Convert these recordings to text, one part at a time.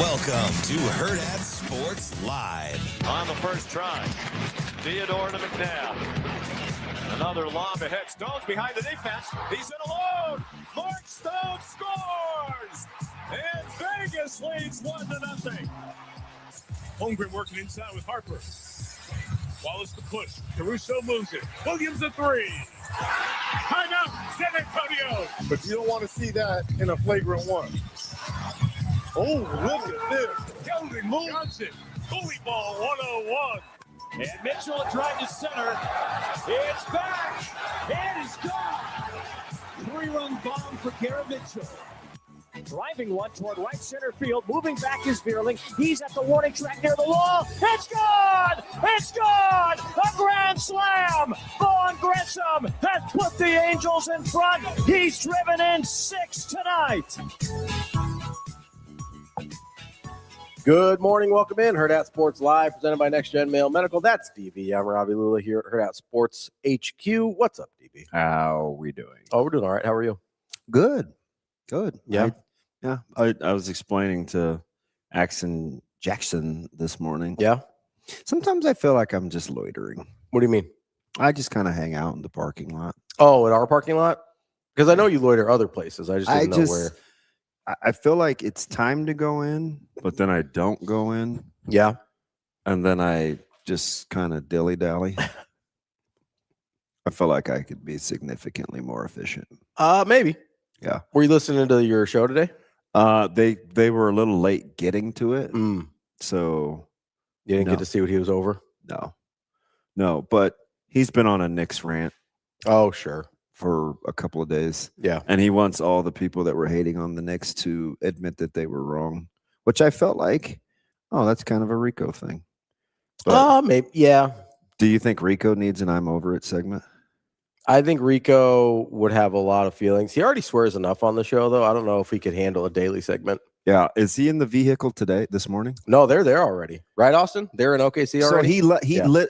Welcome to Hurrdat Sports Live. On the first try, Theodore to McNabb. Another lob ahead. Stone's behind the defense. He's in alone. Mark Stone scores! And Vegas leads 1-0. Holmgren working inside with Harper. Wallace the push. Caruso moves it. Williams the three. Timeout, San Antonio. But you don't want to see that in a flagrant one. Oh, look at this. Keldon Johnson. Bully ball 101. And Mitchell tried to center. It's back. It is gone. 3-run bomb for Garrett Mitchell. Driving one toward right center field. Moving back is Vierling. He's at the warning track near the wall. It's gone! It's gone! A grand slam! Vaughn Gresham has put the Angels in front. He's driven in 6 tonight. Good morning. Welcome in. Hurrdat Sports Live, presented by Next Gen Mail Medical. That's DB. I'm Ravi Lulla here at Hurrdat Sports HQ. What's up, DB? How are we doing? Oh, we're doing all right. How are you? Good. Good. Yeah. I was explaining to Axon Jackson this morning. Yeah. Sometimes I feel like I'm just loitering. What do you mean? I just kind of hang out in the parking lot. Oh, at our parking lot? Because I know you loiter other places. I just didn't know where. I feel like it's time to go in, but then I don't go in. Yeah. And then I just kind of dilly-dally. I feel like I could be significantly more efficient. Maybe. Yeah. Were you listening to your show today? They were a little late getting to it. So You didn't get to see what he was over? No, but he's been on a Knicks rant Oh, sure. for a couple of days. Yeah. And he wants all the people that were hating on the Knicks to admit that they were wrong, which I felt like, oh, that's kind of a Rico thing. But Maybe. Yeah. do you think Rico needs an I'm over it segment? I think Rico would have a lot of feelings. He already swears enough on the show, though. I don't know if he could handle a daily segment. Yeah. Is he in the vehicle this morning? No, they're there already. Right, Austin? They're in OKC already? So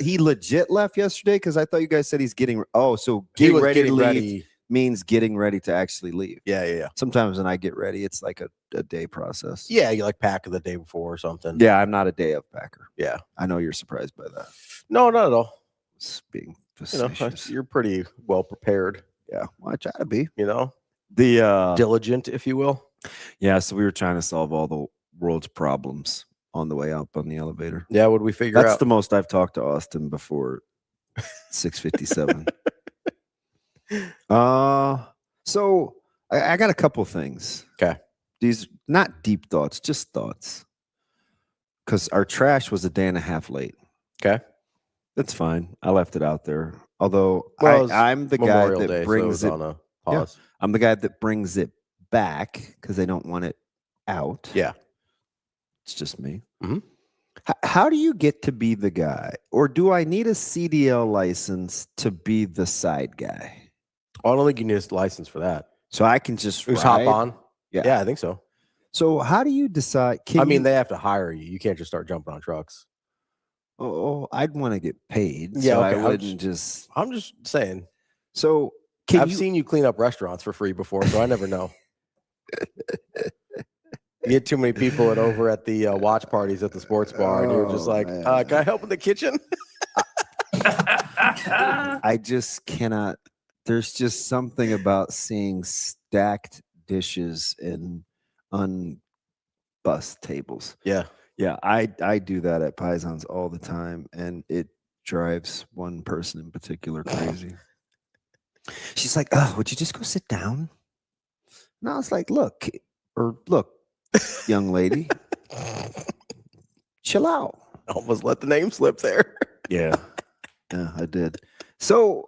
he legit left yesterday? Because I thought you guys said he's getting so getting ready to leave means getting ready to actually leave. Yeah. Sometimes when I get ready, it's like a day process. Yeah, you like pack the day before or something. Yeah, I'm not a day of packer. Yeah. I know you're surprised by that. No, not at all. It's being You know, facetious. you're pretty well prepared, Yeah, well, I try to be. you know, The diligent, if you will. yeah, so we were trying to solve all the world's problems on the way up on the elevator. Yeah, what did we figure That's out? the most I've talked to Austin before 6:57. So I got a couple things. Okay. These not deep thoughts, just thoughts. Because our trash was a day and a half late. Okay. That's fine. I left it out there. Although Well, I'm the guy Memorial that Day, so brings it it. was on a pause. I'm the guy that brings it back because they don't want it out. Yeah. It's just me. Mhm. How do you get to be the guy? Or do I need a CDL license to be the side guy? Oh, I don't think you need a license for that. So I can just Just hop ride? on. Yeah. Yeah, I think so. So how do you decide? They have to hire you. You can't just start jumping on trucks. Oh, I'd want to get paid. Yeah, so okay, I wouldn't just. I'm just saying. So I've seen you clean up restaurants for free before, so I never know. You get too many people over at the watch parties at the sports bar, and you're just like, man. can I help in the kitchen? I just cannot. There's just something about seeing stacked dishes and unbussed tables. Yeah. Yeah, I do that at Paisans all the time, and it drives one person in particular crazy. She's like, "Oh, would you just go sit down?" And I was like, "Look, young lady, chill out." Almost let the name slip there. Yeah, I did. So,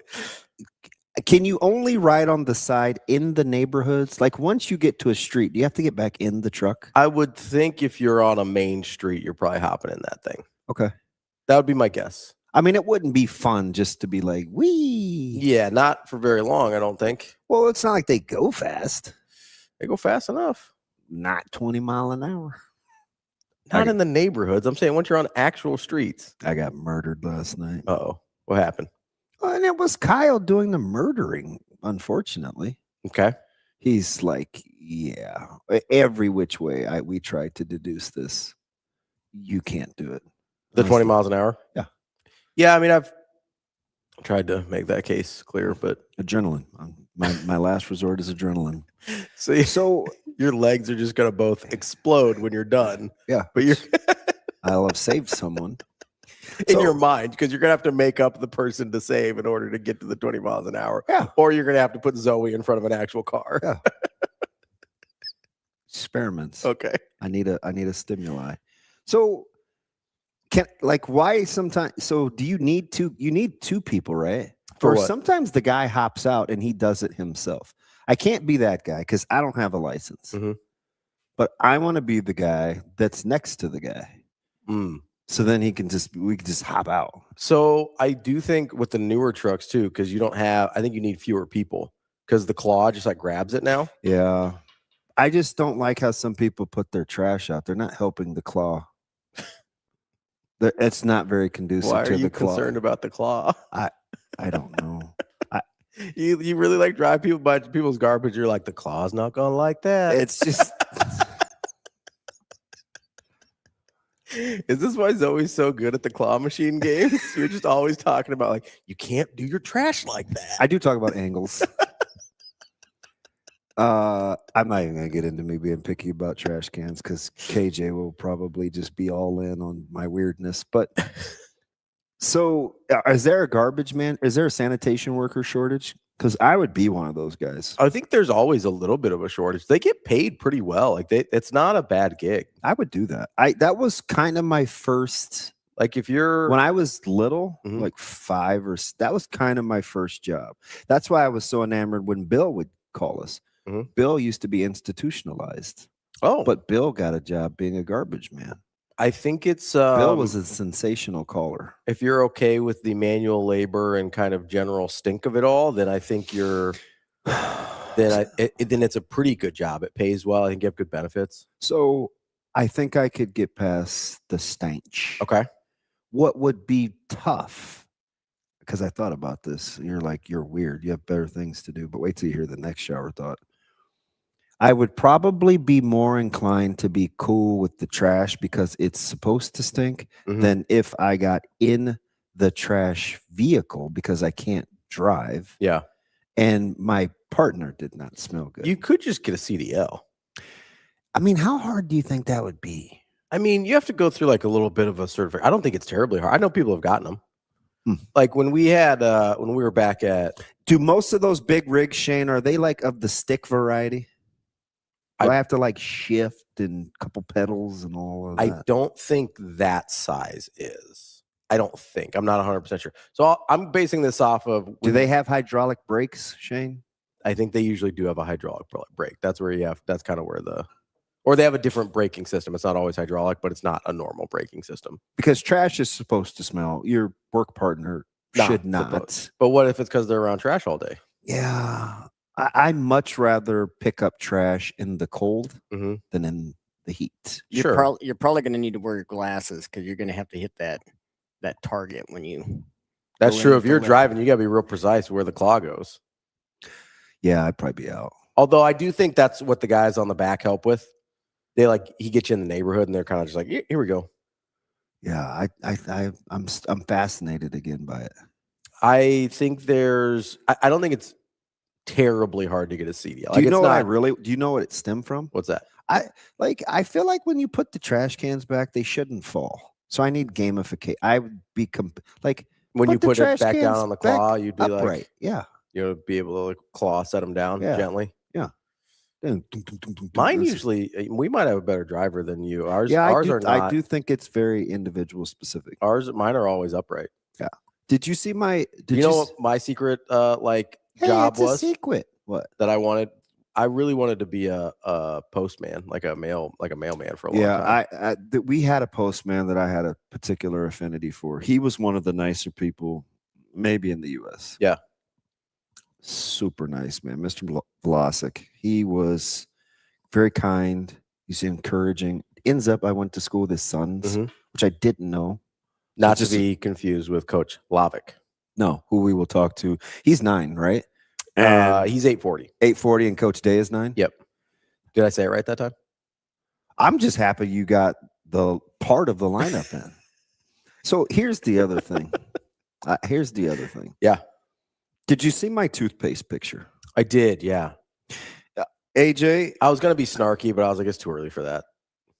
can you only ride on the side in the neighborhoods? Like once you get to a street, do you have to get back in the truck? I would think if you're on a main street, you're probably hopping in that thing. Okay. That would be my guess. I mean, it wouldn't be fun just to be like, wee. Yeah, not for very long, I don't think. Well, it's not like they go fast. They go fast enough. Not 20 mile an hour. Not in the neighborhoods. I'm saying once you're on actual streets. I got murdered last night. Uh-oh. What happened? And it was Kyle doing the murdering, unfortunately. Okay. He's like, yeah, every which way we tried to deduce this. You can't do it. The 20 miles an hour? Yeah. Yeah, I mean, I've tried to make that case clear, but adrenaline. My last resort is adrenaline. So your legs are just going to both explode when you're done. Yeah. But I'll have saved someone. In your mind, because you're going to have to make up the person to save in order to get to the 20 miles an hour. Yeah. Or you're going to have to put Zoe in front of an actual car. Yeah. Experiments. Okay. I need a stimuli. So why sometimes, so do you need two people, right? For or what? Sometimes the guy hops out and he does it himself. I can't be that guy because I don't have a license. Mm-hmm. But I want to be the guy that's next to the guy. So then we can just hop out. So I do think with the newer trucks too, because I think you need fewer people because the claw just like grabs it now. Yeah. I just don't like how some people put their trash out. They're not helping the claw. It's not very conducive Why to are you the claw. concerned about the claw? I don't know. You really like drive people by people's garbage. You're like, the claw's not gonna like that. It's just. Is this why Zoe's so good at the claw machine games? You're just always talking about like, you can't do your trash like that. I do talk about angles. I'm not even gonna get into me being picky about trash cans because KJ will probably just be all in on my weirdness. But so, is there a garbage man? Is there a sanitation worker shortage? Because I would be one of those guys. I think there's always a little bit of a shortage. They get paid pretty well. Like it's not a bad gig. I would do that. That was kind of my first. Like if you're when I was little, Mhm. like 5 or that was kind of my first job. That's why I was so enamored when Bill would call us. Mhm. Bill used to be institutionalized. Oh, But Bill got a job being a garbage man. I think it's Bill was a sensational caller. if you're okay with the manual labor and kind of general stink of it all, then I think you're then it's a pretty good job. It pays well. I think you have good benefits. So I think I could get past the stench. Okay. What would be tough? Because I thought about this. You're like, you're weird. You have better things to do. But wait till you hear the next shower thought. I would probably be more inclined to be cool with the trash because it's supposed to stink than if I got in the trash vehicle because I can't drive. Yeah. And my partner did not smell good. You could just get a CDL. I mean, how hard do you think that would be? I mean, you have to go through like a little bit of a certificate. I don't think it's terribly hard. I know people have gotten them. Like when we were back at. Do most of those big rigs, Shane, are they like of the stick variety? Do I have to like shift and a couple pedals and all of that? I don't think that size is. I don't think. I'm not 100% sure. So I'm basing this off of. Do they have hydraulic brakes, Shane? I think they usually do have a hydraulic brake. That's where that's kind of where or they have a different braking system. It's not always hydraulic, but it's not a normal braking system. Because trash is supposed to smell. Your work partner should not. But what if it's because they're around trash all day? Yeah. I much rather pick up trash in the cold than in the heat. You're probably going to need to wear your glasses because you're going to have to hit that target when you. That's true. If you're driving, you got to be real precise where the claw goes. Yeah, I'd probably be out. Although I do think that's what the guys on the back help with. He gets you in the neighborhood and they're kind of just like, here we go. Yeah, I'm fascinated again by it. I think I don't think it's terribly hard to get a CDL. Do you know what it stemmed from? What's that? I feel like when you put the trash cans back, they shouldn't fall. So I need gamification. I would be when you put it back down on the claw, you'd be upright. like, yeah, you'll be able to claw set them down gently. Yeah. Mine usually, we might have a better driver than you. Ours are not. I do think it's very individual specific. Mine are always upright. Yeah. Did you see my? Did you know what my secret job was? A secret. What that I wanted? I really wanted to be a postman, like a mailman for a long time. We had a postman that I had a particular affinity for. He was one of the nicer people, maybe in the U.S. Yeah. Super nice, man. Mr. Vlasic. He was very kind. He's encouraging. Ends up, I went to school with his sons, which I didn't know. Not to be confused with Coach Lavic. No, who we will talk to. He's 9, right? And He's 840. 840 and Coach Day is 9? Yep. Did I say it right that time? I'm just happy you got the part of the lineup in. So here's the other thing. Yeah. Did you see my toothpaste picture? I did, yeah. AJ, I was going to be snarky, but I was like, it's too early for that.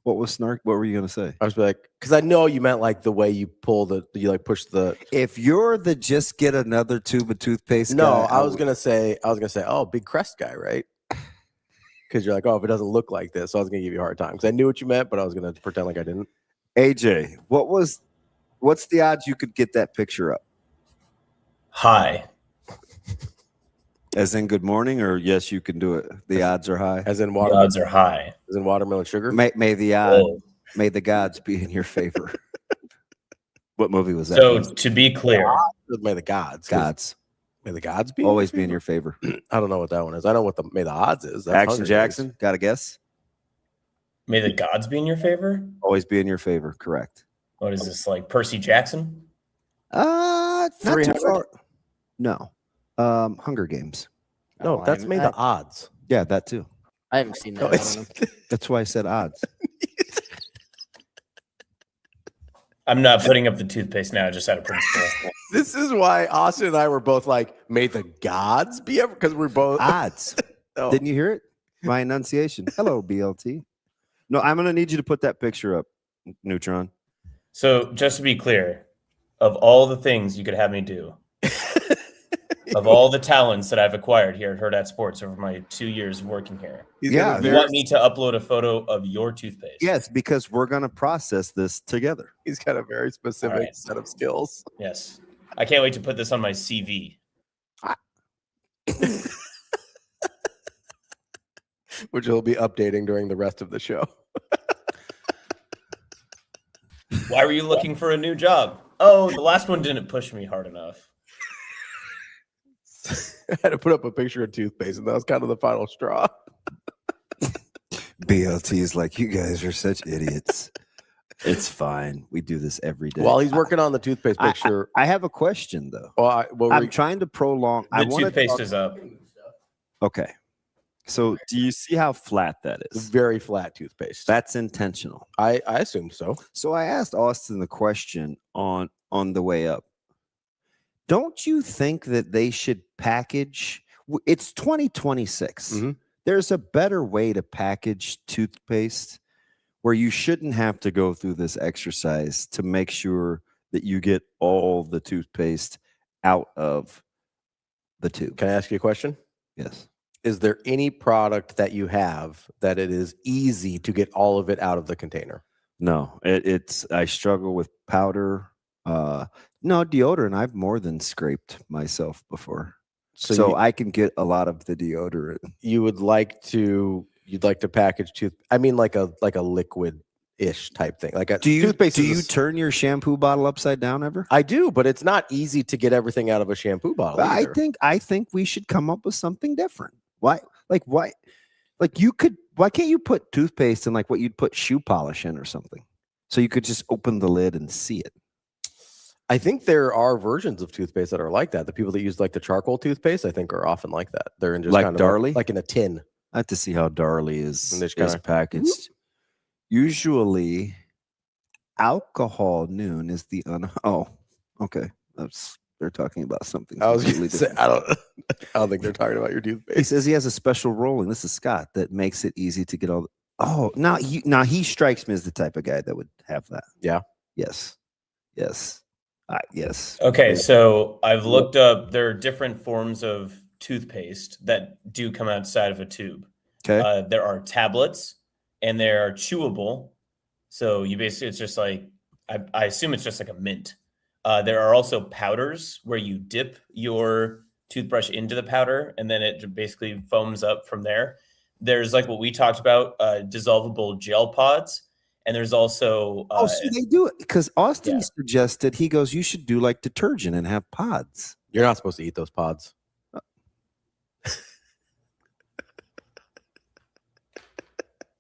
what was snark? What were you going to say? I was like, because I know you meant like the way you push the. If you're the just get another tube of toothpaste No, guy, I was gonna say, oh, big crest guy, right? Because you're like, oh, if it doesn't look like this, so I was gonna give you a hard time because I knew what you meant, but I was gonna pretend like I didn't. AJ, what's the odds you could get that picture up? High. As in good morning, or yes, you can do it. The odds are high. As in The odds are high. As in watermelon sugar. May the gods be in your favor. What movie was that? So to be clear, May the gods. May the gods be always be in your favor. I don't know what that one is. I know what the May the odds is. That's Action Hunger Jackson, Games. got a guess? may the gods be in your favor. Always be in your favor. Correct. What is this, like Percy Jackson? Not too 300? far. No. Hunger Games. No, that's May the odds. Yeah, that too. I haven't seen that. No, I don't know. That's why I said odds. I'm not putting up the toothpaste now, just out of principle. This is why Austin and I were both like, may the gods be ever, because we're both Odds. No. Didn't you hear it? My enunciation. Hello, BLT. No, I'm going to need you to put that picture up, Neutron. So just to be clear, of all the things you could have me do, of all the talents that I've acquired here at Hurrdat Sports over my 2 years of working here, Yeah, you want me to upload a photo of your toothpaste? Yes, because we're going to process this together. He's got a very specific right. set of skills. Yes. I can't wait to put this on my CV. Which we'll be updating during the rest of the show. Why were you looking for a new job? Oh, the last one didn't push me hard enough. I had to put up a picture of toothpaste, and that was kind of the final straw. BLT is like, you guys are such idiots. It's fine. We do this every day. While he's working on the toothpaste picture, I have a question, though. well, I'm trying to prolong. The toothpaste is up. Okay. So do you see how flat that is? very flat toothpaste. That's intentional. I assume so. So I asked Austin the question on the way up. Don't you think that they should package? It's 2026. Mhm. There's a better way to package toothpaste where you shouldn't have to go through this exercise to make sure that you get all the toothpaste out of the tube. Can I ask you a question? Yes. Is there any product that you have that it is easy to get all of it out of the container? No, I struggle with powder. No, deodorant. I've more than scraped myself before. So I can get a lot of the deodorant. You'd like to package like a liquid-ish type thing. Like a toothpaste. Do you turn your shampoo bottle upside down ever? I do, but it's not easy to get everything out of a shampoo bottle. I either. think we should come up with something different. Why can't you put toothpaste in like what you'd put shoe polish in or something? So you could just open the lid and see it. I think there are versions of toothpaste that are like that. The people that use like the charcoal toothpaste, I think, are often like that. They're in just like kind of Darlie, like in a tin. I have to see how Darlie is And they just kinda- packaged. Usually, alcohol noon is the okay. They're talking about something. I was going completely to say, different. I don't think they're talking about your He toothpaste. says he has a special rolling. This is Scott that makes it easy to get all. He strikes me as the type of guy that would have that. Yeah. Yes. Yes. Okay, so I've looked up, there are different forms of toothpaste that do come outside of a tube. Okay. There are tablets and they are chewable. So you basically, it's just like, I assume it's just like a mint. There are also powders where you dip your toothbrush into the powder and then it basically foams up from there. There's like what we talked about, dissolvable gel pods. And there's also So they do it because Austin suggested, he goes, you should do like detergent and have pods. You're not supposed to eat those pods.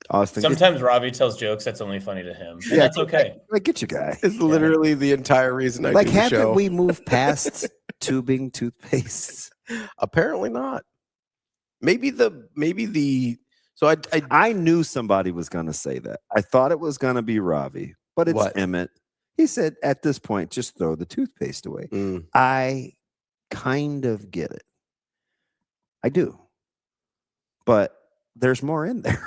Austin, sometimes Ravi tells jokes that's only funny to him. And that's okay. Get your guy. It's literally the entire reason I do the show. Haven't we moved past tubing toothpaste? Apparently not. Maybe the so I knew somebody was going to say that. I thought it was going to be Ravi, but it's What? Emmett. He said at this point, just throw the toothpaste away. Mm. I kind of get it. I do. But there's more in there.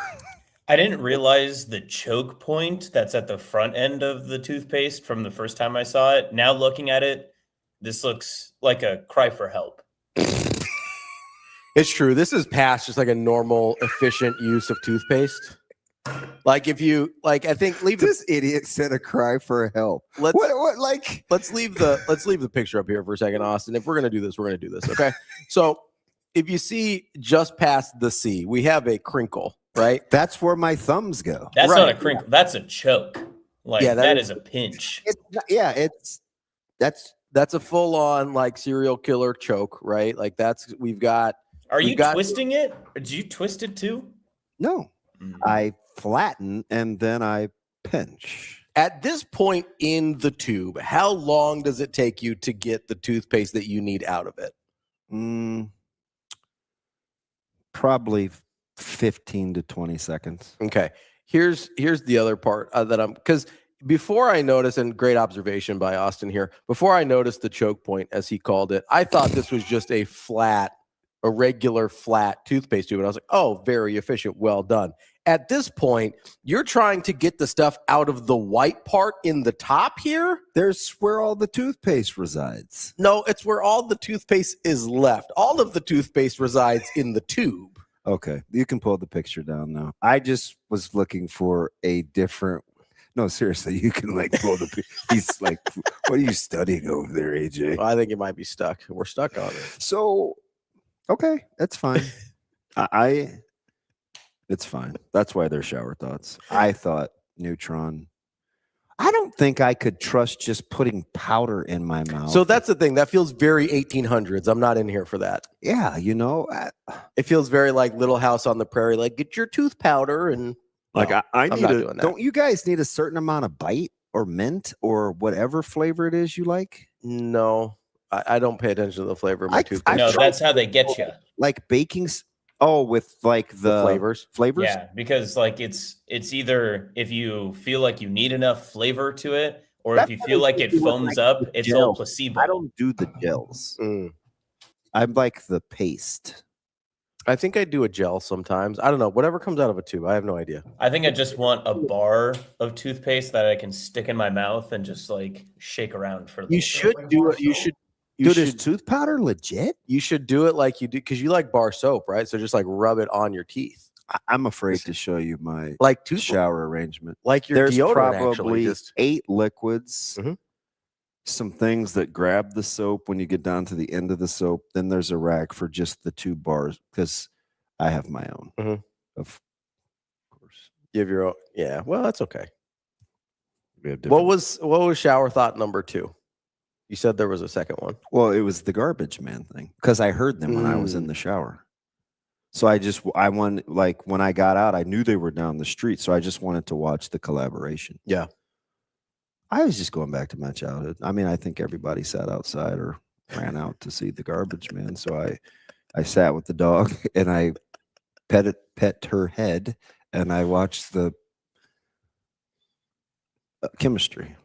I didn't realize the choke point that's at the front end of the toothpaste from the first time I saw it. Now looking at it, this looks like a cry for help. It's true. This is past just like a normal, efficient use of toothpaste. Like if you like, I think leave This idiot said a cry for help. let's Let's leave the picture up here for a second, Austin. If we're gonna do this, we're gonna do this. Okay. So if you see just past the C, we have a crinkle, right? That's where my thumbs go. That's Right. not a crinkle. That's a choke. Like Yeah, that is a pinch. That's a full on like serial killer choke, right? Like we've got. Are you got- twisting it? Or do you twist it too? no. I flatten and then I pinch. At this point in the tube, how long does it take you to get the toothpaste that you need out of it? Probably 15 to 20 seconds. Okay. Here's the other part because before I noticed, and great observation by Austin here, before I noticed the choke point, as he called it, I thought this was just a regular flat toothpaste tube. And I was like, oh, very efficient. Well done. At this point, you're trying to get the stuff out of the white part in the top here. There's where all the toothpaste resides. No, it's where all the toothpaste is left. All of the toothpaste resides in the tube. Okay. You can pull the picture down now. I just was looking for a different. No, seriously, you can like pull the. He's like, what are you studying over there, AJ? Well, I think it might be stuck. We're stuck on it. So, okay, that's fine. It's fine. That's why they're shower thoughts. I thought neutron. I don't think I could trust just putting powder in my mouth. So that's the thing. That feels very 1800s. I'm not in here for that. Yeah, It feels very like Little House on the Prairie. Like, get your tooth powder and like no, I I'm need not a. doing that. Don't you guys need a certain amount of bite or mint or whatever flavor it is you like? No, I don't pay attention to the flavor of my toothpaste. No, that's how they get you. Like baking. Oh, with like the flavors. Yeah, because like it's either if you feel like you need enough flavor to it, or if you feel like it foams up, it's all placebo. I don't do the gels. I'm like the paste. I think I do a gel sometimes. I don't know. Whatever comes out of a tube. I have no idea. I think I just want a bar of toothpaste that I can stick in my mouth and just like shake around for. You should do it. You should. Dude, is tooth powder legit? You should do it like you do because you like bar soap, right? So just like rub it on your teeth. I'm afraid to show you my like shower arrangement. Like your There's deodorant, probably actually, 8 liquids. Mhm. Some things that grab the soap when you get down to the end of the soap. Then there's a rack for just the 2 bars because I have my own. Mhm. Of course, you have your own. Yeah, well, that's okay. We have What was shower thought number 2? You said there was a second one. Well, it was the garbage man thing because I heard them when I was in the shower. So I wanted, like when I got out, I knew they were down the street. So I just wanted to watch the collaboration. Yeah. I was just going back to my childhood. I mean, I think everybody sat outside or ran out to see the garbage man. So I sat with the dog and I pet her head and I watched the chemistry.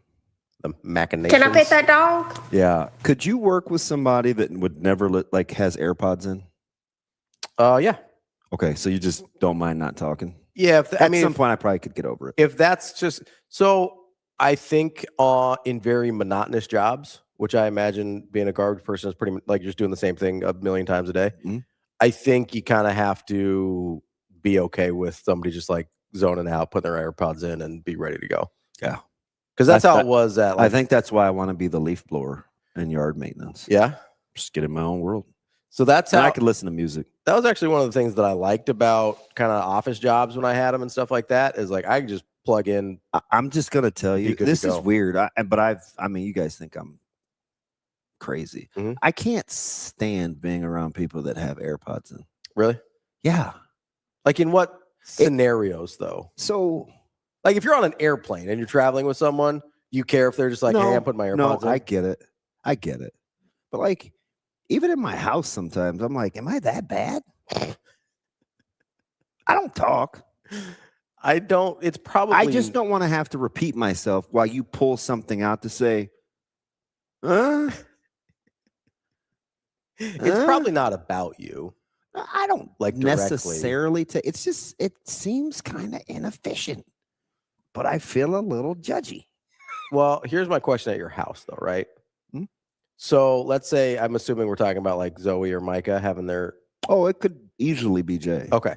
The machinations. Can I pet that dog? Yeah. Could you work with somebody that would never has AirPods in? Yeah. Okay, so you just don't mind not talking? Yeah. At some point, I probably could get over it. If that's just so, I think in very monotonous jobs, which I imagine being a garbage person is pretty like you're just doing the same thing a million times a day. Mm-hmm. I think you kind of have to be okay with somebody just like zoning out, putting their AirPods in, and be ready to go. Yeah. Because that's how it was at. I think that's why I want to be the leaf blower and yard maintenance. Yeah. Just get in my own world. So that's how I could listen to music. That was actually one of the things that I liked about kind of office jobs when I had them and stuff like that is like I could just plug in. I'm just gonna tell you, this is weird. I mean, you guys think I'm crazy. Mm-hmm. I can't stand being around people that have AirPods in. Really? Yeah. Like in what scenarios though? So. Like if you're on an airplane and you're traveling with someone, you care if they're just like, hey, I'm putting my AirPods in? I get it. But like even in my house sometimes, I'm like, am I that bad? I don't talk. I don't. It's probably. I just don't want to have to repeat myself while you pull something out to say, It's probably not about you. I don't Like directly. necessarily. It's just, it seems kind of inefficient, but I feel a little judgy. Well, here's my question at your house, though, right? Hmm? So let's say, I'm assuming we're talking about like Zoe or Micah having their. Oh, it could easily be Jay. Okay.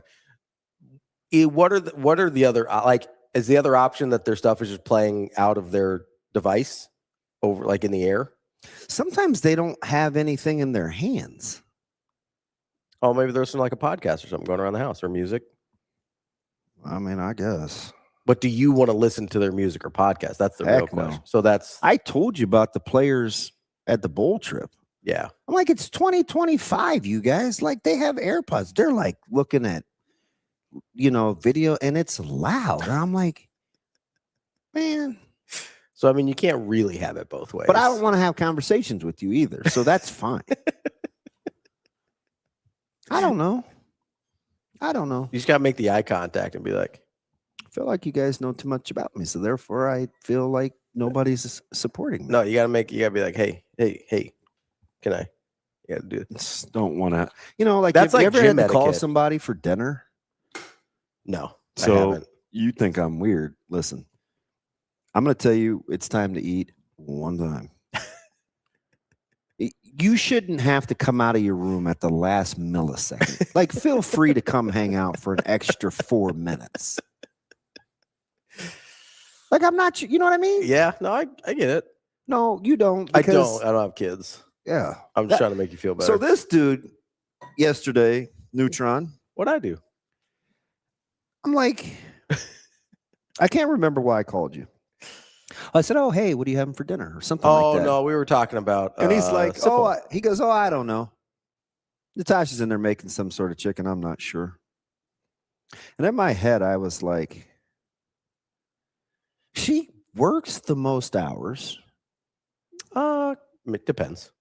What are the other, like, is the other option that their stuff is just playing out of their device over, like, in the air? Sometimes they don't have anything in their hands. Oh, maybe there's some, like, a podcast or something going around the house, or music. I mean, I guess. But do you want to listen to their music or podcast? That's the real question. No. So that's. I told you about the players at the bowl trip. Yeah. I'm like, it's 2025, you guys. Like, they have AirPods. They're like looking at, video, and it's loud. And I'm like, man. So, I mean, you can't really have it both ways. But I don't want to have conversations with you either. So that's fine. I don't know. You just got to make the eye contact and be like, I feel like you guys know too much about me. So therefore, I feel like nobody's supporting me. no, you got to be like, hey, can I? You got to do it. Just don't want to, like, That's you like ever gym had to call etiquette. somebody for dinner? No. I So haven't. you think I'm weird. Listen, I'm going to tell you it's time to eat one time. You shouldn't have to come out of your room at the last millisecond. Like, feel free to come hang out for an extra 4 minutes. Like, I'm not, you know what I mean? Yeah, no, I get it. No, you don't. I don't have kids. Yeah. I'm just trying to make you feel better. So this dude yesterday, Neutron, what'd I do? I'm like, I can't remember why I called you. I said, oh, hey, what are you having for dinner? Or something like that. Oh, no, we were talking about. And he's like, Simple. he goes, I don't know. Natasha's in there making some sort of chicken. I'm not sure. And in my head, I was like, she works the most hours. It depends.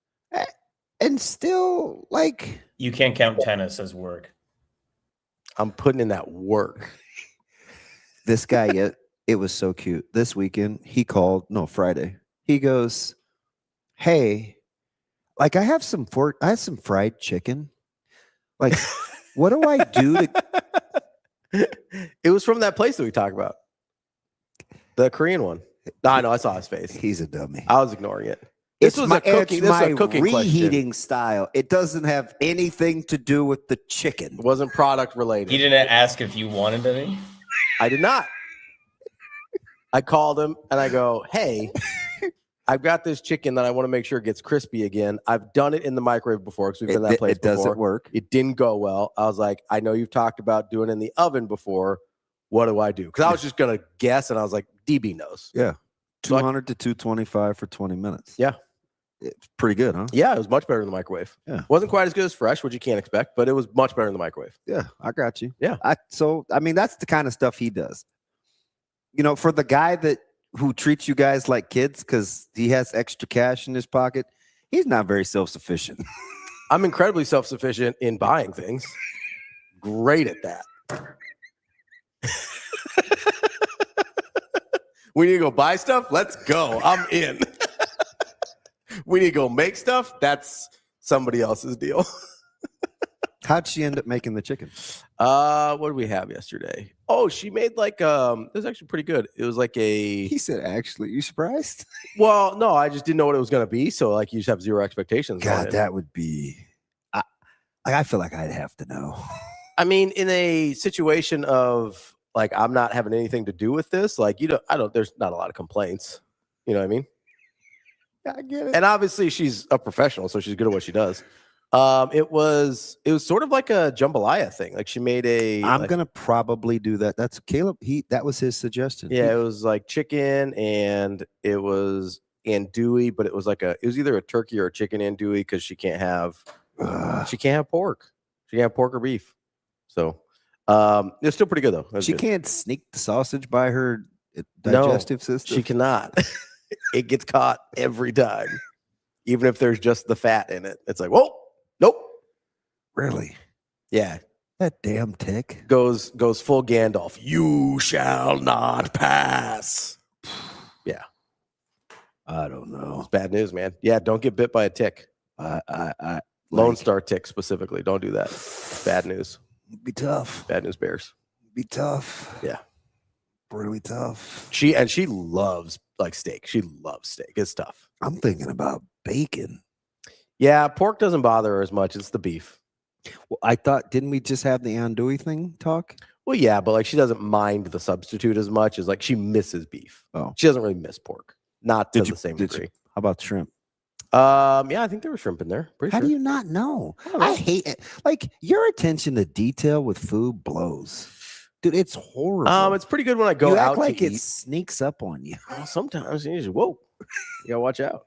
And still, like. You can't count tennis as work. I'm putting in that work. This guy, it was so cute. This weekend, he called, Friday. He goes, hey, like, I have some fried chicken. Like, what do I do to. It was from that place that we talked about. The Korean one. No, I know. I saw his face. He's a dummy. I was ignoring it. This was a cooking reheating question. style. It doesn't have anything to do with the chicken. It wasn't product related. He didn't ask if you wanted any? I did not. I called him and I go, hey, I've got this chicken that I want to make sure it gets crispy again. I've done it in the microwave before because we've been to that place it before. It doesn't work. It didn't go well. I was like, I know you've talked about doing it in the oven before. What do I do? Because I was just going to guess, and I was like, DB knows. Yeah. 200 to 225 for 20 minutes. Yeah. It's pretty good, huh? Yeah, it was much better in the microwave. Yeah. Wasn't quite as good as fresh, which you can't expect, but it was much better in the microwave. Yeah, I got you. Yeah. I mean, that's the kind of stuff he does. For the guy who treats you guys like kids because he has extra cash in his pocket, he's not very self-sufficient. I'm incredibly self-sufficient in buying things. Great at that. We need to go buy stuff. Let's go. I'm in. We need to go make stuff. That's somebody else's deal. How'd she end up making the chicken? What did we have yesterday? Oh, she made like it was actually pretty good. It was like He said, actually, you surprised? Well, no, I just didn't know what it was gonna be. So like you just have zero expectations. God, that would be I feel like I'd have to know. I mean, in a situation of like I'm not having anything to do with this, like there's not a lot of complaints. You know what I mean? I get it. And obviously she's a professional, so she's good at what she does. It was sort of like a jambalaya thing. Like she made I'm gonna probably do that. That's Caleb. That was his suggestion. Yeah, it was like chicken and it was andouille, but it was either a turkey or a chicken andouille because she can't have pork. She can't have pork or beef. So it's still pretty good though. She good. Can't sneak the sausage by her digestive system. She cannot. It gets caught every time. even if there's just the fat in it. It's like, whoa, nope. Really? Yeah. That damn tick. Goes full Gandalf. You shall not pass. Yeah. I don't know. It's bad news, man. Yeah, don't get bit by a tick. Lone Star tick specifically. Don't do that. Bad news. Be tough. Bad news bears. Be tough. Yeah. Really tough. She loves like steak. She loves steak. It's tough. I'm thinking about bacon. Yeah, pork doesn't bother her as much. It's the beef. Well, I thought, didn't we just have the andouille thing talk? Well, yeah, but like she doesn't mind the substitute as much as like she misses beef. Oh. She doesn't really miss pork. Not to the same degree. How about shrimp? Yeah, I think there was shrimp in there. Pretty How sure. do you not know? I hate it. Like, your attention to detail with food blows. Dude, it's horrible. It's pretty good when I go you out act like to it eat. sneaks up on you. Well, sometimes you just whoa. You gotta watch out.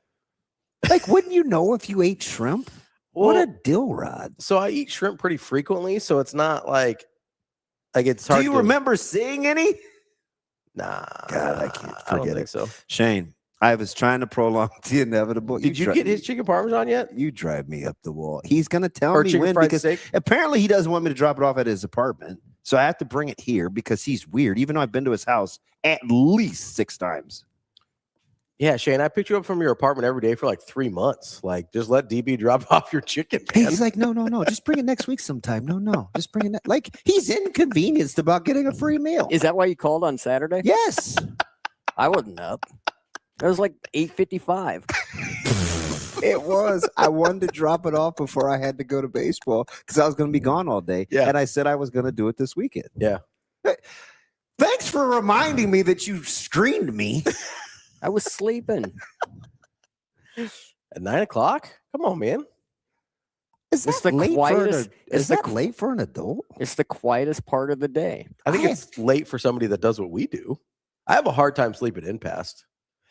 Like, wouldn't you know if you ate shrimp? What Well, a dill rod. So I eat shrimp pretty frequently, so it's not like it's hard. Do you remember seeing any? Nah, God, I can't I don't forget think it. so. Shane, I was trying to prolong the inevitable. Did you get his chicken parmesan yet? You drive me up the wall. He's going to tell Or me chicken when fried because steak? apparently he doesn't want me to drop it off at his apartment. So I have to bring it here because he's weird, even though I've been to his house at least 6 times. Yeah, Shane, I picked you up from your apartment every day for like 3 months. Like, just let DB drop off your chicken. Man. He's like, no. Just bring it next week sometime. No. Just bring it. Like, he's inconvenienced about getting a free meal. Is that why you called on Saturday? Yes. I wasn't up. It was like 8:55. It was. I wanted to drop it off before I had to go to baseball because I was going to be gone all day. Yeah. And I said I was going to do it this weekend. Yeah. Thanks for reminding me that you screened me. I was sleeping. At 9 o'clock? Come on, man. Is It's that the late quietest- for it's is the that qu- late for an adult? It's the quietest part of the day. I think it's late for somebody that does what we do. I have a hard time sleeping in past.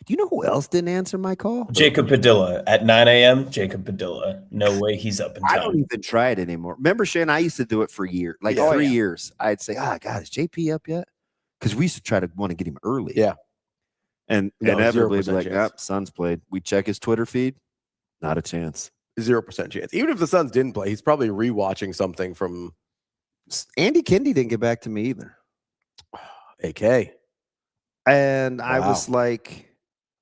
Do you know who else didn't answer my call? Jacob Padilla at 9 a.m. Jacob Padilla. No way he's up in I time. don't even try it anymore. Remember, Shane, I used to do it for years, like Yeah. 3 years. I'd say, God, is JP up yet? Because we used to try to want to get him early. Yeah. And No, inevitably, 0% be like, chance. nope, Suns played. We check his Twitter feed. Not a chance. 0% chance. Even if the Suns didn't play, he's probably rewatching something from Andy Kendi didn't get back to me either. AK. And I Wow. was like,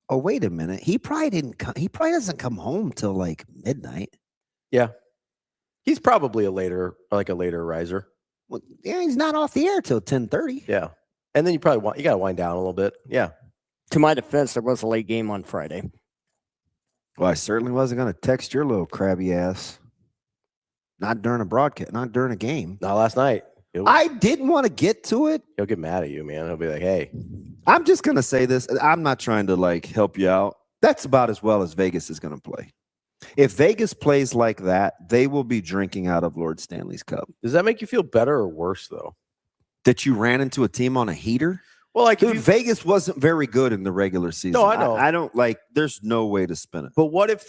oh, wait a minute. He probably didn't come. He probably doesn't come home till like midnight. Yeah. He's probably a later riser. Well, yeah, he's not off the air till 10:30. Yeah. And then you got to wind down a little bit. Yeah. To my defense, there was a late game on Friday. Well, I certainly wasn't going to text your little crabby ass. Not during a broadcast, not during a game. Not last night. I didn't want to get to it. He'll get mad at you, man. He'll be like, hey. I'm just going to say this. I'm not trying to like help you out. That's about as well as Vegas is going to play. If Vegas plays like that, they will be drinking out of Lord Stanley's cup. Does that make you feel better or worse, though? That you ran into a team on a heater? Well, like, Dude, Vegas wasn't very good in the regular season. No, I know. I don't like, there's no way to spin it. but what if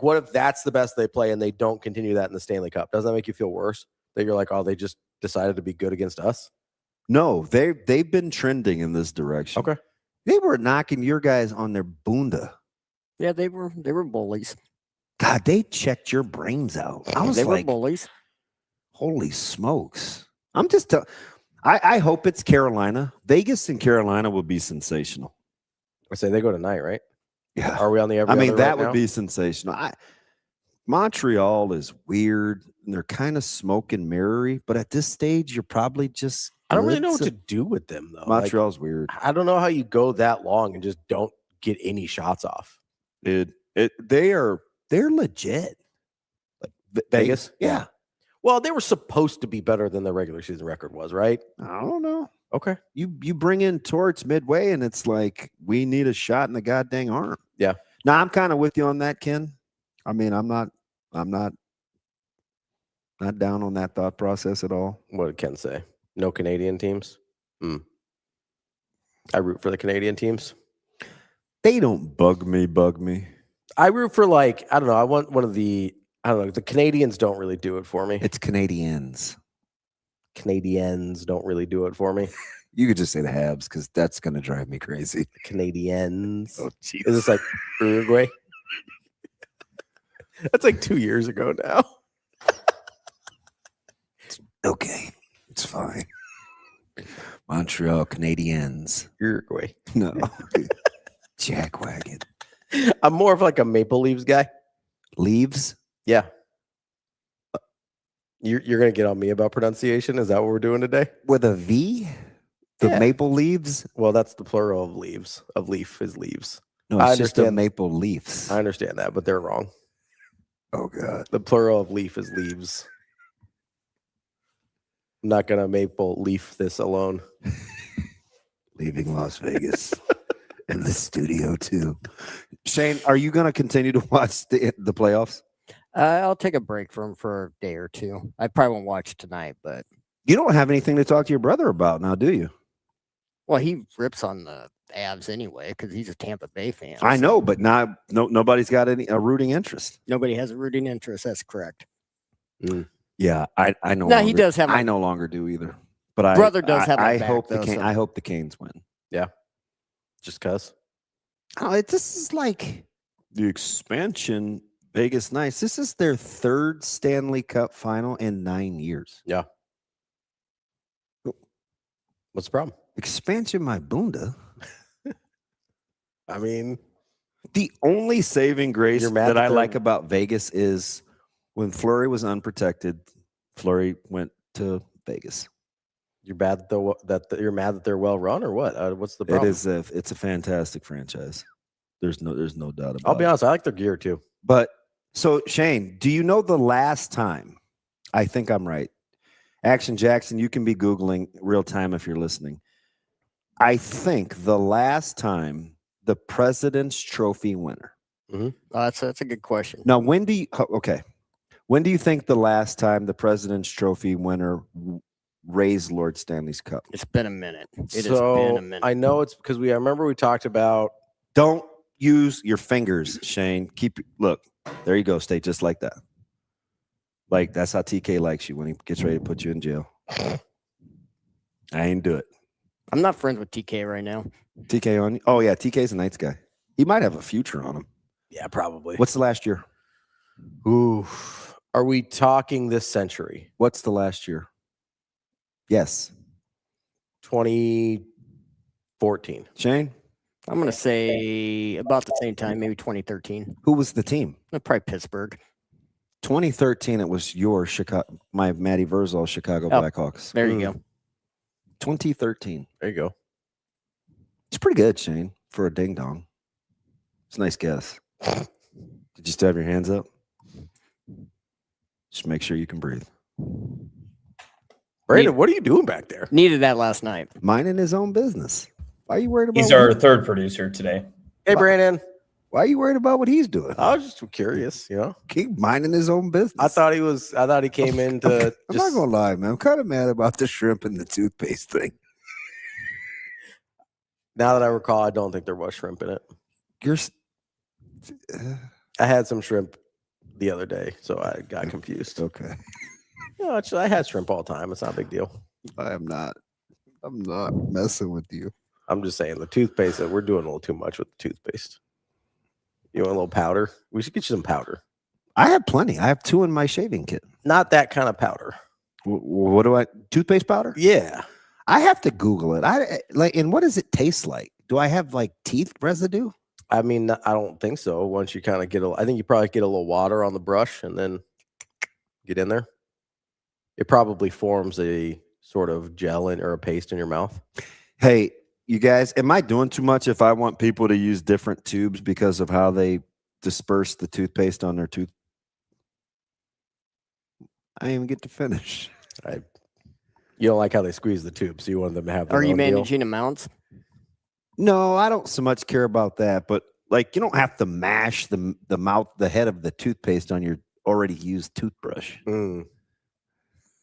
what if that's the best they play and they don't continue that in the Stanley Cup? Doesn't that make you feel worse? That you're like, oh, they just decided to be good against us? No, they've been trending in this direction. Okay. They were knocking your guys on their bunda. Yeah, they were bullies. God, they checked your brains out. I was They were like, bullies. holy smokes. I'm just I hope it's Carolina. Vegas and Carolina will be sensational. I say they go tonight, right? Yeah. Are we on the every I mean, other that right would now? be sensational. Montreal is weird and they're kind of smoke and mirrory, but at this stage, you're probably just I don't really good. know what So- to do with them, though. Montreal's weird. I don't know how you go that long and just don't get any shots off. They're legit. Like Vegas? Yeah. Well, they were supposed to be better than the regular season record was, right? I don't know. Okay. You bring in Torts midway, and it's like we need a shot in the goddamn arm. Yeah. Now I'm kind of with you on that, Ken. I mean, I'm not down on that thought process at all. What did Ken say? No Canadian teams? I root for the Canadian teams. They don't bug me. I root for I don't know. I want one of the the Canadians don't really do it for me. It's Canadians. Canadians don't really do it for me. You could just say the Habs because that's going to drive me crazy. Canadians. Oh, jeez. Is this like Uruguay? That's like 2 years ago now. Okay, it's fine. Montreal Canadiens. Uruguay. No. Jackwagon. I'm more of like a Maple Leaves guy. Leaves? Yeah. You're gonna get on me about pronunciation? Is that what we're doing today? With a V? The Yeah. maple leaves? Well, that's the plural of leaves. Of leaf is leaves. No, I it's just the understand. maple leaves. I understand that, but they're wrong. Oh, God. The plural of leaf is leaves. I'm not gonna maple leaf this alone. Leaving Las Vegas. In the studio, too. Shane, are you going to continue to watch the playoffs? I'll take a break from for a day or two. I probably won't watch tonight, but You don't have anything to talk to your brother about now, do you? well, he rips on the Avs anyway because he's a Tampa Bay fan. I so know, but nobody's got a rooting interest. nobody has a rooting interest. That's correct. Yeah, I know. No, he does have. I no longer do either. But Brother does have my I back, hope though, so- I hope the Canes win. Just cuz. Oh, this is like the expansion Vegas Knights. This is their third Stanley Cup final in 9 years. Yeah. What's the problem? Expansion, my bunda. I mean, The only saving grace You're mad that that I they're- like about Vegas is when Fleury was unprotected, Fleury went to Vegas. you're bad that you're mad that they're well run or what? What's the problem? It's a fantastic franchise. There's no doubt about it. I'll be honest, I like their gear too. But so Shane, do you know the last time? I think I'm right. Action Jackson, you can be Googling real time if you're listening. I think the last time the President's Trophy winner. That's a good question. Now, when do you think the last time the President's Trophy winner raised Lord Stanley's Cup? It's been a minute. It has So been a minute. I know it's because I remember we talked about Don't use your fingers, Shane. Look, there you go. Stay just like that. Like that's how TK likes you when he gets ready to put you in jail. I ain't do it. I'm not friends with TK right now. TK on you? Oh yeah, TK's a Knights guy. He might have a future on him. yeah, probably. What's the last year? Ooh, are we talking this century? What's the last year? Yes, 2014. Shane. I'm gonna say about the same time, maybe 2013. Who was the team? Probably Pittsburgh. 2013. It was your my Matty Vrzal Chicago Oh. Blackhawks. There you go. 2013. There you go. It's pretty good, Shane, for a ding dong. It's a nice guess. Did you still have your hands up? Just make sure you can breathe. Brandon, what are you doing back there? Needed that last night. Minding his own business. Why are you worried about? He's our third producer today. Hey, Brandon. Why are you worried about what he's doing? I was just curious, Keep minding his own business. I thought he came in to I'm not gonna lie, man. I'm kind of mad about the shrimp and the toothpaste thing. Now that I recall, I don't think there was shrimp in it. I had some shrimp the other day, so I got confused. Okay. I had shrimp all the time. It's not a big deal. I'm not messing with you. I'm just saying the toothpaste, we're doing a little too much with the toothpaste. You want a little powder? We should get you some powder. I have plenty. I have 2 in my shaving kit. Not that kind of powder. What do I? Toothpaste powder? Yeah. I have to Google it. And what does it taste like? Do I have like teeth residue? I mean, I don't think so. Once you kind of I think you probably get a little water on the brush and then get in there. It probably forms a sort of gel or a paste in your mouth. Hey, you guys, am I doing too much if I want people to use different tubes because of how they disperse the toothpaste on their tooth? I didn't even get to finish. You don't like how they squeeze the tube, so you want them to have their Are you own deal? managing amounts? No, I don't so much care about that, but like you don't have to mash the head of the toothpaste on your already used toothbrush.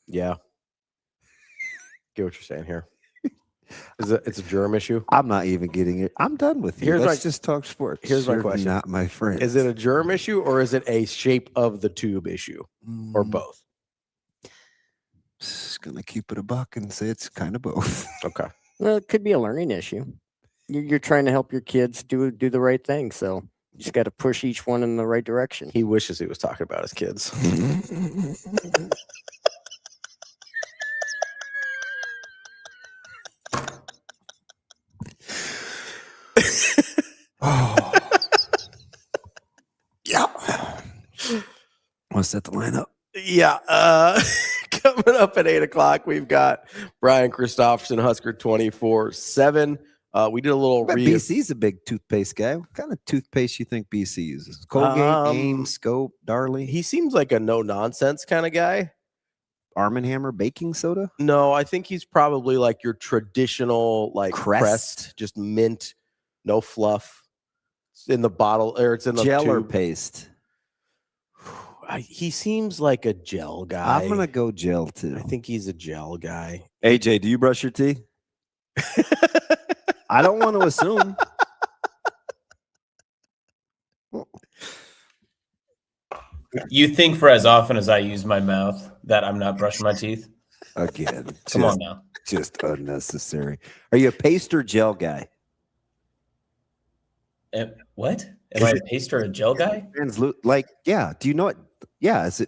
Yeah. Get what you're saying here. It's a germ issue. I'm not even getting it. I'm done with you. Let's just talk sports. Here's my You're question. Not my friend. Is it a germ issue or is it a shape of the tube issue or both? Just gonna keep it a buck and say it's kind of both. Okay. Well, it could be a learning issue. You're trying to help your kids do the right thing. So You just got to push each one in the right direction. He wishes he was talking about his kids. Oh. Yeah. Want to set the lineup? Yeah. Coming up at 8 o'clock, we've got Brian Christopherson, Husker 24/7. We did a little BC's a big toothpaste guy. What kind of toothpaste you think BC uses? Colgate, Aim, Scope, Darley? He seems like a no-nonsense kind of guy. Arm & Hammer baking soda? No, I think he's probably like your traditional, like Crest, just mint, no fluff. It's in the bottle, or it's in the gel or tube. paste. He seems like a gel guy. I'm gonna go gel too. I think he's a gel guy. AJ, do you brush your teeth? I don't want to assume. You think for as often as I use my mouth that I'm not brushing my teeth? Again, Come on now. Just unnecessary. Are you a paste or gel guy? What? Am I a paste or a gel guy? Like, yeah. Do you know it? Yeah. Is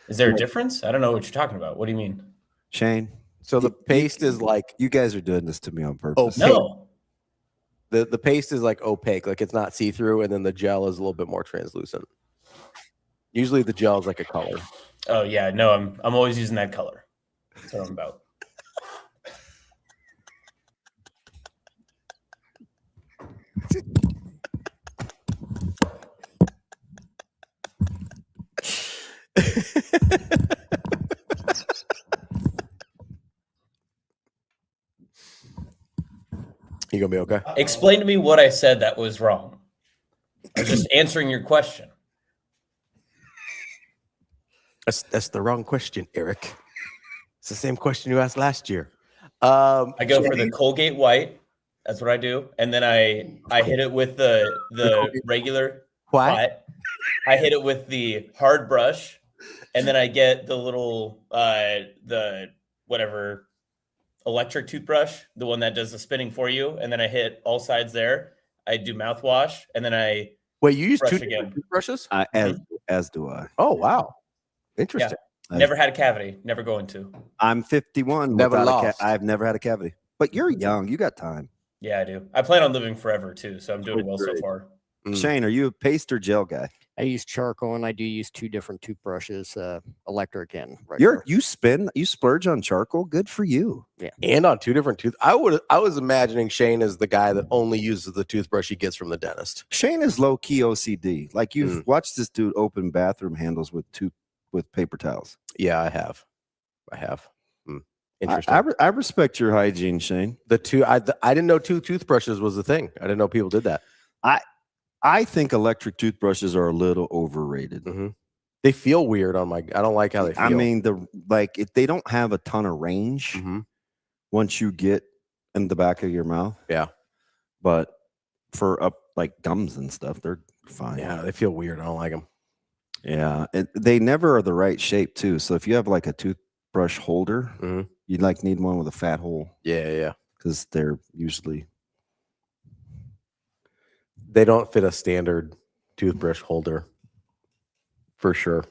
there a difference? I don't know what you're talking about. What do you mean? Shane? So the paste is like, you guys are doing this to me on purpose. Opaque. No. The paste is like opaque, like it's not see-through, and then the gel is a little bit more translucent. Usually the gel is like a color. Oh yeah, no, I'm always using that color. That's what I'm about. You gonna be okay? Explain to me what I said that was wrong. I was just answering your question. That's the wrong question, Eric. It's the same question you asked last year. I go for the Colgate White. That's what I do, and then I hit it with the regular What? I hit it with the hard brush, and then I get the little the whatever electric toothbrush, the one that does the spinning for you, and then I hit all sides there. I do mouthwash, and then I Wait, you use brush two again. toothbrushes? As do I. Oh wow, interesting. Yeah. Never had a cavity. Never going to. I'm 51. Never lost. I've never had a cavity. But you're young. You got time. Yeah, I do. I plan on living forever too, so I'm doing well so far. Shane, are you a paste or gel guy? I use charcoal, and I do use 2 different toothbrushes, electric and regular. You splurge on charcoal. Good for you. Yeah, And on 2 different tooth. I was imagining Shane as the guy that only uses the toothbrush he gets from the dentist. Shane is low key OCD. Like you've watched this dude open bathroom handles with paper towels. Yeah, I have. Interesting. I respect your hygiene, Shane. I didn't know 2 toothbrushes was a thing. I didn't know people did that. I think electric toothbrushes are a little overrated. Mm-hmm. They feel weird on my. I don't like how they feel. I mean, they don't have a ton of range once you get in the back of your mouth. Yeah, but for up like gums and stuff, they're fine. Yeah, they feel weird. I don't like them. Yeah, they never are the right shape too. So if you have like a toothbrush holder, you'd like need one with a fat hole. Yeah, because they're usually. They don't fit a standard toothbrush holder for sure.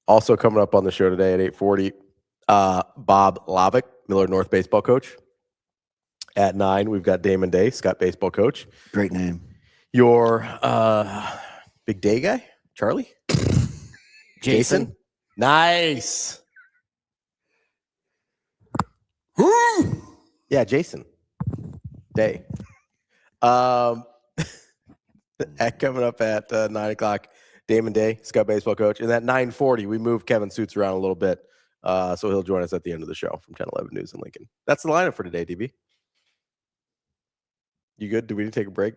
Also coming up on the show today at 8:40, Bob Lovick, Millard North baseball coach. At 9, we've got Damon Day, Skutt baseball coach. Great name. Your big day guy, Charlie? Jason? Nice. Yeah, Jason Day. Coming up at 9 o'clock, Damon Day, Skutt baseball coach. And at 9:40, we move Kevin Sjuts around a little bit. So he'll join us at the end of the show from 10:11 News in Lincoln. That's the lineup for today, DB. You good? Do we need to take a break?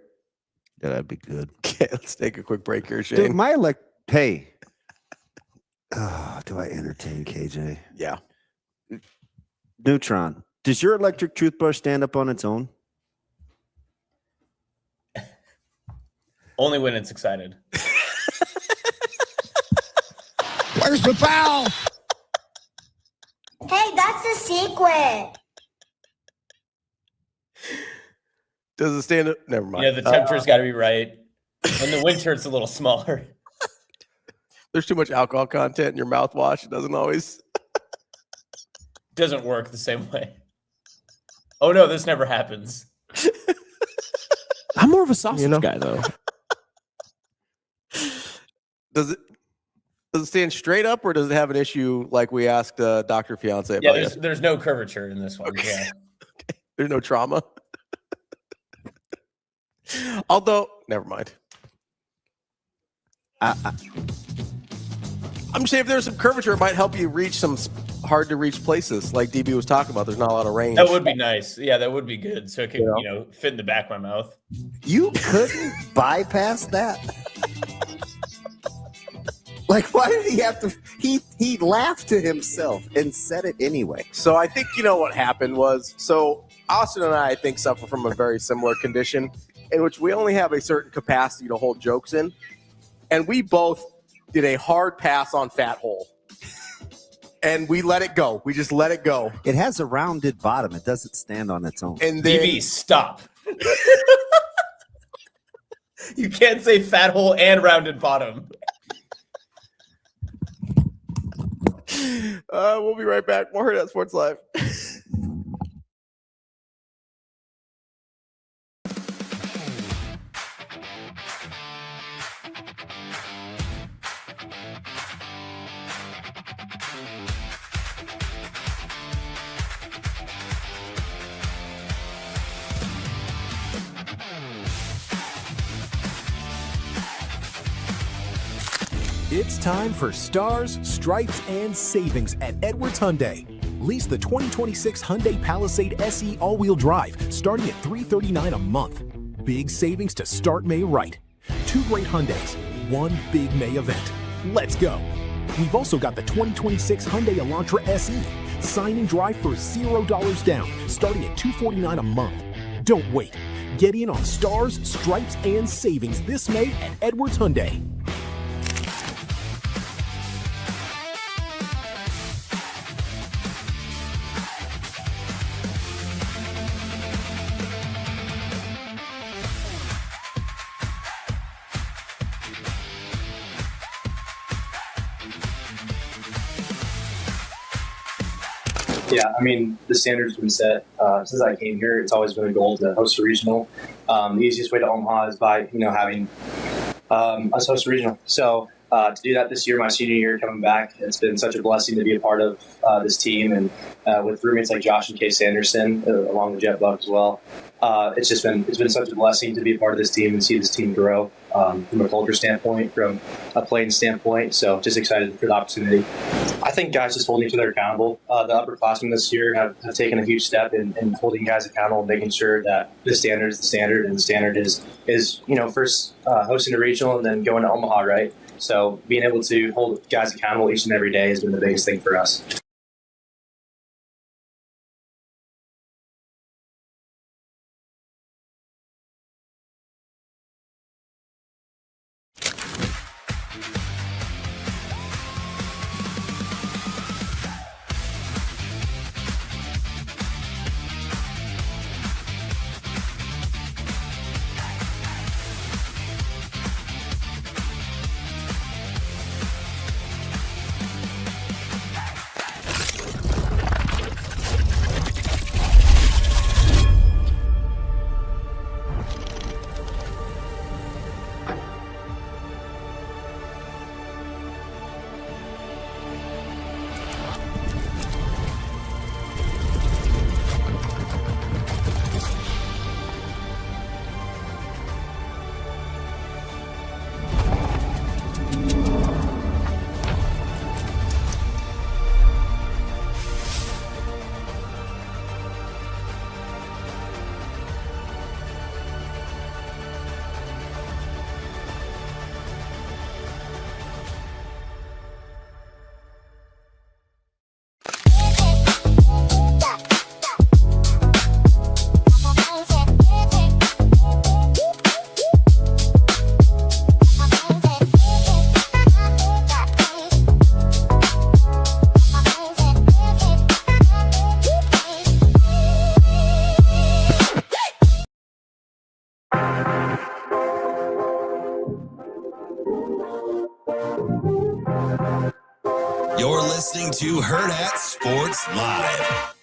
Yeah, that'd be good. Okay, let's take a quick break here, Shane. Dude, hey. Do I entertain KJ? Yeah. Neutron. Does your electric toothbrush stand up on its own? Only when it's excited. Where's the foul? Hey, that's the secret. Does it stand up? Never mind. Yeah, the temperature's got to be right. In the winter, it's a little smaller. There's too much alcohol content in your mouthwash. It Doesn't work the same way. Oh no, this never happens. I'm more of a sausage guy, though. Does it stand straight up, or does it have an issue like we asked Dr. Fiance about? Yeah, there's no curvature in this one. Okay. Yeah. Okay. There's no trauma. Although, never mind. I'm saying if there's some curvature, it might help you reach some hard to reach places, like DB was talking about. There's not a lot of range. That would be nice. Yeah, that would be good. So it could, fit in the back of my mouth. You couldn't bypass that. Like, why did he have to? He laughed to himself and said it anyway. So I think what happened was, so Austin and I think, suffer from a very similar condition in which we only have a certain capacity to hold jokes in, and we both did a hard pass on Fat Hole. And we let it go. We just let it go. It has a rounded bottom. It doesn't stand on its own. And then, DB, stop. You can't say fat hole and rounded bottom. We'll be right back. More Hurrdat Sports Live. It's time for Stars, Stripes, and Savings at Edwards Hyundai. Lease the 2026 Hyundai Palisade SE all-wheel drive starting at $339 a month. Big savings to start May right. 2 great Hyundais, 1 big May event. Let's go. We've also got the 2026 Hyundai Elantra SE. Sign and drive for $0 down starting at $249 a month. Don't wait. Get in on Stars, Stripes, and Savings this May at Edwards Hyundai. Yeah, I mean, the standard's been set since I came here. It's always been a goal to host a regional. The easiest way to Omaha is by, having us host a regional. So to do that this year, my senior year coming back, it's been such a blessing to be a part of this team, and with roommates like Josh and Kay Sanderson, along with Jet Buck as well. It's been such a blessing to be a part of this team and see this team grow from a culture standpoint, from a playing standpoint. So just excited for the opportunity. I think guys just holding each other accountable. The upperclassmen this year have taken a huge step in holding guys accountable and making sure that the standard is the standard, and the standard is first hosting a regional and then going to Omaha, right? So being able to hold guys accountable each and every day has been the biggest thing for us. listening to Hurrdat Sports Live.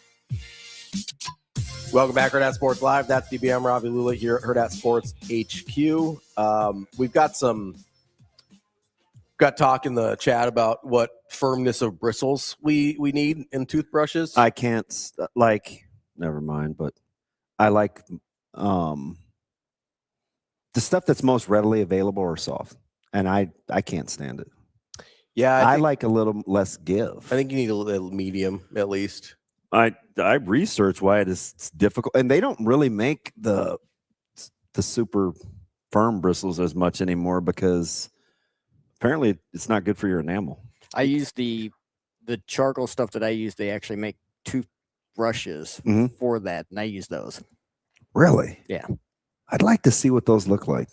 Welcome back, Hurrdat Sports Live. That's DBM Ravi Lulla here at Hurrdat Sports HQ. We've got talk in the chat about what firmness of bristles we need in toothbrushes. I can't never mind, but I like the stuff that's most readily available or soft, and I can't stand it. Yeah, I like a little less give. I think you need a little medium at least. I researched why it is difficult, and they don't really make the super firm bristles as much anymore because apparently it's not good for your enamel. I use the charcoal stuff that I use. They actually make toothbrushes for that, and I use those. Really? Yeah. I'd like to see what those look like.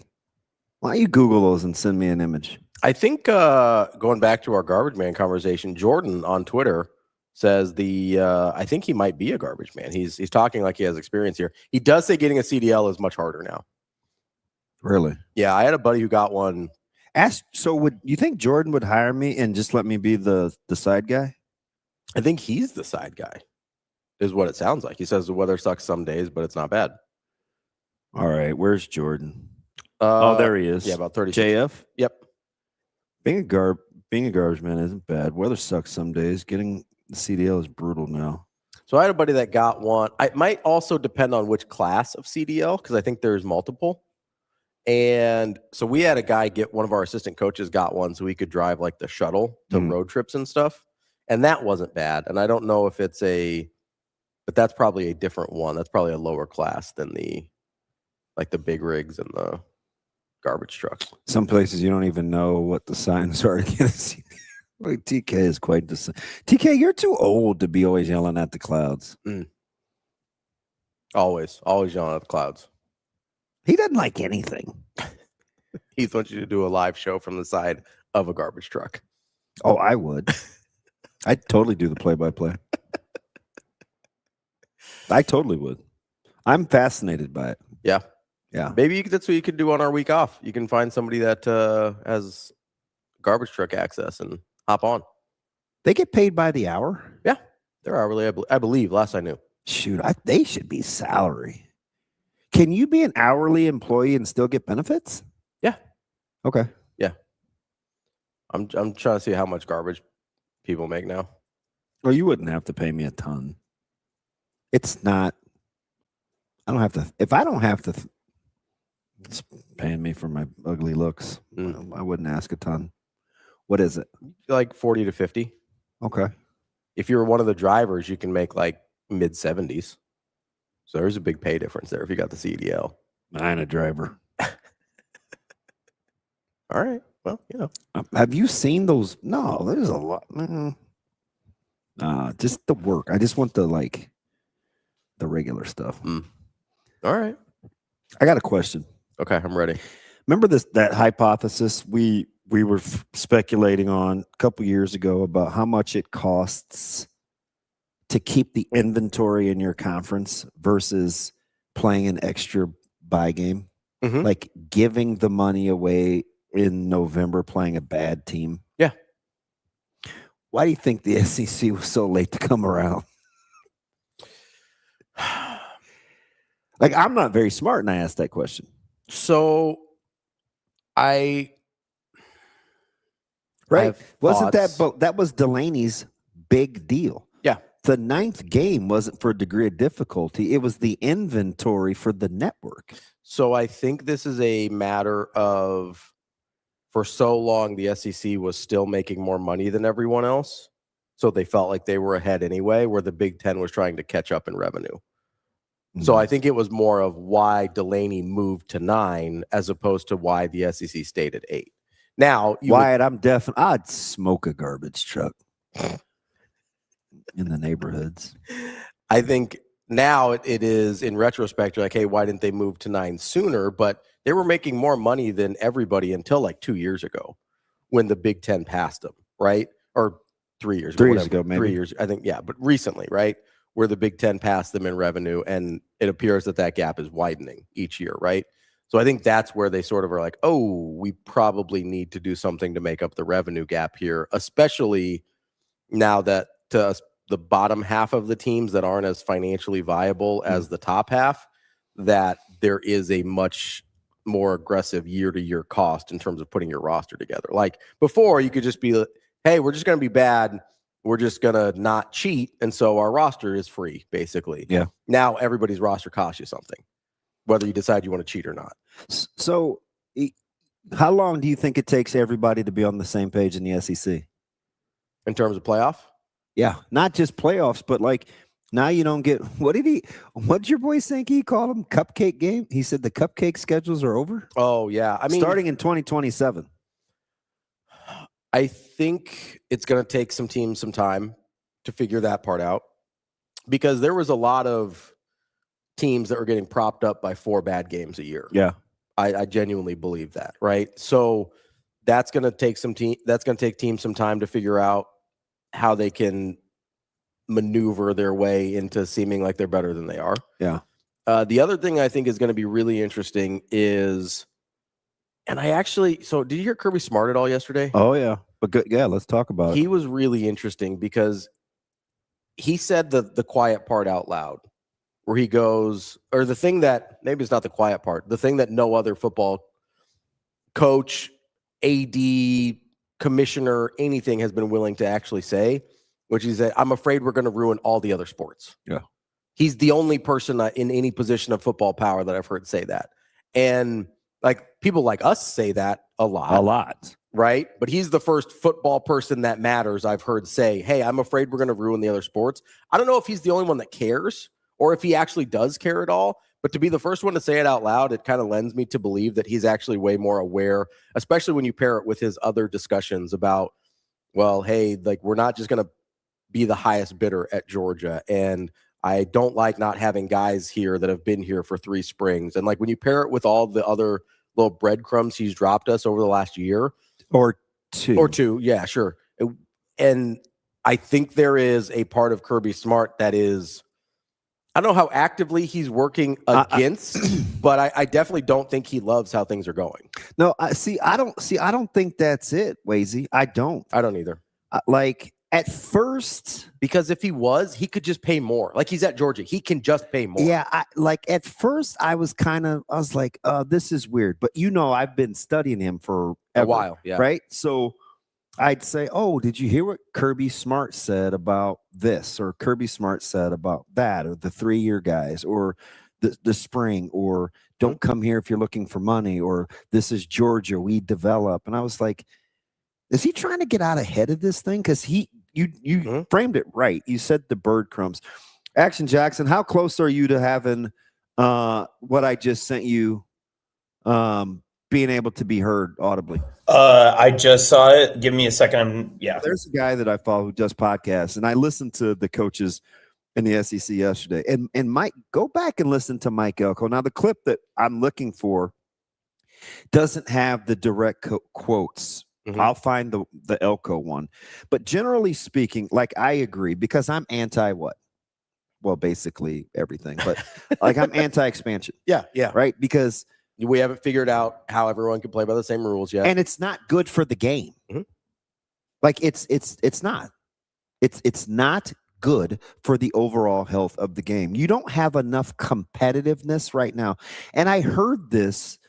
Why don't you Google those and send me an image? I think going back to our garbage man conversation, Jordan on Twitter says I think he might be a garbage man. He's talking like he has experience here. He does say getting a CDL is much harder now. Really? Yeah, I had a buddy who got one. Would you think Jordan would hire me and just let me be the side guy? I think he's the side guy, is what it sounds like. He says the weather sucks some days, but it's not bad. All right, where's Jordan? There he is. Yeah, about 30. JF? Yep. Being a garbage man isn't bad. Weather sucks some days. Getting the CDL is brutal now. So I had a buddy that got one. It might also depend on which class of CDL because I think there's multiple. And so we had a guy one of our assistant coaches got one so he could drive like the shuttle to road trips and stuff. And that wasn't bad. And I don't know if but that's probably a different one. That's probably a lower class than the big rigs and the garbage trucks. Some places you don't even know what the signs are to get a CDL. Like TK is quite the same. TK, you're too old to be always yelling at the clouds. Always yelling at the clouds. He doesn't like anything. He wants you to do a live show from the side of a garbage truck. Oh, I would. I'd totally do the play-by-play. I totally would. I'm fascinated by it. Yeah. Yeah. Maybe that's what you could do on our week off. You can find somebody that has garbage truck access and hop on. They get paid by the hour? Yeah. They're hourly, I believe, last I knew. Shoot, they should be salary. Can you be an hourly employee and still get benefits? Yeah. Okay. Yeah. I'm trying to see how much garbage people make now. Well, you wouldn't have to pay me a ton. It's not. I don't have to. If I don't have to, it's paying me for my ugly looks. I wouldn't ask a ton. What is it? Like 40 to 50. Okay. If you're one of the drivers, you can make like mid 70s. So there's a big pay difference there if you got the CDL. I ain't a driver. All right. Well, Have you seen those? No, there's a lot. Just the work. I just want the regular stuff. All right. I got a question. Okay, I'm ready. Remember that hypothesis we were speculating on a couple years ago about how much it costs to keep the inventory in your conference versus playing an extra buy game, like giving the money away in November, playing a bad team. Yeah. Why do you think the SEC was so late to come around? I'm not very smart, and I asked that question. So, Wasn't that was Delaney's big deal? Yeah. The 9th game wasn't for a degree of difficulty. It was the inventory for the network. So I think this is a matter of, for so long, the SEC was still making more money than everyone else. So they felt like they were ahead anyway, where the Big Ten was trying to catch up in revenue. So I think it was more of why Delaney moved to 9 as opposed to why the SEC stayed at 8. Now, Wyatt, I'd smoke a garbage truck in the neighborhoods. I think now it is, in retrospect, you're like, hey, why didn't they move to 9 sooner? But they were making more money than everybody until like 2 years ago when the Big Ten passed them, right? Or 3 years ago. 3 years ago, maybe. 3 years, I think, yeah, but recently, right? Where the Big Ten passed them in revenue, and it appears that gap is widening each year, right? So I think that's where they sort of are like, oh, we probably need to do something to make up the revenue gap here, especially now that to us, the bottom half of the teams that aren't as financially viable as the top half, that there is a much more aggressive year-to-year cost in terms of putting your roster together. Like before, you could just be, hey, we're just going to be bad. We're just going to not cheat. And so our roster is free, basically. Yeah. Now everybody's roster costs you something, whether you decide you want to cheat or not. So how long do you think it takes everybody to be on the same page in the SEC? In terms of playoff? Yeah, not just playoffs, but like now you don't get what did your boy Sankey call them? Cupcake game? He said the cupcake schedules are over. Oh yeah, I mean starting in 2027. I think it's going to take some teams some time to figure that part out, because there was a lot of teams that were getting propped up by 4 bad games a year. Yeah, I genuinely believe that. Right, so that's going to take teams some time to figure out how they can maneuver their way into seeming like they're better than they are. Yeah. The other thing I think is going to be really interesting is, and so did you hear Kirby Smart at all yesterday? Oh yeah. But good. Yeah. Let's talk about it. He was really interesting because he said the quiet part out loud, where he goes, or the thing that, maybe it's not the quiet part, the thing that no other football coach, AD, commissioner, anything has been willing to actually say, which is that I'm afraid we're going to ruin all the other sports. Yeah. He's the only person in any position of football power that I've heard say that. And like people like us say that a lot. Right. But he's the first football person that matters I've heard say, hey, I'm afraid we're going to ruin the other sports. I don't know if he's the only one that cares or if he actually does care at all. But to be the first one to say it out loud, it kind of lends me to believe that he's actually way more aware, especially when you pair it with his other discussions about, well, hey, like we're not just going to be the highest bidder at Georgia. And I don't like not having guys here that have been here for 3 springs. And like when you pair it with all the other little breadcrumbs he's dropped us over the last year. Or two. Yeah, sure. And I think there is a part of Kirby Smart that is, I don't know how actively he's working against, but I definitely don't think he loves how things are going. No, I don't think that's it, Wazy. I don't either. Like at first, because if he was, he could just pay more. Like he's at Georgia, he can just pay more. Yeah, at first I was like, this is weird. But I've been studying him for a while, yeah. Right. So I'd say, oh, did you hear what Kirby Smart said about this, or Kirby Smart said about that, or the 3-year guys, or the spring, or don't come here if you're looking for money, or this is Georgia, we develop. And I was like, is he trying to get out ahead of this thing? Because you framed it right. You said the bird crumbs. Action Jackson, how close are you to having what I just sent you being able to be heard audibly? I just saw it. Give me a second. There's a guy that I follow who does podcasts, and I listened to the coaches in the SEC yesterday. And Mike, go back and listen to Mike Elko. Now, the clip that I'm looking for doesn't have the direct quotes. Mm-hmm. I'll find the Elko one. But generally speaking, like I agree, because I'm anti what? Well, basically everything. But like I'm anti-expansion. Yeah. Right? Because we haven't figured out how everyone can play by the same rules yet. And it's not good for the game. Mm-hmm. Like it's not. It's not good for the overall health of the game. You don't have enough competitiveness right now. And I heard this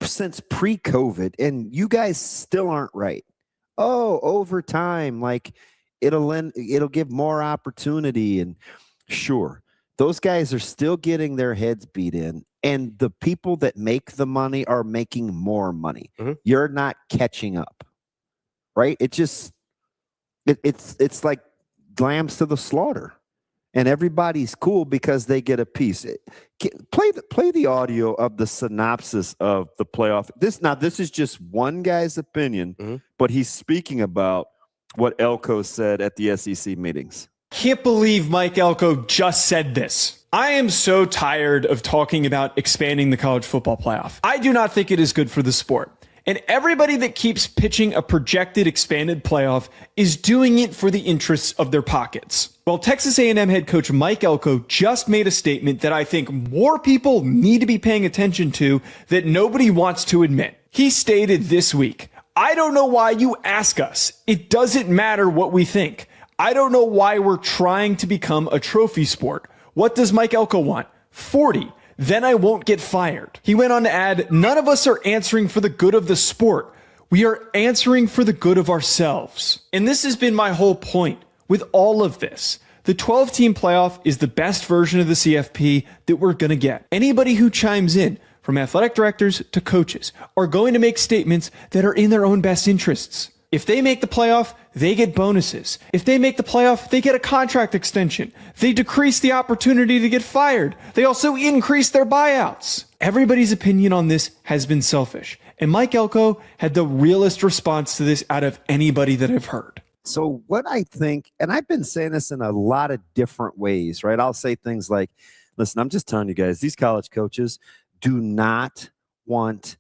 since pre-COVID, and you guys still aren't right. Oh, over time, like it'll give more opportunity. And sure, those guys are still getting their heads beat in. And the people that make the money are making more money. Mm-hmm. You're not catching up, right? It's like lambs to the slaughter, and everybody's cool because they get a piece. Play the audio of the synopsis of the playoff. This is just one guy's opinion, mm-hmm. but he's speaking about what Elko said at the SEC meetings. Can't believe Mike Elko just said this. I am so tired of talking about expanding the college football playoff. I do not think it is good for the sport. And everybody that keeps pitching a projected expanded playoff is doing it for the interests of their pockets. Well, Texas A&M head coach Mike Elko just made a statement that I think more people need to be paying attention to that nobody wants to admit. He stated this week, "I don't know why you ask us. It doesn't matter what we think. I don't know why we're trying to become a trophy sport. What does Mike Elko want? 40. Then I won't get fired. He went on to add, none of us are answering for the good of the sport. We are answering for the good of ourselves. And this has been my whole point with all of this. The 12-team playoff is the best version of the CFP that we're going to get. Anybody who chimes in, from athletic directors to coaches, are going to make statements that are in their own best interests. If they make the playoff, they get bonuses. If they make the playoff, they get a contract extension. They decrease the opportunity to get fired. They also increase their buyouts. Everybody's opinion on this has been selfish. And Mike Elko had the realest response to this out of anybody that I've heard. So what I think, and I've been saying this in a lot of different ways, right? I'll say things like, listen, I'm just telling you guys, these college coaches do not want,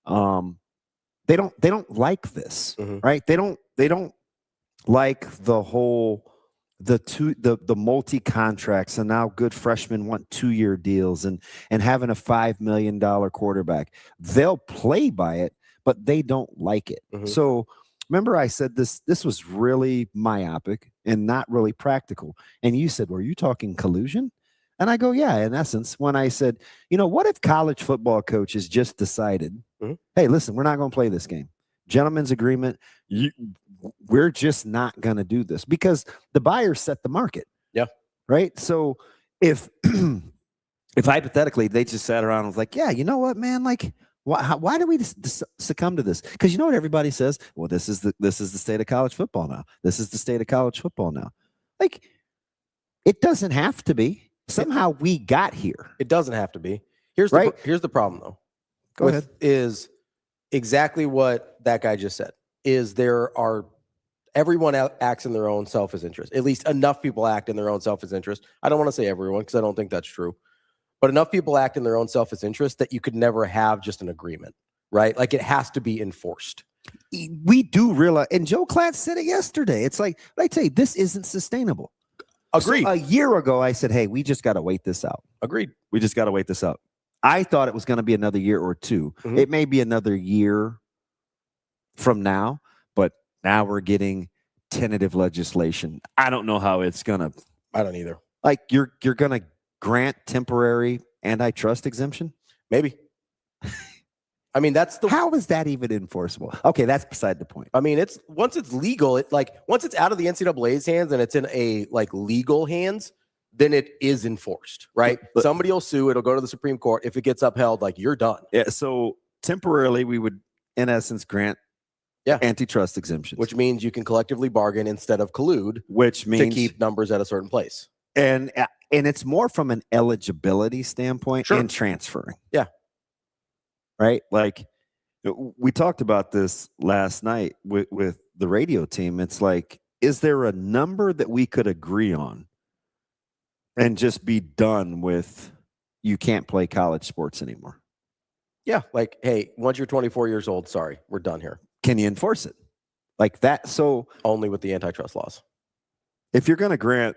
they don't like this, right? They don't like the whole, the multi contracts, and now good freshmen want 2-year deals and having a $5 million quarterback. They'll play by it, but they don't like it. So remember I said this was really myopic and not really practical. And you said, were you talking collusion? And I go, yeah, in essence, when I said, what if college football coaches just decided, hey, listen, we're not going to play this game. Gentlemen's agreement. We're just not going to do this because the buyers set the market. Yeah. Right. So if hypothetically they just sat around and was like, yeah, you know what, man, like, why do we succumb to this? Because you know what everybody says? Well, this is the state of college football now. This is the state of college football now. Like, it doesn't have to be. Somehow we got here. It doesn't have to be. Here's the problem, though. Go ahead. Is exactly what that guy just said. Is everyone acts in their own selfish interest. At least enough people act in their own selfish interest. I don't want to say everyone because I don't think that's true. But enough people act in their own selfish interest that you could never have just an agreement, right? Like it has to be enforced. We do realize, and Joe Klatt said it yesterday. It's like, I tell you, this isn't sustainable. Agreed. So a year ago, I said, hey, we just got to wait this out. Agreed. We just got to wait this out. I thought it was going to be another year or two. It may be another year from now, but now we're getting tentative legislation. I don't know how it's going to. I don't either. Like you're going to grant temporary antitrust exemption? Maybe. I mean, how is that even enforceable? Okay, that's beside the point. I mean, once it's legal, once it's out of the NCAA's hands and it's in a legal hands, then it is enforced, right? Somebody will sue, it'll go to the Supreme Court. If it gets upheld, you're done. Yeah, so temporarily we would in essence grant antitrust exemptions. Which means you can collectively bargain instead of collude, which means to keep numbers at a certain place. And it's more from an eligibility standpoint and transferring. Yeah. Right? Like we talked about this last night with the radio team. It's like, is there a number that we could agree on and just be done with you can't play college sports anymore? Yeah. Like, hey, once you're 24 years old, sorry, we're done here. Can you enforce it? Like that? So only with the antitrust laws. If you're going to grant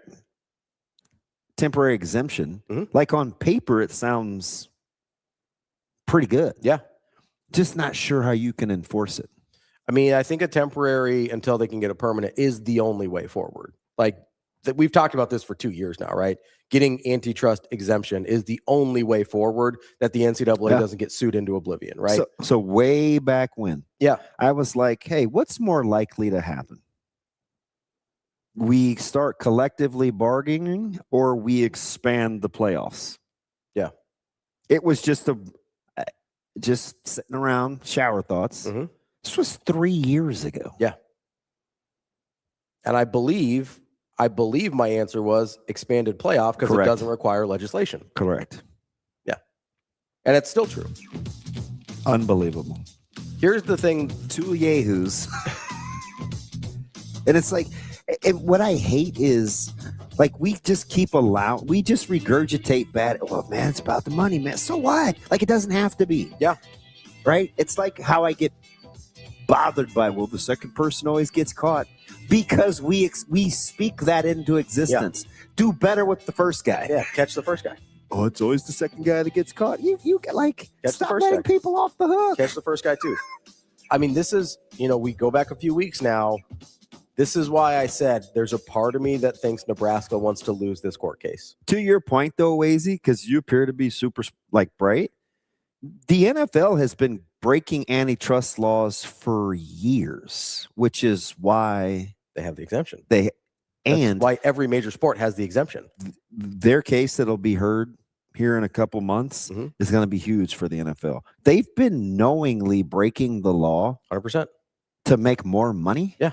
temporary exemption, like on paper, it sounds pretty good. Yeah. Just not sure how you can enforce it. I mean, I think a temporary until they can get a permanent is the only way forward. We've talked about this for 2 years now, right? Getting antitrust exemption is the only way forward that the NCAA doesn't get sued into oblivion, right? So way back when, I was like, hey, what's more likely to happen? We start collectively bargaining or we expand the playoffs? Yeah. It was just sitting around, shower thoughts. This was 3 years ago. Yeah. And I believe my answer was expanded playoff because it doesn't require legislation. Correct. Yeah. And it's still true. Unbelievable. Here's the thing. 2 yahoos. And it's like, what I hate is we just we just regurgitate bad. Oh man, it's about the money, man. So what? It doesn't have to be. Yeah. Right? It's like how I get bothered by, well, the second person always gets caught because we speak that into existence. Yeah. Do better with the first guy. Yeah, catch the first guy. Oh, it's always the second guy that gets caught. You catch stop letting people off the hook. Catch the first guy too. I mean, this is, we go back a few weeks now. This is why I said there's a part of me that thinks Nebraska wants to lose this court case. To your point, though, Wazy, because you appear to be super bright, the NFL has been breaking antitrust laws for years, which is why they have the exemption. That's why every major sport has the exemption. Their case that'll be heard here in a couple months is going to be huge for the NFL. They've been knowingly breaking the law 100% to make more money. Yeah.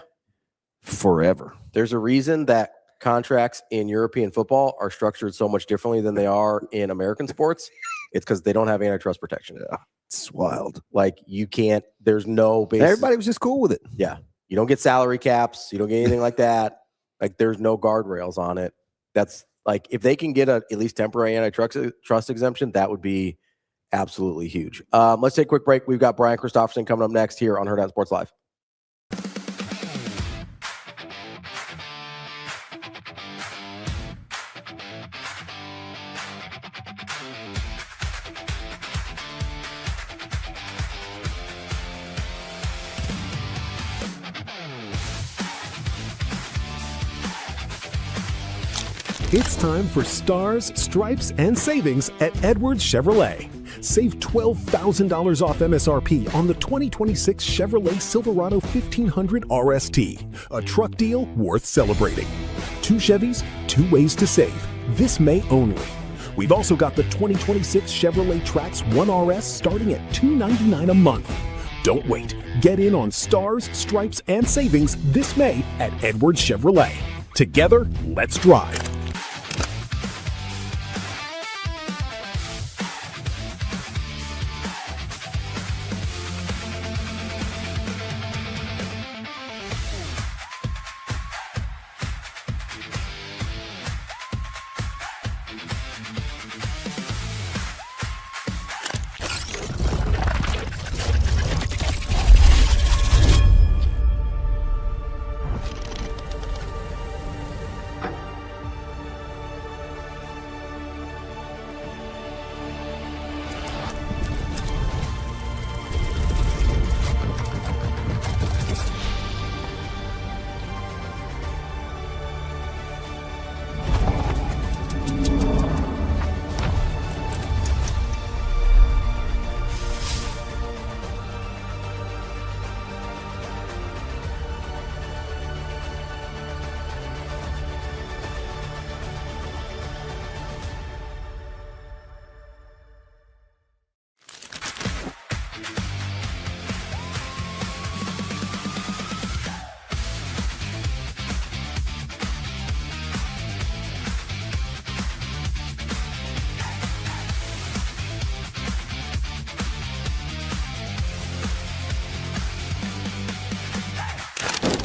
Forever. There's a reason that contracts in European football are structured so much differently than they are in American sports. It's because they don't have antitrust protection. Yeah, it's wild. Like you can't, there's no basis. Everybody was just cool with it. Yeah. You don't get salary caps. You don't get anything like that. Like there's no guardrails on it. That's like, if they can get a at least temporary antitrust exemption, that would be absolutely huge. Let's take a quick break. We've got Brian Christopherson coming up next here on Hurrdat Sports Live. It's time for Stars, Stripes, and Savings at Edwards Chevrolet. Save $12,000 off MSRP on the 2026 Chevrolet Silverado 1500 RST, a truck deal worth celebrating. 2 Chevys, 2 ways to save, this May only. We've also got the 2026 Chevrolet Trax 1RS starting at $299 a month. Don't wait. Get in on Stars, Stripes, and Savings this May at Edwards Chevrolet. Together, let's drive.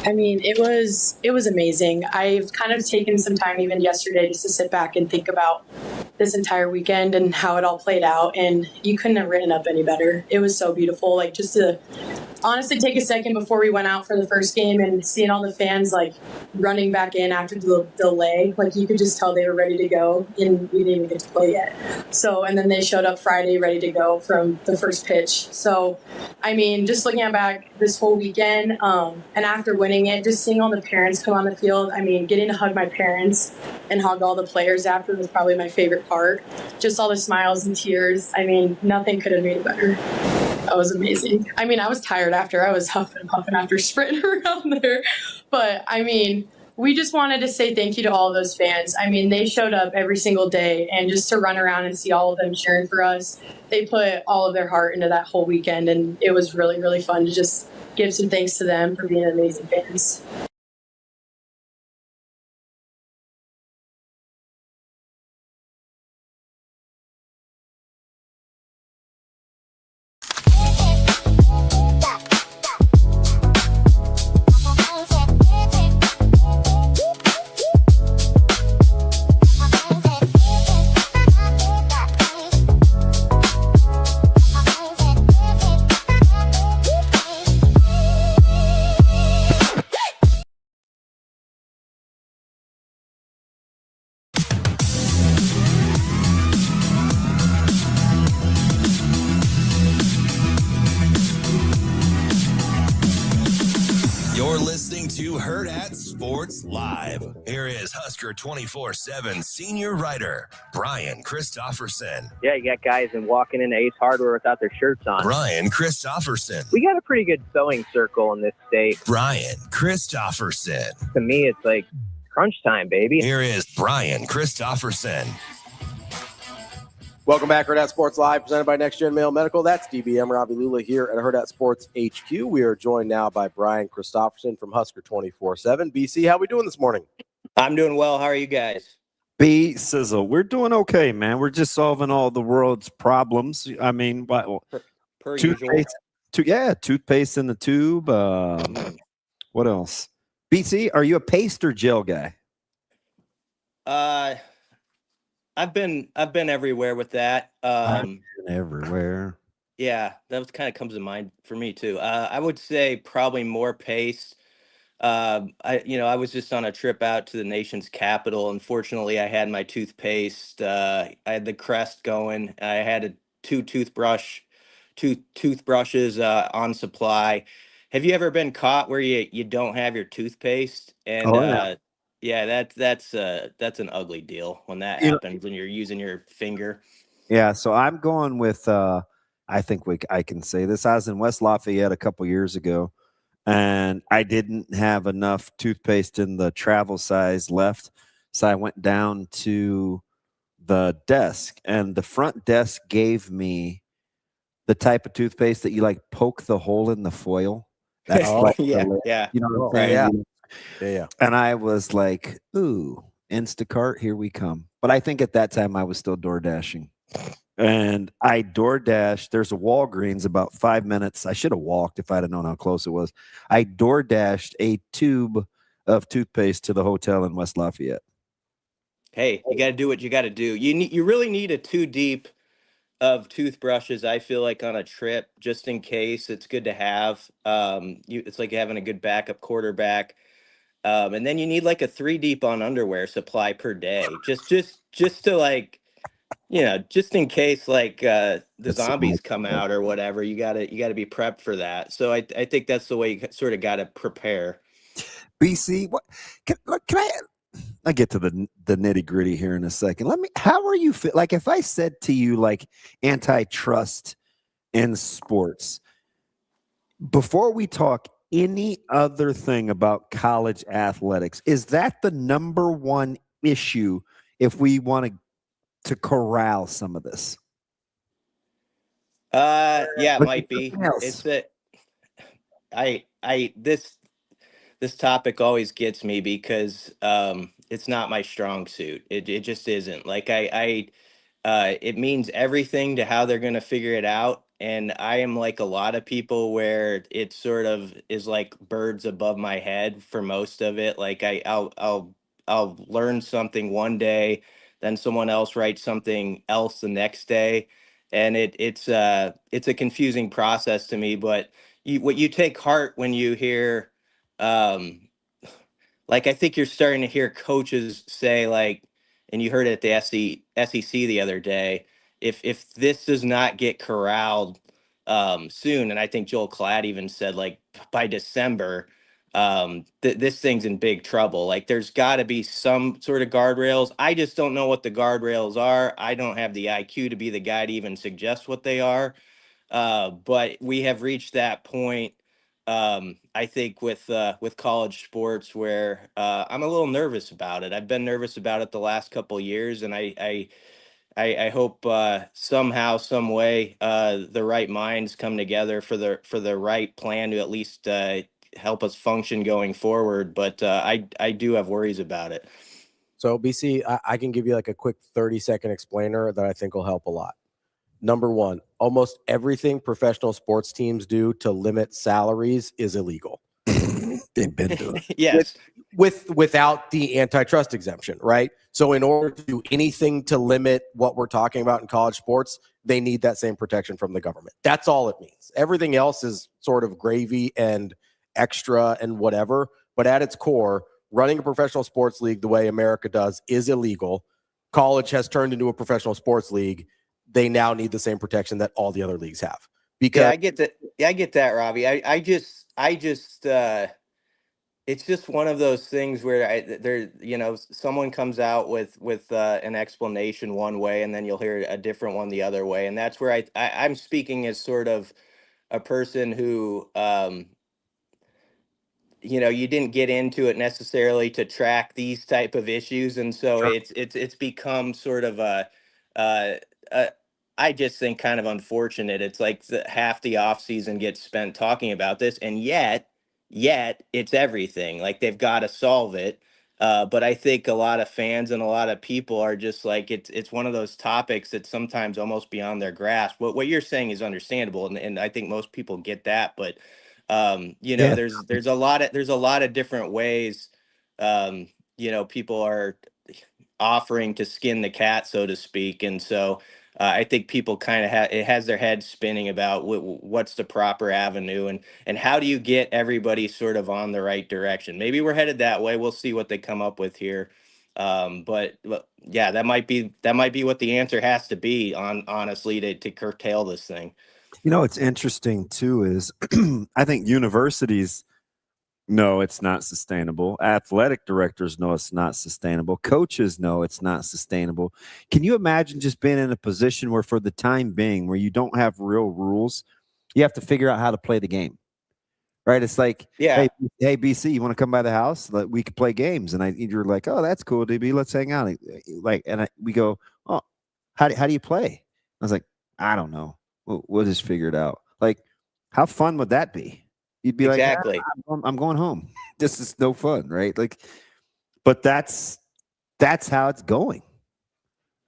I mean, it was amazing. I've kind of taken some time even yesterday just to sit back and think about this entire weekend and how it all played out, and you couldn't have written up any better. It was so beautiful. Like, just to honestly take a second before we went out for the first game and seeing all the fans like running back in after the delay, like you could just tell they were ready to go, and we didn't even get to play yet. So, and then they showed up Friday ready to go from the first pitch. So, I mean, just looking back this whole weekend, and after winning it, just seeing all the parents come on the field. I mean, getting to hug my parents and hug all the players after was probably my favorite part. Just all the smiles and tears. I mean, nothing could have made it better. That was amazing. I mean, I was tired after. I was huffing and puffing after sprinting around there. But, I mean, we just wanted to say thank you to all of those fans. I mean, they showed up every single day, and just to run around and see all of them cheering for us, they put all of their heart into that whole weekend, and it was really, really fun to just give some thanks to them for being amazing fans. Sports Live. Here is Husker 24/7 senior writer, Brian Christopherson. Yeah, you got guys walking into Ace Hardware without their shirts on. Brian Christopherson. We got a pretty good sewing circle in this state. Brian Christopherson. To me, it's like crunch time, baby. Here is Brian Christopherson. Welcome back, Hurrdat Sports Live, presented by Next Gen Mail Medical. That's DBM Ravi Lulla here at Hurrdat Sports HQ. We are joined now by Brian Christopherson from Husker 24/7. BC, how we doing this morning? I'm doing well. How are you guys? B Sizzle, we're doing okay, man. We're just solving all the world's problems. I mean, per usual. Toothpaste in the tube. What else? BC, are you a paste or gel guy? I've been everywhere with that. Everywhere. Yeah, that kind of comes to mind for me too. I would say probably more paste. I was just on a trip out to the nation's capital. Unfortunately, I had my toothpaste. I had the Crest going. I had two toothbrushes on supply. Have you ever been caught where you don't have your toothpaste? And that's an ugly deal when that happens when you're using your finger. Yeah, so I'm going with I think I can say this. I was in West Lafayette a couple years ago, and I didn't have enough toothpaste in the travel size left, so I went down to the desk, and the front desk gave me the type of toothpaste that you like poke the hole in the foil. That's yeah. You know what I'm saying? Yeah. And I was like, ooh, Instacart, here we come. But I think at that time I was still door dashing. And I door dashed. There's a Walgreens about 5 minutes. I should have walked if I'd have known how close it was. I door dashed a tube of toothpaste to the hotel in West Lafayette. Hey, you got to do what you got to do. You really need a 2 deep of toothbrushes, I feel like, on a trip, just in case. It's good to have. It's like having a good backup quarterback. And then you need like a 3 deep on underwear supply per day, just to like, just in case like the zombies come out or whatever. You gotta be prepped for that. So I think that's the way you sort of got to prepare. BC, what can I get to the nitty gritty here in a second? How are you feel? Like if I said to you like antitrust in sports, before we talk any other thing about college athletics, is that the number one issue if we want to corral some of this? It might be. It's that this topic always gets me because it's not my strong suit. It just isn't. Like it means everything to how they're going to figure it out. And I am like a lot of people where it sort of is like birds above my head for most of it. Like I'll learn something one day, then someone else writes something else the next day, and it's a confusing process to me. But what you take heart when you hear, like I think you're starting to hear coaches say like, and you heard it at the SEC the other day. If this does not get corralled soon, and I think Joel Klatt even said like by December, this thing's in big trouble. Like there's got to be some sort of guardrails. I just don't know what the guardrails are. I don't have the IQ to be the guy to even suggest what they are. But we have reached that point, I think, with college sports where I'm a little nervous about it. I've been nervous about it the last couple of years, and I hope somehow, some way, the right minds come together for the right plan to at least help us function going forward. But I do have worries about it. So BC, I can give you like a quick 30-second explainer that I think will help a lot. Number one, almost everything professional sports teams do to limit salaries is illegal. They've been doing it. Yes. Without the antitrust exemption, right? So in order to do anything to limit what we're talking about in college sports, they need that same protection from the government. That's all it means. Everything else is sort of gravy and extra and whatever. But at its core, running a professional sports league the way America does is illegal. College has turned into a professional sports league. They now need the same protection that all the other leagues have. Because I get that. Yeah, I get that, Ravi. I just it's just one of those things where someone comes out with an explanation one way, and then you'll hear a different one the other way, and that's where I'm speaking as sort of a person who you didn't get into it necessarily to track these type of issues, and so it's become sort of uh, a I just think kind of unfortunate. It's like half the off season gets spent talking about this, and yet it's everything. Like they've got to solve it. But I think a lot of fans and a lot of people are just like it's one of those topics that's sometimes almost beyond their grasp. What you're saying is understandable, and I think most people get that. But Yeah. there's a lot of different ways people are offering to skin the cat, so to speak, and so I think people kind of it has their head spinning about what's the proper avenue and how do you get everybody sort of on the right direction. Maybe we're headed that way. We'll see what they come up with here. But yeah, that might be what the answer has to be honestly to curtail this thing. What's interesting too is I think universities know it's not sustainable. Athletic directors know it's not sustainable. Coaches know it's not sustainable. Can you imagine just being in a position where for the time being, where you don't have real rules, you have to figure out how to play the game, right? It's like, yeah, hey BC, you want to come by the house? We could play games. And you're like, oh, that's cool, DB. Let's hang out. We go, oh, how do you play? I was like, I don't know. We'll just figure it out. Like, how fun would that be? You'd be exactly. like, I'm going home. This is no fun, right? Like, but that's how it's going.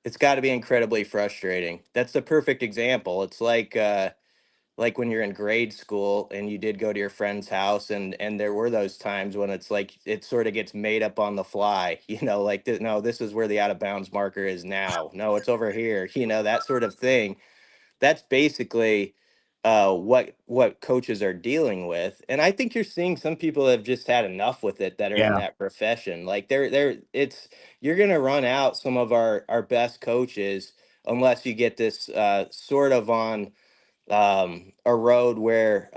It's got to be incredibly frustrating. That's the perfect example. It's like when you're in grade school and you did go to your friend's house and there were those times when it's like it sort of gets made up on the fly, like no, this is where the out of bounds marker is now. No, it's over here, that sort of thing. That's basically what coaches are dealing with, and I think you're seeing some people have just had enough with it that are in that profession. Like you're gonna run out some of our best coaches unless you get this sort of on a road where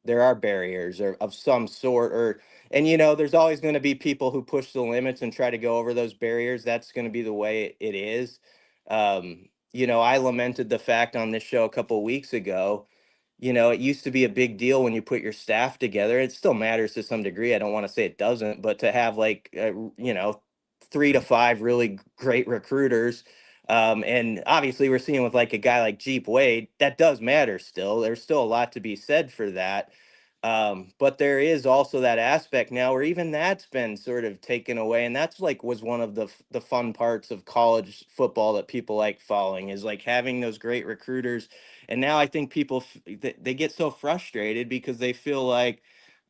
there are barriers or of some sort, and there's always going to be people who push the limits and try to go over those barriers. That's going to be the way it is. I lamented the fact on this show a couple of weeks ago. It used to be a big deal when you put your staff together. It still matters to some degree. I don't want to say it doesn't, but to have 3 to 5 really great recruiters. And obviously we're seeing with like a guy like Geep Wade, that does matter still. There's still a lot to be said for that. But there is also that aspect now where even that's been sort of taken away. And that's was one of the fun parts of college football that people like following, is like having those great recruiters. And now I think people, they get so frustrated because they feel like,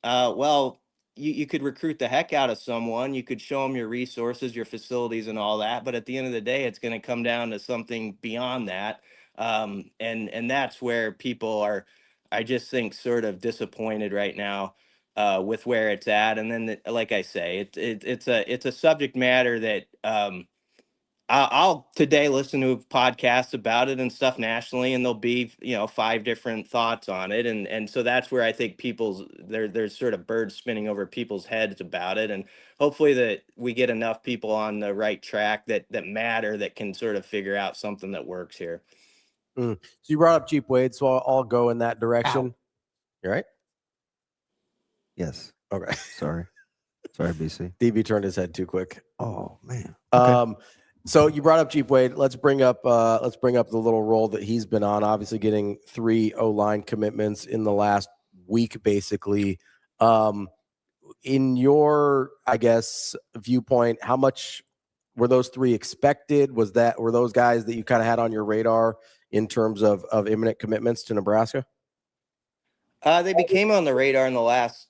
well, you could recruit the heck out of someone. You could show them your resources, your facilities and all that. But at the end of the day, it's going to come down to something beyond that. And that's where people are, I just think, sort of disappointed right now with where it's at. And then, like I say, it's a subject matter that I'll today listen to podcasts about it and stuff nationally, and there'll be 5 different thoughts on it, and so that's where I think there's sort of birds spinning over people's heads about it, and hopefully that we get enough people on the right track that matter, that can sort of figure out something that works here. So you brought up Geep Wade, so I'll go in that direction. You right? Yes. Okay. Sorry, BC. DB turned his head too quick. Oh man. Okay. So you brought up Geep Wade. Let's bring up the little role that he's been on. Obviously, getting 3 O-line commitments in the last week, basically. In your, I guess, viewpoint, how much were those 3 expected? Were those guys that you kind of had on your radar in terms of imminent commitments to Nebraska? They became on the radar in the last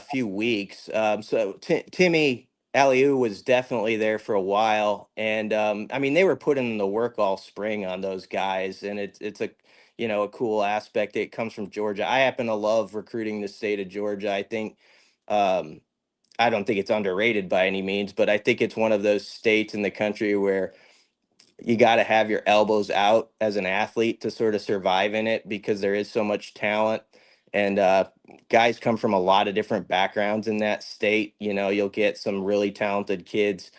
few weeks. So Timmy Aliu was definitely there for a while, and they were putting in the work all spring on those guys, and it's a a cool aspect. It comes from Georgia. I happen to love recruiting the state of Georgia. I think I don't think it's underrated by any means, but I think it's one of those states in the country where you got to have your elbows out as an athlete to sort of survive in it, because there is so much talent. And guys come from a lot of different backgrounds in that state. You know, you'll get some really talented kids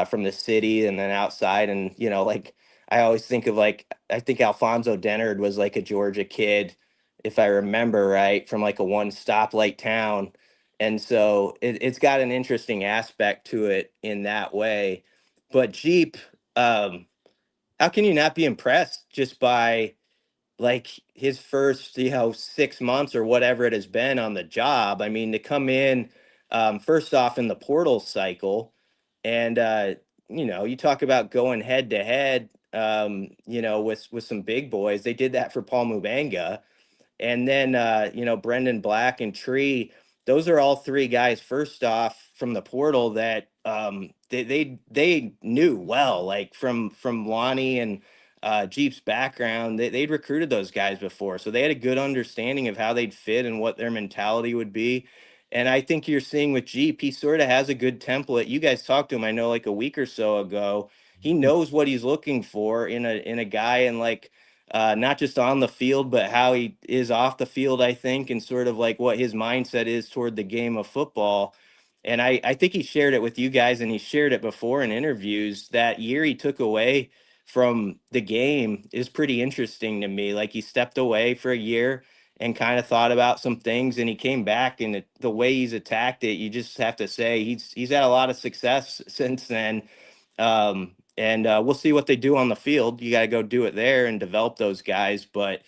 from the city and then outside. And, you know, like I always think of like, I think Alfonso Dennard was like a Georgia kid, if I remember right, from like a one stoplight town. And so it's got an interesting aspect to it in that way. But Geep, how can you not be impressed just by like his first, 6 months or whatever it has been on the job? I mean, to come in first off in the portal cycle, and you talk about going head to head, with some big boys. They did that for Paul Mubanga, and then Brendan Black and Tree. Those are all three guys first off from the portal that they knew well, like from Lonnie and Jeep's background. They'd recruited those guys before, so they had a good understanding of how they'd fit and what their mentality would be. And I think you're seeing with Jeep, he sort of has a good template. You guys talked to him, I know, like a week or so ago. He knows what he's looking for in a guy, and like not just on the field, but how he is off the field, I think, and sort of like what his mindset is toward the game of football. And I think he shared it with you guys, and he shared it before in interviews. That year he took away from the game is pretty interesting to me. Like, he stepped away for a year and kind of thought about some things, and he came back, and the way he's attacked it, you just have to say he's had a lot of success since then. And we'll see what they do on the field. You got to go do it there and develop those guys. But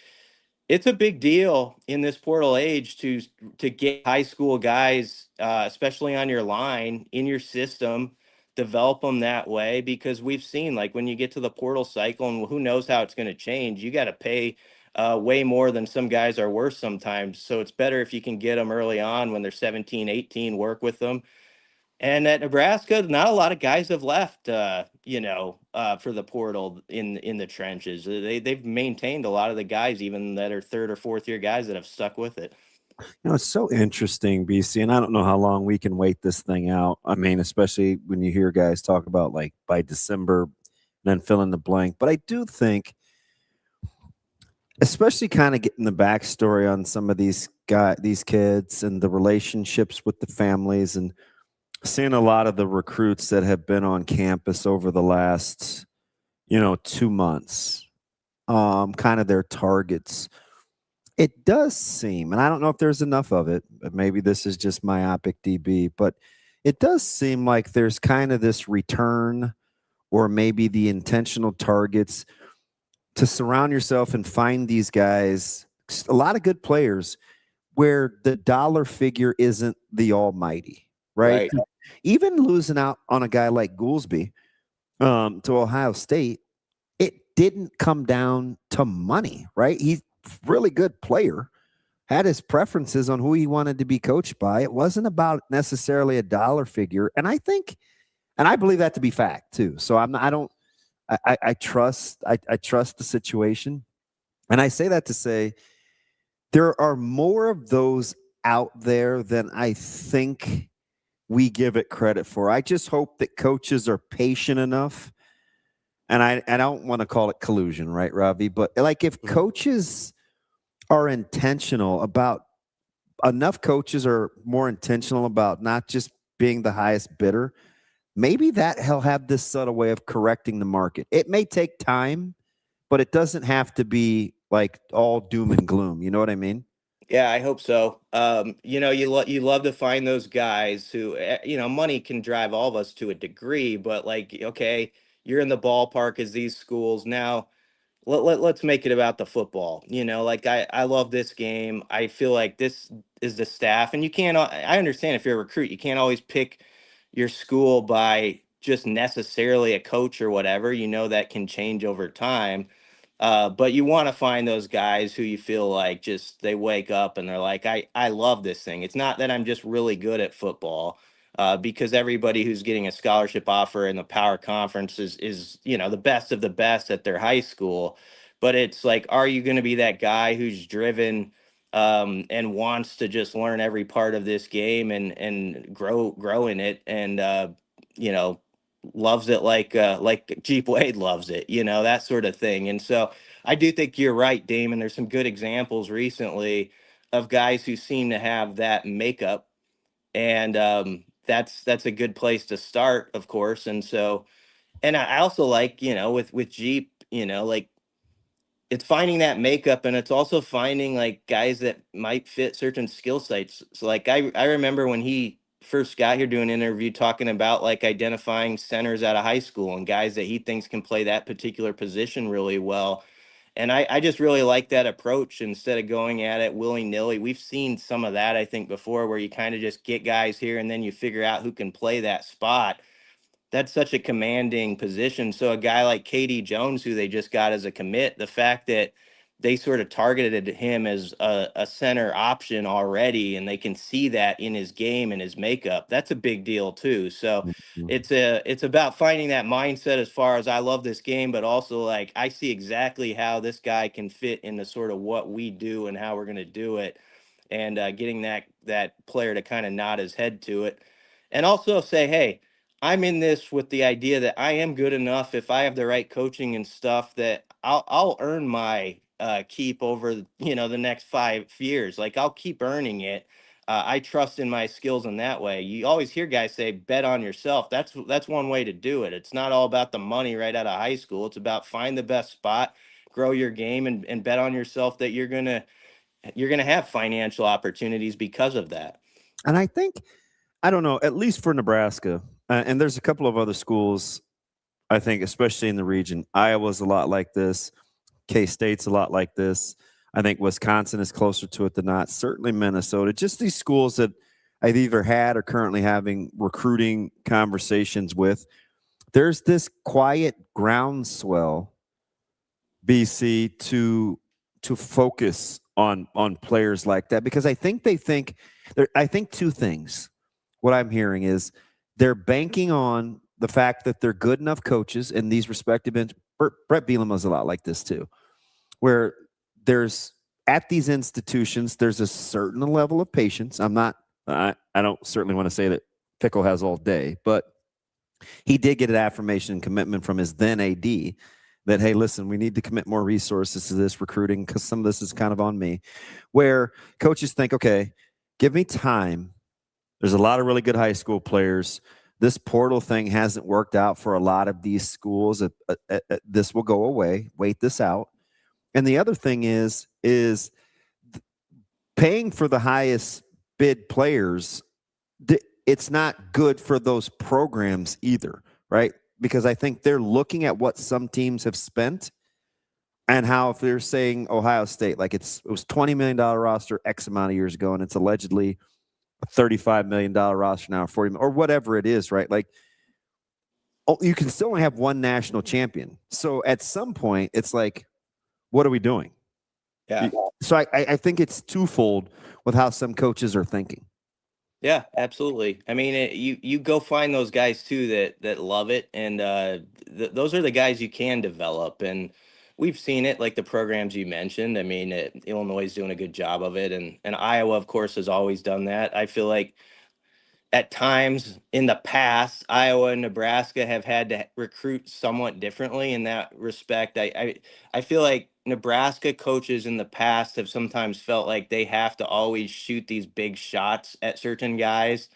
it's a big deal in this portal age to get high school guys, especially on your line, in your system, develop them that way, because we've seen, like, when you get to the portal cycle, and who knows how it's going to change, you got to pay way more than some guys are worth sometimes. So it's better if you can get them early on when they're 17, 18, work with them. And at Nebraska, not a lot of guys have left, for the portal in the trenches. They've maintained a lot of the guys, even that are third or fourth year guys, that have stuck with it. It's so interesting, BC, and I don't know how long we can wait this thing out. I mean, especially when you hear guys talk about like by December, then fill in the blank. But I do think, especially kind of getting the backstory on some of these kids and the relationships with the families, and seeing a lot of the recruits that have been on campus over the last, 2 months, kind of their targets. It does seem, and I don't know if there's enough of it, but maybe this is just myopic DB, but it does seem like there's kind of this return, or maybe the intentional targets, to surround yourself and find these guys, a lot of good players, where the dollar figure isn't the almighty, right? Even losing out on a guy like Goolsby to Ohio State, it didn't come down to money, right? He's a really good player, had his preferences on who he wanted to be coached by. It wasn't about necessarily a dollar figure. And I think, and I believe that to be fact too. So I trust the situation. And I say that to say there are more of those out there than I think we give it credit for. I just hope that coaches are patient enough. And I don't want to call it collusion, right, Ravi? But like, if coaches are intentional about, enough coaches are more intentional about not just being the highest bidder, maybe that he'll have this subtle way of correcting the market. It may take time, but it doesn't have to be like all doom and gloom. You know what I mean? Yeah, I hope so. You love to find those guys who, money can drive all of us to a degree, but like, okay, you're in the ballpark as these schools now. Let's make it about the football. I love this game. I feel like this is the staff, and I understand if you're a recruit, you can't always pick your school by just necessarily a coach or whatever. That can change over time. But you want to find those guys who you feel like just they wake up and they're like, I love this thing. It's not that I'm just really good at football, because everybody who's getting a scholarship offer in the power conference is the best of the best at their high school. But it's like, are you going to be that guy who's driven and wants to just learn every part of this game and grow in it, and loves it like Geep Wade loves it, that sort of thing. And so I do think you're right, Damon. There's some good examples recently of guys who seem to have that makeup, and that's a good place to start, of course. And so, and I also like, with Geep, like, it's finding that makeup, and it's also finding like guys that might fit certain skill sets. So like I remember when he first got here doing an interview talking about like identifying centers out of high school and guys that he thinks can play that particular position really well. And I just really like that approach instead of going at it willy-nilly. We've seen some of that, I think, before, where you kind of just get guys here and then you figure out who can play that spot. That's such a commanding position. So a guy like KD Jones, who they just got as a commit, the fact that they sort of targeted him as a center option already, and they can see that in his game and his makeup, that's a big deal too. So it's about finding that mindset as far as, I love this game, but also like I see exactly how this guy can fit into sort of what we do and how we're going to do it, and getting that player to kind of nod his head to it, and also say, hey, I'm in this with the idea that I am good enough, if I have the right coaching and stuff, that I'll earn my keep over, the next 5 years. Like, I'll keep earning it. I trust in my skills in that way. You always hear guys say, bet on yourself. That's one way to do it. It's not all about the money right out of high school. It's about find the best spot, grow your game, and bet on yourself that you're gonna have financial opportunities because of that. And I think, I don't know, at least for Nebraska, and there's a couple of other schools, I think, especially in the region. Iowa's a lot like this. K-State's a lot like this. I think Wisconsin is closer to it than not. Certainly Minnesota. Just these schools that I've either had or currently having recruiting conversations with. There's this quiet groundswell, BC, to focus on players like that, because I think I think two things. What I'm hearing is they're banking on the fact that they're good enough coaches in these respective. Brett Bielema's a lot like this too, where there's at these institutions, there's a certain level of patience. I don't certainly want to say that Pickle has all day, but he did get an affirmation and commitment from his then AD that, hey, listen, we need to commit more resources to this recruiting because some of this is kind of on me, where coaches think, okay, give me time. There's a lot of really good high school players. This portal thing hasn't worked out for a lot of these schools. This will go away. Wait this out. And the other thing is paying for the highest bid players. It's not good for those programs either, right? Because I think they're looking at what some teams have spent and how, if they're saying Ohio State, like it was $20 million roster X amount of years ago, and it's allegedly a $35 million roster now, 40 or whatever it is, right? Like, you can still only have one national champion. So at some point, it's like, what are we doing? Yeah. So I think it's twofold with how some coaches are thinking. Yeah, absolutely. I mean, you go find those guys too that love it, and those are the guys you can develop. And we've seen it, like the programs you mentioned. I mean, Illinois is doing a good job of it, and Iowa, of course, has always done that. I feel like at times in the past, Iowa and Nebraska have had to recruit somewhat differently in that respect. I feel like Nebraska coaches in the past have sometimes felt like they have to always shoot these big shots at certain guys,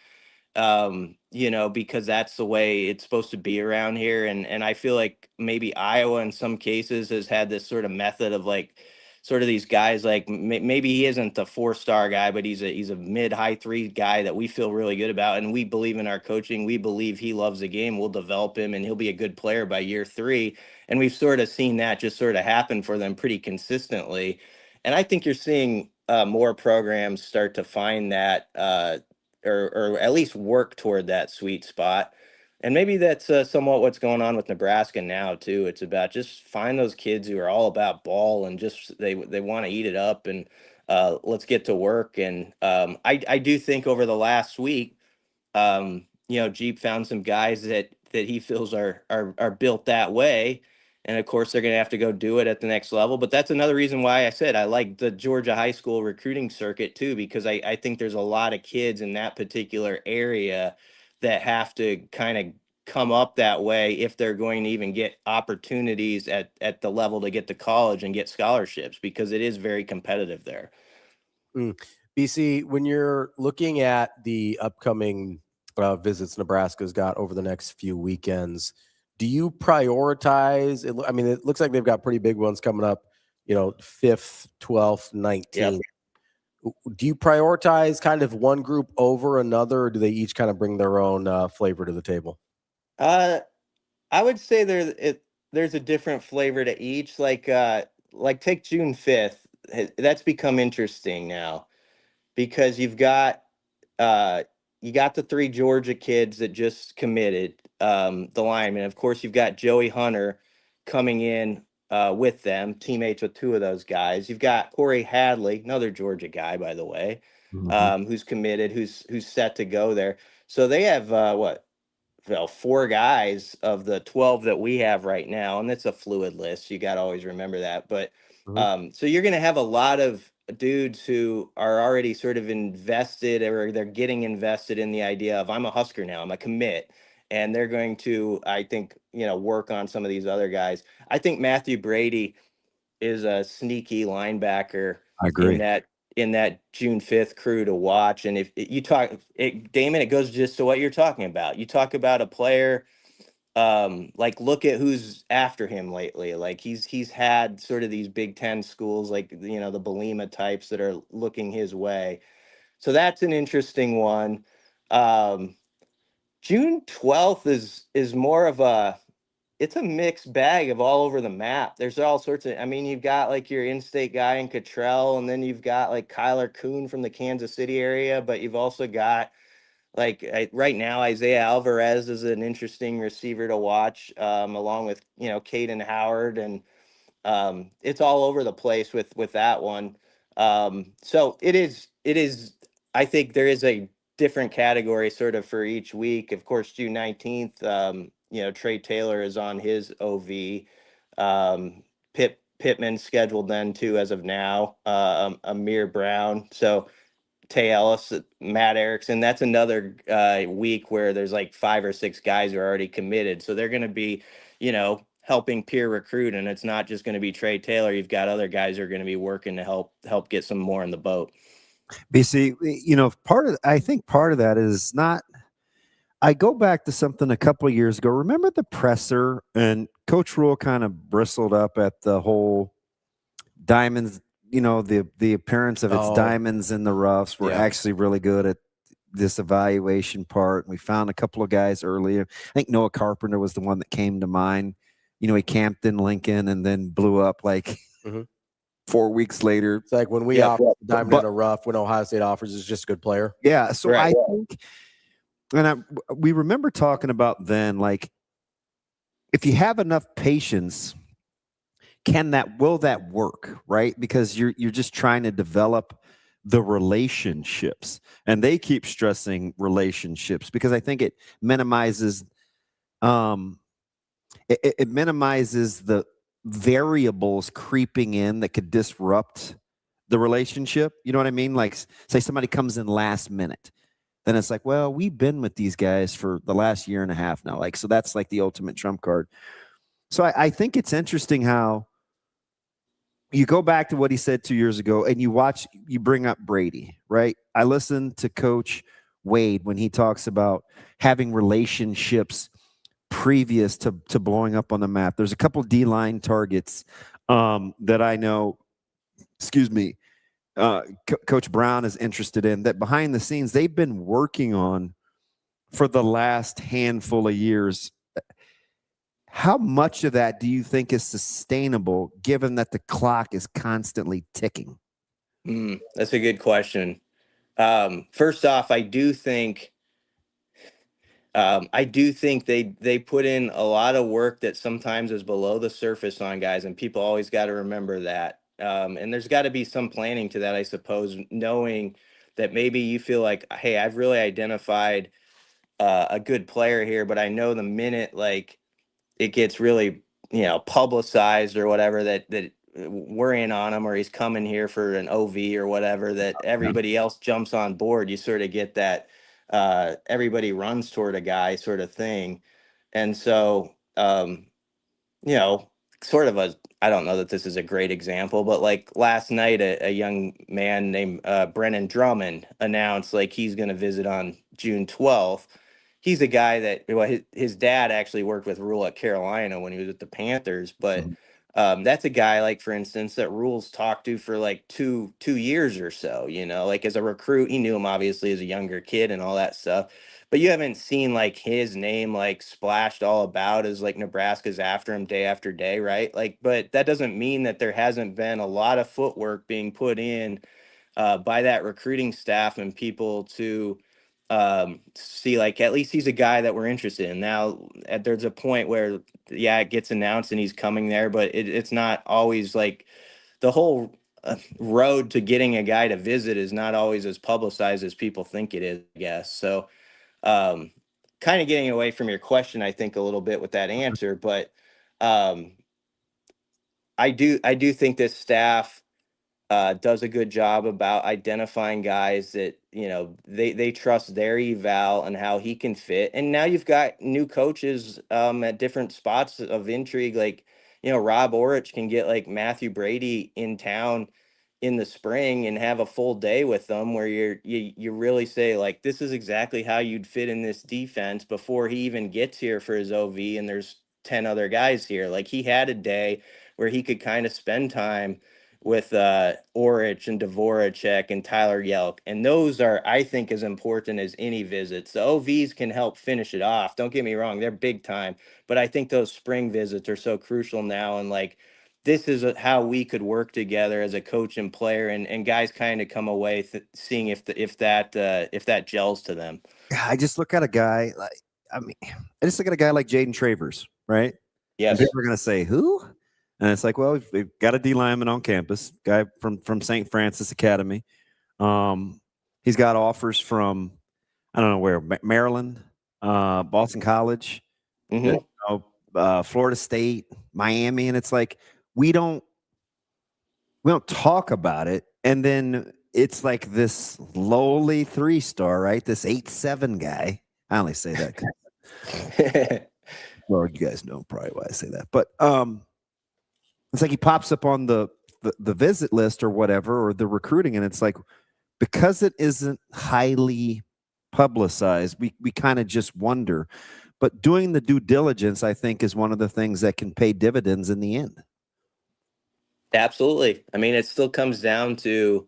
because that's the way it's supposed to be around here. And I feel like maybe Iowa in some cases has had this sort of method of like, sort of these guys, like maybe he isn't the 4-star guy, but he's a mid-high 3 guy that we feel really good about. And we believe in our coaching. We believe he loves the game. We'll develop him and he'll be a good player by year 3. And we've sort of seen that just sort of happen for them pretty consistently. And I think you're seeing more programs start to find that, or at least work toward that sweet spot. And maybe that's somewhat what's going on with Nebraska now too. It's about just find those kids who are all about ball and just they want to eat it up, and let's get to work. And I do think over the last week, Geep found some guys that he feels are built that way. And of course, they're going to have to go do it at the next level. But that's another reason why I said I like the Georgia high school recruiting circuit too, because I think there's a lot of kids in that particular area that have to kind of come up that way if they're going to even get opportunities at the level to get to college and get scholarships, because it is very competitive there. BC, when you're looking at the upcoming visits Nebraska's got over the next few weekends, do you prioritize it? I mean, it looks like they've got pretty big ones coming up, 5th, 12th, 19th. Yep. Do you prioritize kind of one group over another, or do they each kind of bring their own flavor to the table? I would say there's a different flavor to each. Like take June 5th. That's become interesting now because you got the 3 Georgia kids that just committed, the linemen. Of course, you've got Joey Hunter coming in with them, teammates with 2 of those guys. You've got Corey Hadley, another Georgia guy, by the way, who's committed, who's set to go there. So they have 4 guys of the 12 that we have right now, and it's a fluid list. You got to always remember that. But so you're going to have a lot of dudes who are already sort of invested, or they're getting invested in the idea of, I'm a Husker now, I'm a commit. And they're going to, I think, work on some of these other guys. I think Matthew Brady is a sneaky linebacker. I agree. In that June 5th crew to watch. And if you talk, Damon, it goes just to what you're talking about. You talk about a player, look at who's after him lately. Like he's had sort of these Big Ten schools, like, the Belima types that are looking his way. So that's an interesting one. June 12th is more of it's a mixed bag of all over the map. There's all sorts of, you've got like your in-state guy in Cottrell, and then you've got like Kyler Kuhn from the Kansas City area, but you've also got right now, Isaiah Alvarez is an interesting receiver to watch, along with, Caden Howard, and it's all over the place with that one. So it is, I think there is a different category sort of for each week. Of course, June 19th, Trey Taylor is on his OV. Pittman scheduled then too, as of now. Amir Brown. So Tay Ellis, Matt Erickson. That's another week where there's like 5 or 6 guys who are already committed. So they're going to be, helping peer recruit, and it's not just going to be Trey Taylor. You've got other guys who are going to be working to help get some more in the boat. BC, I think part of that is not. I go back to something a couple of years ago. Remember the presser, and Coach Rule kind of bristled up at the whole diamonds, the appearance of its diamonds in the roughs. We're actually really good at this evaluation part. We found a couple of guys earlier. I think Noah Carpenter was the one that came to mind. He camped in Lincoln and then blew up 4 weeks later. It's like when we offer diamond in a rough, when Ohio State offers, is just a good player. Yeah. So I think, and we remember talking about then, like, if you have enough patience, will that work, right? Because you're just trying to develop the relationships, and they keep stressing relationships because I think it minimizes, it minimizes the variables creeping in that could disrupt the relationship. You know what I mean? Like, say somebody comes in last minute. Then it's like, well, we've been with these guys for the last year and a half now. Like, so that's like the ultimate trump card. So I think it's interesting how you go back to what he said 2 years ago and you bring up Brady, right? I listened to Coach Wade when he talks about having relationships previous to blowing up on the map. There's a couple of D-line targets that I know, Coach Brown is interested in, that behind the scenes they've been working on for the last handful of years. How much of that do you think is sustainable given that the clock is constantly ticking? That's a good question. First off, I do think they put in a lot of work that sometimes is below the surface on guys, and people always got to remember that. And there's got to be some planning to that, I suppose, knowing that maybe you feel like, hey, I've really identified a good player here, but I know the minute like it gets really, publicized or whatever, that we're in on him, or he's coming here for an OV or whatever, that everybody else jumps on board. You sort of get that everybody runs toward a guy sort of thing. And so, sort of I don't know that this is a great example, but like last night, a young man named Brennan Drummond announced like he's going to visit on June 12th. He's a guy that, well, his dad actually worked with Rule at Carolina when he was at the Panthers, but that's a guy, like, for instance, that Rule's talked to for like two years or so, like as a recruit. He knew him obviously as a younger kid and all that stuff, but you haven't seen like his name like splashed all about as like Nebraska's after him day after day, right? Like, but that doesn't mean that there hasn't been a lot of footwork being put in by that recruiting staff and people to see like at least he's a guy that we're interested in. Now there's a point where it gets announced and he's coming there, but it's not always like the whole road to getting a guy to visit is not always as publicized as people think it is, I guess. So kind of getting away from your question, I think, a little bit with that answer, but I do think this staff does a good job about identifying guys that, they trust their eval and how he can fit. And now you've got new coaches at different spots of intrigue. Like, Rob Orich can get like Matthew Brady in town in the spring and have a full day with them where you really say like, this is exactly how you'd fit in this defense before he even gets here for his OV. And there's 10 other guys here. Like, he had a day where he could kind of spend time with Orich and Dvoracek and Tyler Yelk. And those are, I think, as important as any visits. The OVs can help finish it off. Don't get me wrong, they're big time. But I think those spring visits are so crucial now. And like, this is how we could work together as a coach and player, and guys kind of come away seeing if that gels to them. I just look at a guy I just look at a guy like Jaden Travers, right? Yes. And people are going to say, who? And it's like, well, we've got a D lineman on campus, guy from St. Francis Academy. He's got offers from, I don't know where, Maryland, Boston College, Florida State, Miami. And it's like, we don't talk about it. And then it's like this lowly 3-star, right? This 8-7 guy. I only say that. Well, you guys know probably why I say that. But it's like he pops up on the visit list or whatever, or the recruiting. And it's like, because it isn't highly publicized, we kind of just wonder. But doing the due diligence, I think, is one of the things that can pay dividends in the end. Absolutely. I mean, it still comes down to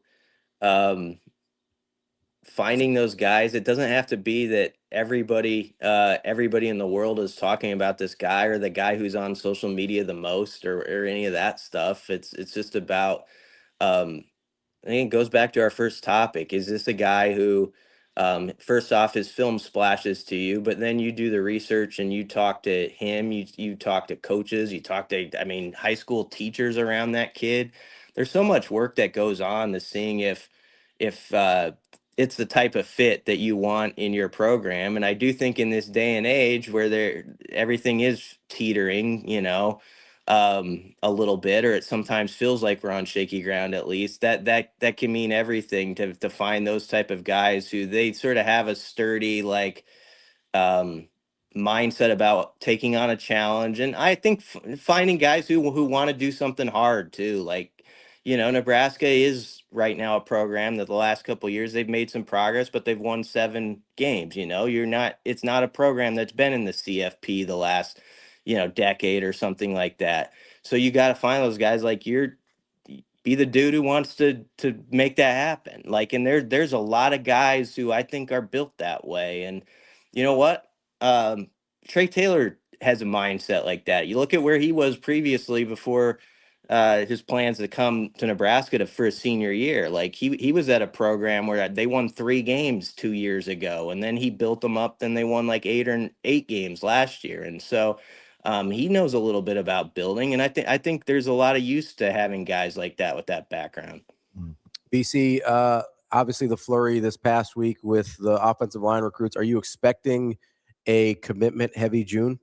finding those guys. It doesn't have to be that everybody in the world is talking about this guy or the guy who's on social media the most or any of that stuff. It's just about, I think it goes back to our first topic. Is this a guy who, first off, his film splashes to you, but then you do the research and you talk to him, you talk to coaches, you talk to, high school teachers around that kid. There's so much work that goes on to seeing if it's the type of fit that you want in your program. And I do think in this day and age where everything is teetering, a little bit, or it sometimes feels like we're on shaky ground, at least that can mean everything to find those type of guys who they sort of have a sturdy, like, mindset about taking on a challenge. And I think finding guys who want to do something hard too. Like, Nebraska is right now a program that the last couple of years they've made some progress, but they've won 7 games. It's not a program that's been in the CFP the last, decade or something like that. So you got to find those guys like be the dude who wants to make that happen. Like, and there's a lot of guys who I think are built that way. And you know what? Trey Taylor has a mindset like that. You look at where he was previously before his plans to come to Nebraska for his senior year. Like, he was at a program where they won 3 games 2 years ago, and then he built them up. Then they won like 8 games last year. And so he knows a little bit about building. And I think there's a lot of use to having guys like that with that background. BC, obviously the flurry this past week with the offensive line recruits. Are you expecting a commitment heavy June?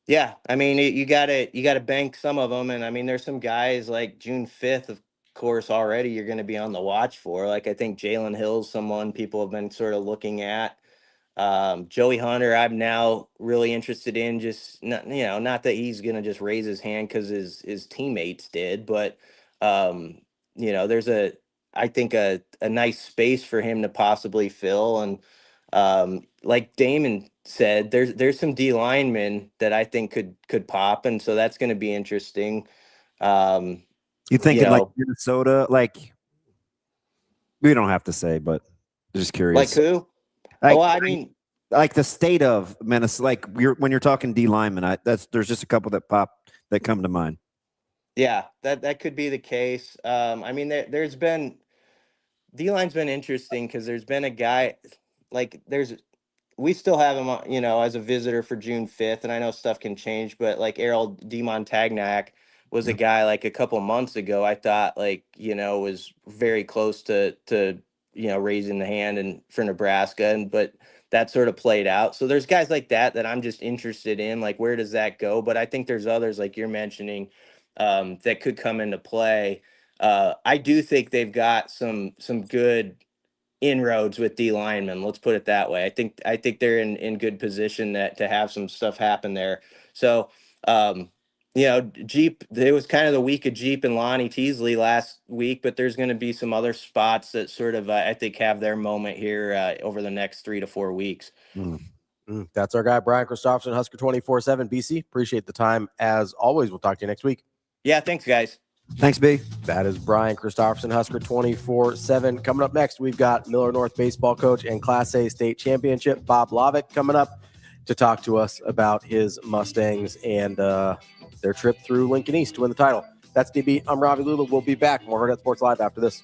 Yeah, you gotta bank some of them, and there's some guys like June 5th, of course, already you're going to be on the watch for. Like, I think Jalen Hill's someone people have been sort of looking at. Joey Hunter, I'm now really interested in. Just not that he's gonna just raise his hand because his teammates did, but there's I think a nice space for him to possibly fill. And like Damon said, there's some D linemen that I think could pop, and so that's going to be interesting. You thinking like Minnesota? Like, we don't have to say, but just curious. Like who? Like, well, I mean, like the state of Minnesota. Like when you're talking D linemen, there's just a couple that come to mind. Yeah, that could be the case. I mean, there's been D-line's been interesting because there's been a guy we still have him, as a visitor for June 5th, and I know stuff can change, but like Errol DeMontagnac was a guy like a couple months ago I thought was very close to raising the hand and for Nebraska, but that sort of played out. So there's guys like that I'm just interested in, like where does that go? But I think there's others like you're mentioning that could come into play. I do think they've got some good inroads with D linemen. Let's put it that way. I think they're in good position to have some stuff happen there. So, Geep, it was kind of the week of Geep and Lonnie Teasley last week, but there's going to be some other spots that sort of, I think, have their moment here over the next 3 to 4 weeks. That's our guy, Brian Christopherson, Husker 24/7. BC, appreciate the time. As always, we'll talk to you next week. Yeah, thanks, guys. Thanks, B. That is Brian Christopherson, Husker 24/7. Coming up next, we've got Millard North baseball coach and Class A state championship, Bob Lovick, coming up to talk to us about his Mustangs and their trip through Lincoln East to win the title. That's DB. I'm Ravi Lulla. We'll be back. More Hurrdat Sports Live after this.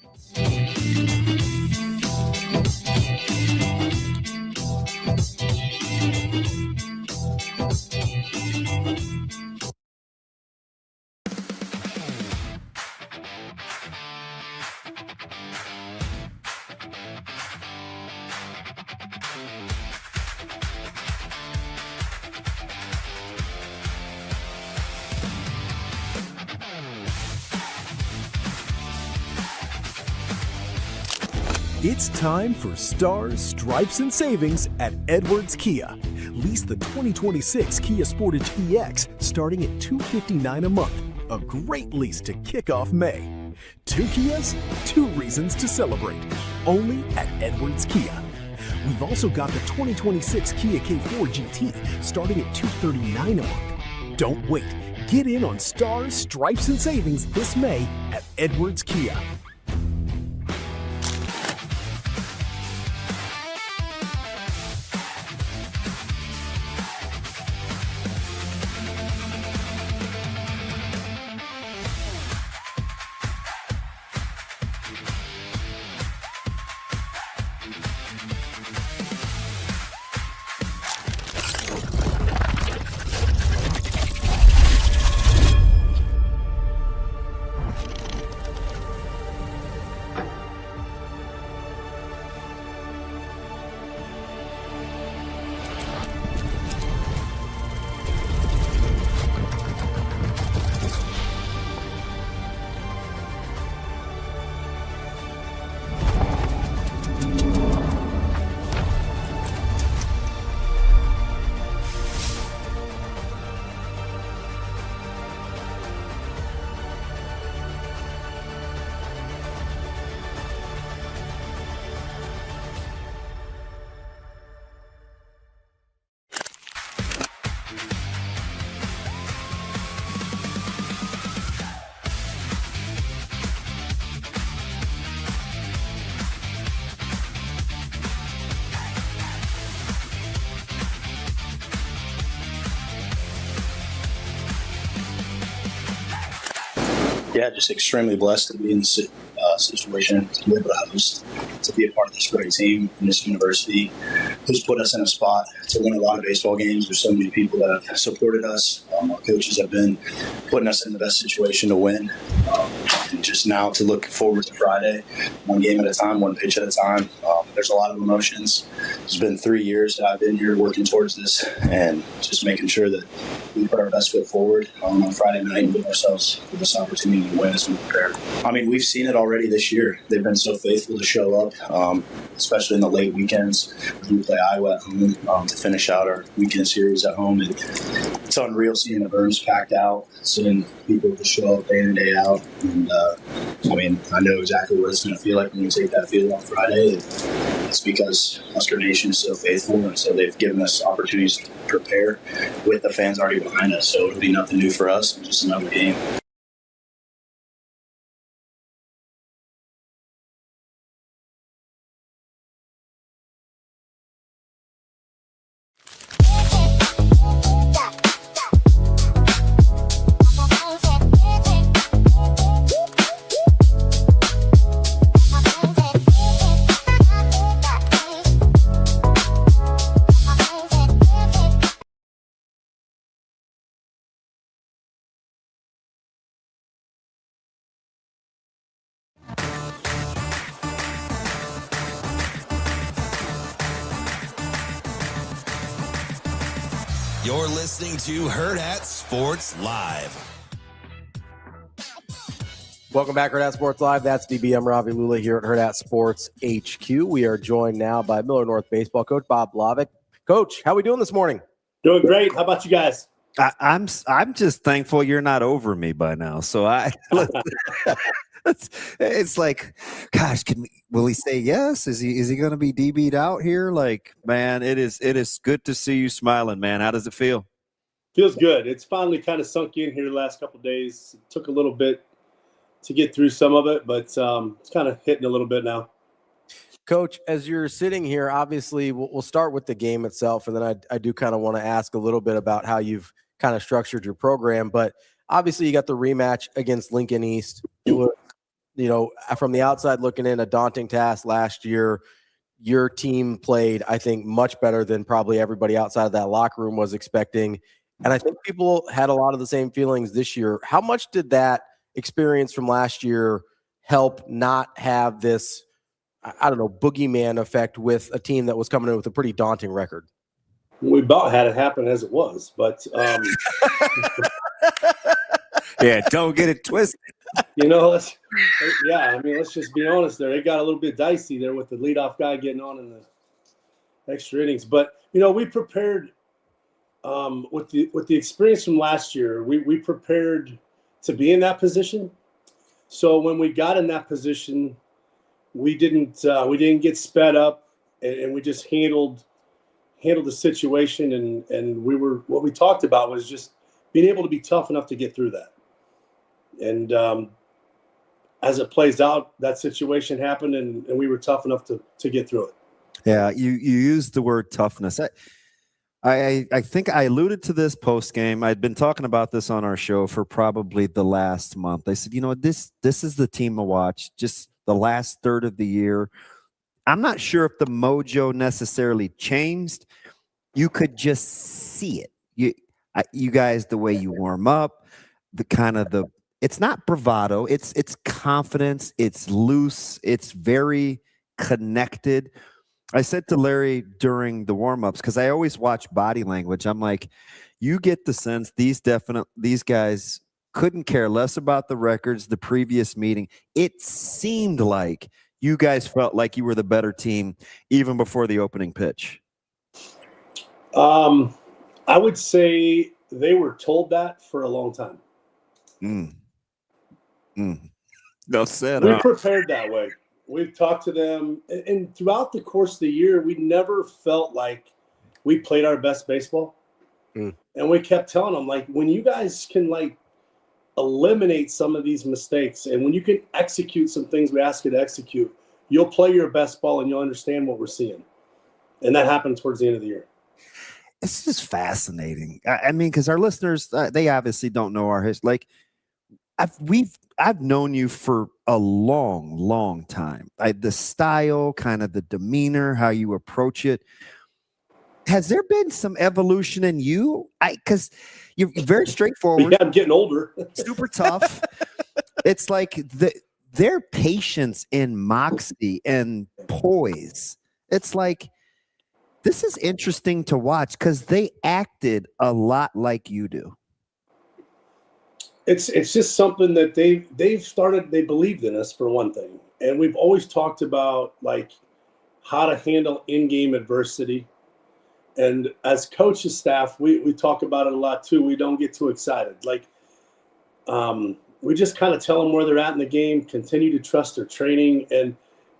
It's time for Stars, Stripes, and Savings at Edwards Kia. Lease the 2026 Kia Sportage EX starting at $259 a month. A great lease to kick off May. 2 Kias, 2 reasons to celebrate. Only at Edwards Kia. We've also got the 2026 Kia K4 GT starting at $239 a month. Don't wait. Get in on Stars, Stripes, and Savings this May at Edwards Kia. Yeah, just extremely blessed to be in this situation, to be able to host, to be a part of this great team in this university, who's put us in a spot to win a lot of baseball games. There's so many people that have supported us. Our coaches have been putting us in the best situation to win. And just now to look forward to Friday, one game at a time, one pitch at a time. There's a lot of emotions. It's been 3 years that I've been here working towards this and just making sure that we put our best foot forward on Friday night and give ourselves this opportunity to win as we prepare. I mean, we've seen it already this year. They've been so faithful to show up, especially in the late weekends. We play Iowa at home to finish out our weekend series at home. And it's unreal seeing the berms packed out, seeing people just show up day in and day out. And, I mean, I know exactly what it's going to feel like when we take that field on Friday. It's because Husker Nation is so faithful, and so they've given us opportunities to prepare with the fans already behind us. So it'll be nothing new for us, just another game. You're listening to Hurrdat Sports Live. Welcome back, Hurrdat Sports Live. That's DB. I'm Ravi Lulla here at Hurrdat Sports HQ. We are joined now by Millard North baseball coach Bob Blavick. Coach, how are we doing this morning? Doing great. How about you guys? I'm just thankful you're not over me by now. So it's like, gosh, will he say yes? Is he going to be DB'd out here? Like, man, it is good to see you smiling, man. How does it feel? Feels good. It's finally kind of sunk in here the last couple of days. It took a little bit to get through some of it, but it's kind of hitting a little bit now. Coach, as you're sitting here, obviously we'll start with the game itself, and then I do kind of want to ask a little bit about how you've kind of structured your program. But obviously you got the rematch against Lincoln East. It was, from the outside looking in, a daunting task last year. Your team played, I think, much better than probably everybody outside of that locker room was expecting. And I think people had a lot of the same feelings this year. How much did that experience from last year help not have this, I don't know, boogeyman effect with a team that was coming in with a pretty daunting record? We about had it happen as it was, but yeah, don't get it twisted. Let's just be honest there. It got a little bit dicey there with the leadoff guy getting on in the extra innings. But, we prepared with the experience from last year. We prepared to be in that position. So when we got in that position, we didn't get sped up, and we just handled the situation. And what we talked about was just being able to be tough enough to get through that. And as it plays out, that situation happened, and we were tough enough to get through it. Yeah, you used the word toughness. I think I alluded to this post game. I'd been talking about this on our show for probably the last month. I said, this is the team to watch. Just the last third of the year. I'm not sure if the mojo necessarily changed. You could just see it. You guys, the way you warm up, it's not bravado. It's confidence. It's loose. It's very connected. I said to Larry during the warm-ups, because I always watch body language, I'm like, you get the sense these guys couldn't care less about the records the previous meeting. It seemed like you guys felt like you were the better team even before the opening pitch. I would say they were told that for a long time. No said. We prepared that way. We've talked to them, and throughout the course of the year, we never felt like we played our best baseball. And we kept telling them, like, when you guys can, like, eliminate some of these mistakes, and when you can execute some things we ask you to execute, you'll play your best ball and you'll understand what we're seeing. And that happened towards the end of the year. It's just fascinating. I mean, because our listeners, they obviously don't know our history. Like, I've known you for a long, long time. The style, kind of the demeanor, how you approach it. Has there been some evolution in you? Because you're very straightforward. Yeah, I'm getting older. Super tough. It's like their patience and moxie and poise. It's like This is interesting to watch because they acted a lot like you do. It's just something that they've started. They believed in us for one thing, and we've always talked about like how to handle in-game adversity. And as coaches staff, we talk about it a lot too. We don't get too excited. Like we just kind of tell them where they're at in the game, continue to trust their training. And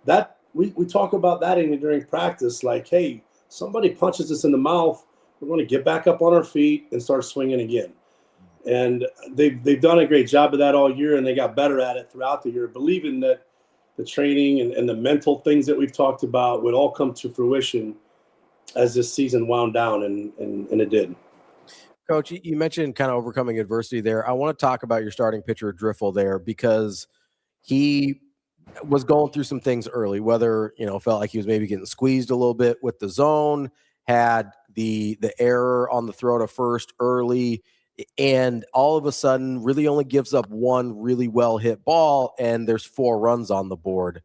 that we talk about that even during practice. Like, hey, somebody punches us in the mouth, we're going to get back up on our feet and start swinging again. And they've done a great job of that all year, and they got better at it throughout the year, believing that the training and the mental things that we've talked about would all come to fruition as this season wound down, and it did. Coach, you mentioned kind of overcoming adversity there. I want to talk about your starting pitcher, Driffel, there, because he was going through some things early, whether, felt like he was maybe getting squeezed a little bit with the zone, had the error on the throw to first early, and all of a sudden really only gives up one really well hit ball, and there's 4 runs on the board.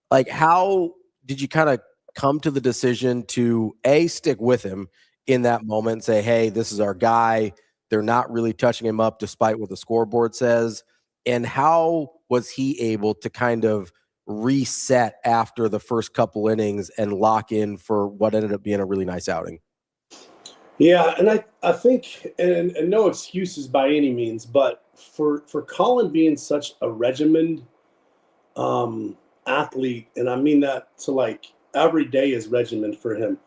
Like, how did you kind of come to the decision to stick with him in that moment and say, hey, this is our guy, they're not really touching him up despite what the scoreboard says? And how was he able to kind of reset after the first couple innings and lock in for what ended up being a really nice outing? Yeah, and I think, and no excuses by any means, but for Colin being such a regimented athlete, and I mean that to like every day is regimen for him.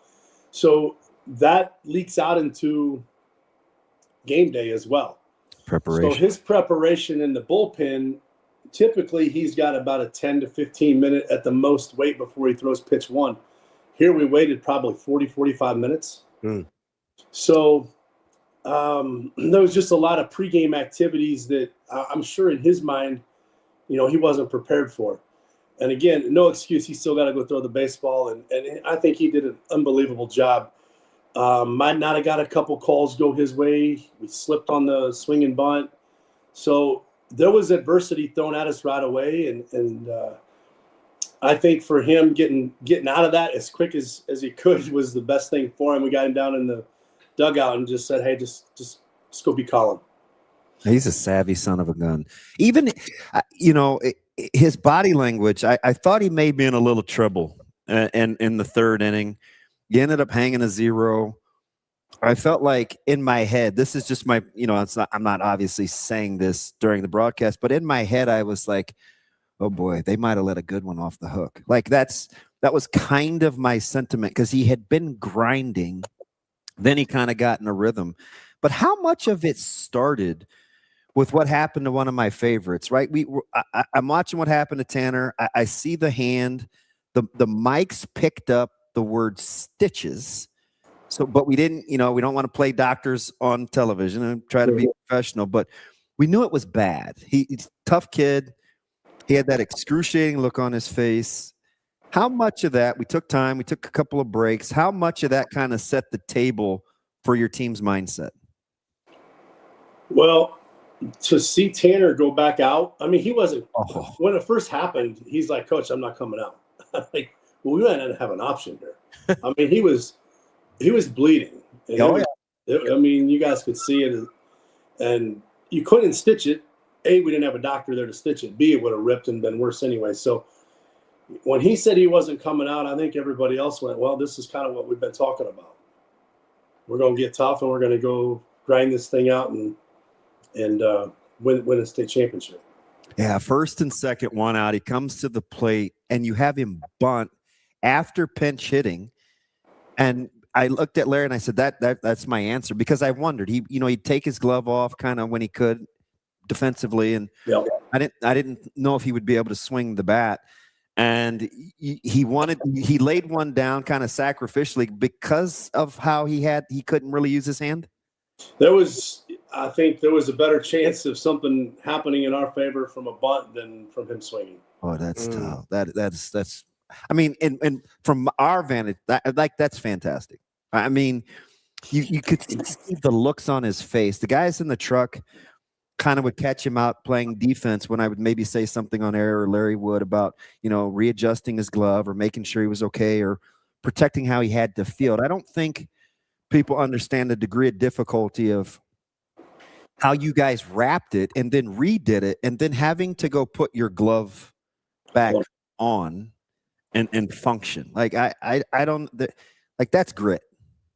So that leaks out into game day as well. Preparation. So his preparation in the bullpen, typically he's got about a 10 to 15 minute at the most wait before he throws pitch 1. Here we waited probably 40, 45 minutes. So there was just a lot of pregame activities that I'm sure in his mind, he wasn't prepared for. And again, no excuse. He still got to go throw the baseball. And I think he did an unbelievable job. Might not have got a couple calls go his way. We slipped on the swing and bunt. So there was adversity thrown at us right away. And I think for him getting out of that as quick as he could was the best thing for him. We got him down in the dugout and just said, hey, just go be Colin. He's a savvy son of a gun. Even, his body language, I thought he may be in a little trouble in the third inning. He ended up hanging a 0. I felt like in my head, this is just my, I'm not obviously saying this during the broadcast, but in my head, I was like, oh boy, they might have let a good one off the hook. Like that was kind of my sentiment because he had been grinding. Then he kind of got in a rhythm. But how much of it started with what happened to one of my favorites, right? I'm watching what happened to Tanner. I see the hand. The mics picked up the word stitches. So, but we didn't, we don't want to play doctors on television and try to be professional, but we knew it was bad. He's a tough kid. He had that excruciating look on his face. How much of that, we took time, we took a couple of breaks, how much of that kind of set the table for your team's mindset? Well, to see Tanner go back out, I mean, he wasn't, when it first happened, he's like, Coach, I'm not coming out. I'm like, well, we might not have an option here. I mean, he was bleeding. And I mean, you guys could see it, and you couldn't stitch it. A, we didn't have a doctor there to stitch it. B, it would have ripped and been worse anyway. So when he said he wasn't coming out, I think everybody else went, well, this is kind of what we've been talking about. We're going to get tough, and we're going to go grind this thing out and win a state championship. Yeah, first and second, one out. He comes to the plate, and you have him bunt after pinch hitting. And I looked at Larry, and I said, that's my answer, because I wondered. He'd take his glove off kind of when he could defensively, and I didn't know if he would be able to swing the bat. And he laid one down kind of sacrificially because of how he couldn't really use his hand. I think there was a better chance of something happening in our favor from a bunt than from him swinging. Oh, that's tough. That's. I mean, and from our vantage, that's fantastic. I mean, you could see the looks on his face. The guys in the truck kind of would catch him out playing defense when I would maybe say something on air, or Larry would, about readjusting his glove or making sure he was okay, or protecting how he had to field. I don't think people understand the degree of difficulty of how you guys wrapped it and then redid it and then having to go put your glove back on and function. Like I don't like that's grit.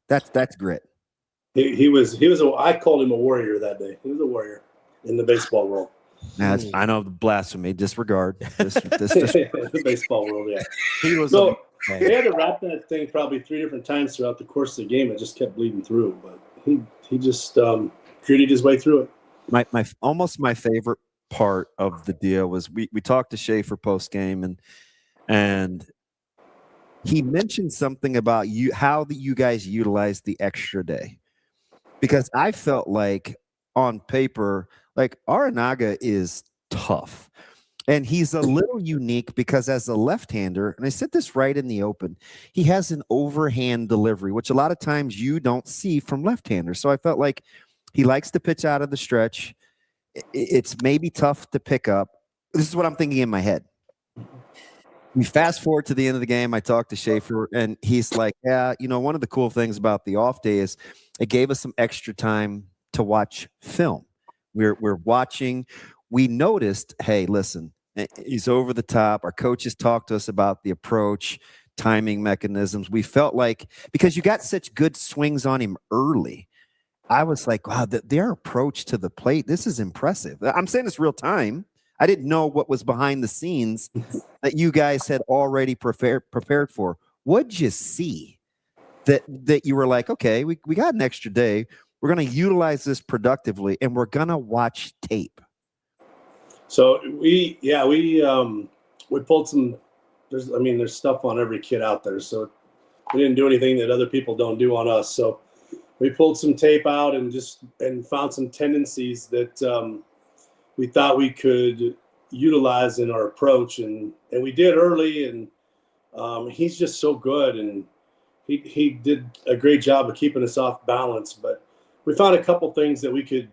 That's grit. He was I called him a warrior that day. He was a warrior in the baseball world. I know the blasphemy. Disregard. The baseball world, yeah. He was so they had to wrap that thing probably 3 different times throughout the course of the game. It just kept bleeding through, but he just gritted his way through it. My almost my favorite part of the deal was we talked to Schaefer post game and he mentioned something about how you guys utilize the extra day, because I felt like on paper, like Aranaga is tough and he's a little unique because as a left-hander, and I said this right in the open, he has an overhand delivery, which a lot of times you don't see from left-handers. So I felt like he likes to pitch out of the stretch. It's maybe tough to pick up. This is what I'm thinking in my head. We fast forward to the end of the game. I talked to Schaefer, and he's like, yeah, one of the cool things about the off day is it gave us some extra time to watch film. We're watching. We noticed, hey, listen, he's over the top. Our coaches talked to us about the approach, timing mechanisms. We felt like because you got such good swings on him early, I was like, wow, their approach to the plate, this is impressive. I'm saying this real time. I didn't know what was behind the scenes that you guys had already prepared for. What'd you see that you were like, okay, we got an extra day. We're going to utilize this productively, and we're going to watch tape. So we pulled some. There's stuff on every kid out there. So we didn't do anything that other people don't do on us. So we pulled some tape out and found some tendencies that we thought we could utilize in our approach, and we did early. And he's just so good, and he did a great job of keeping us off balance. But we found a couple things that we could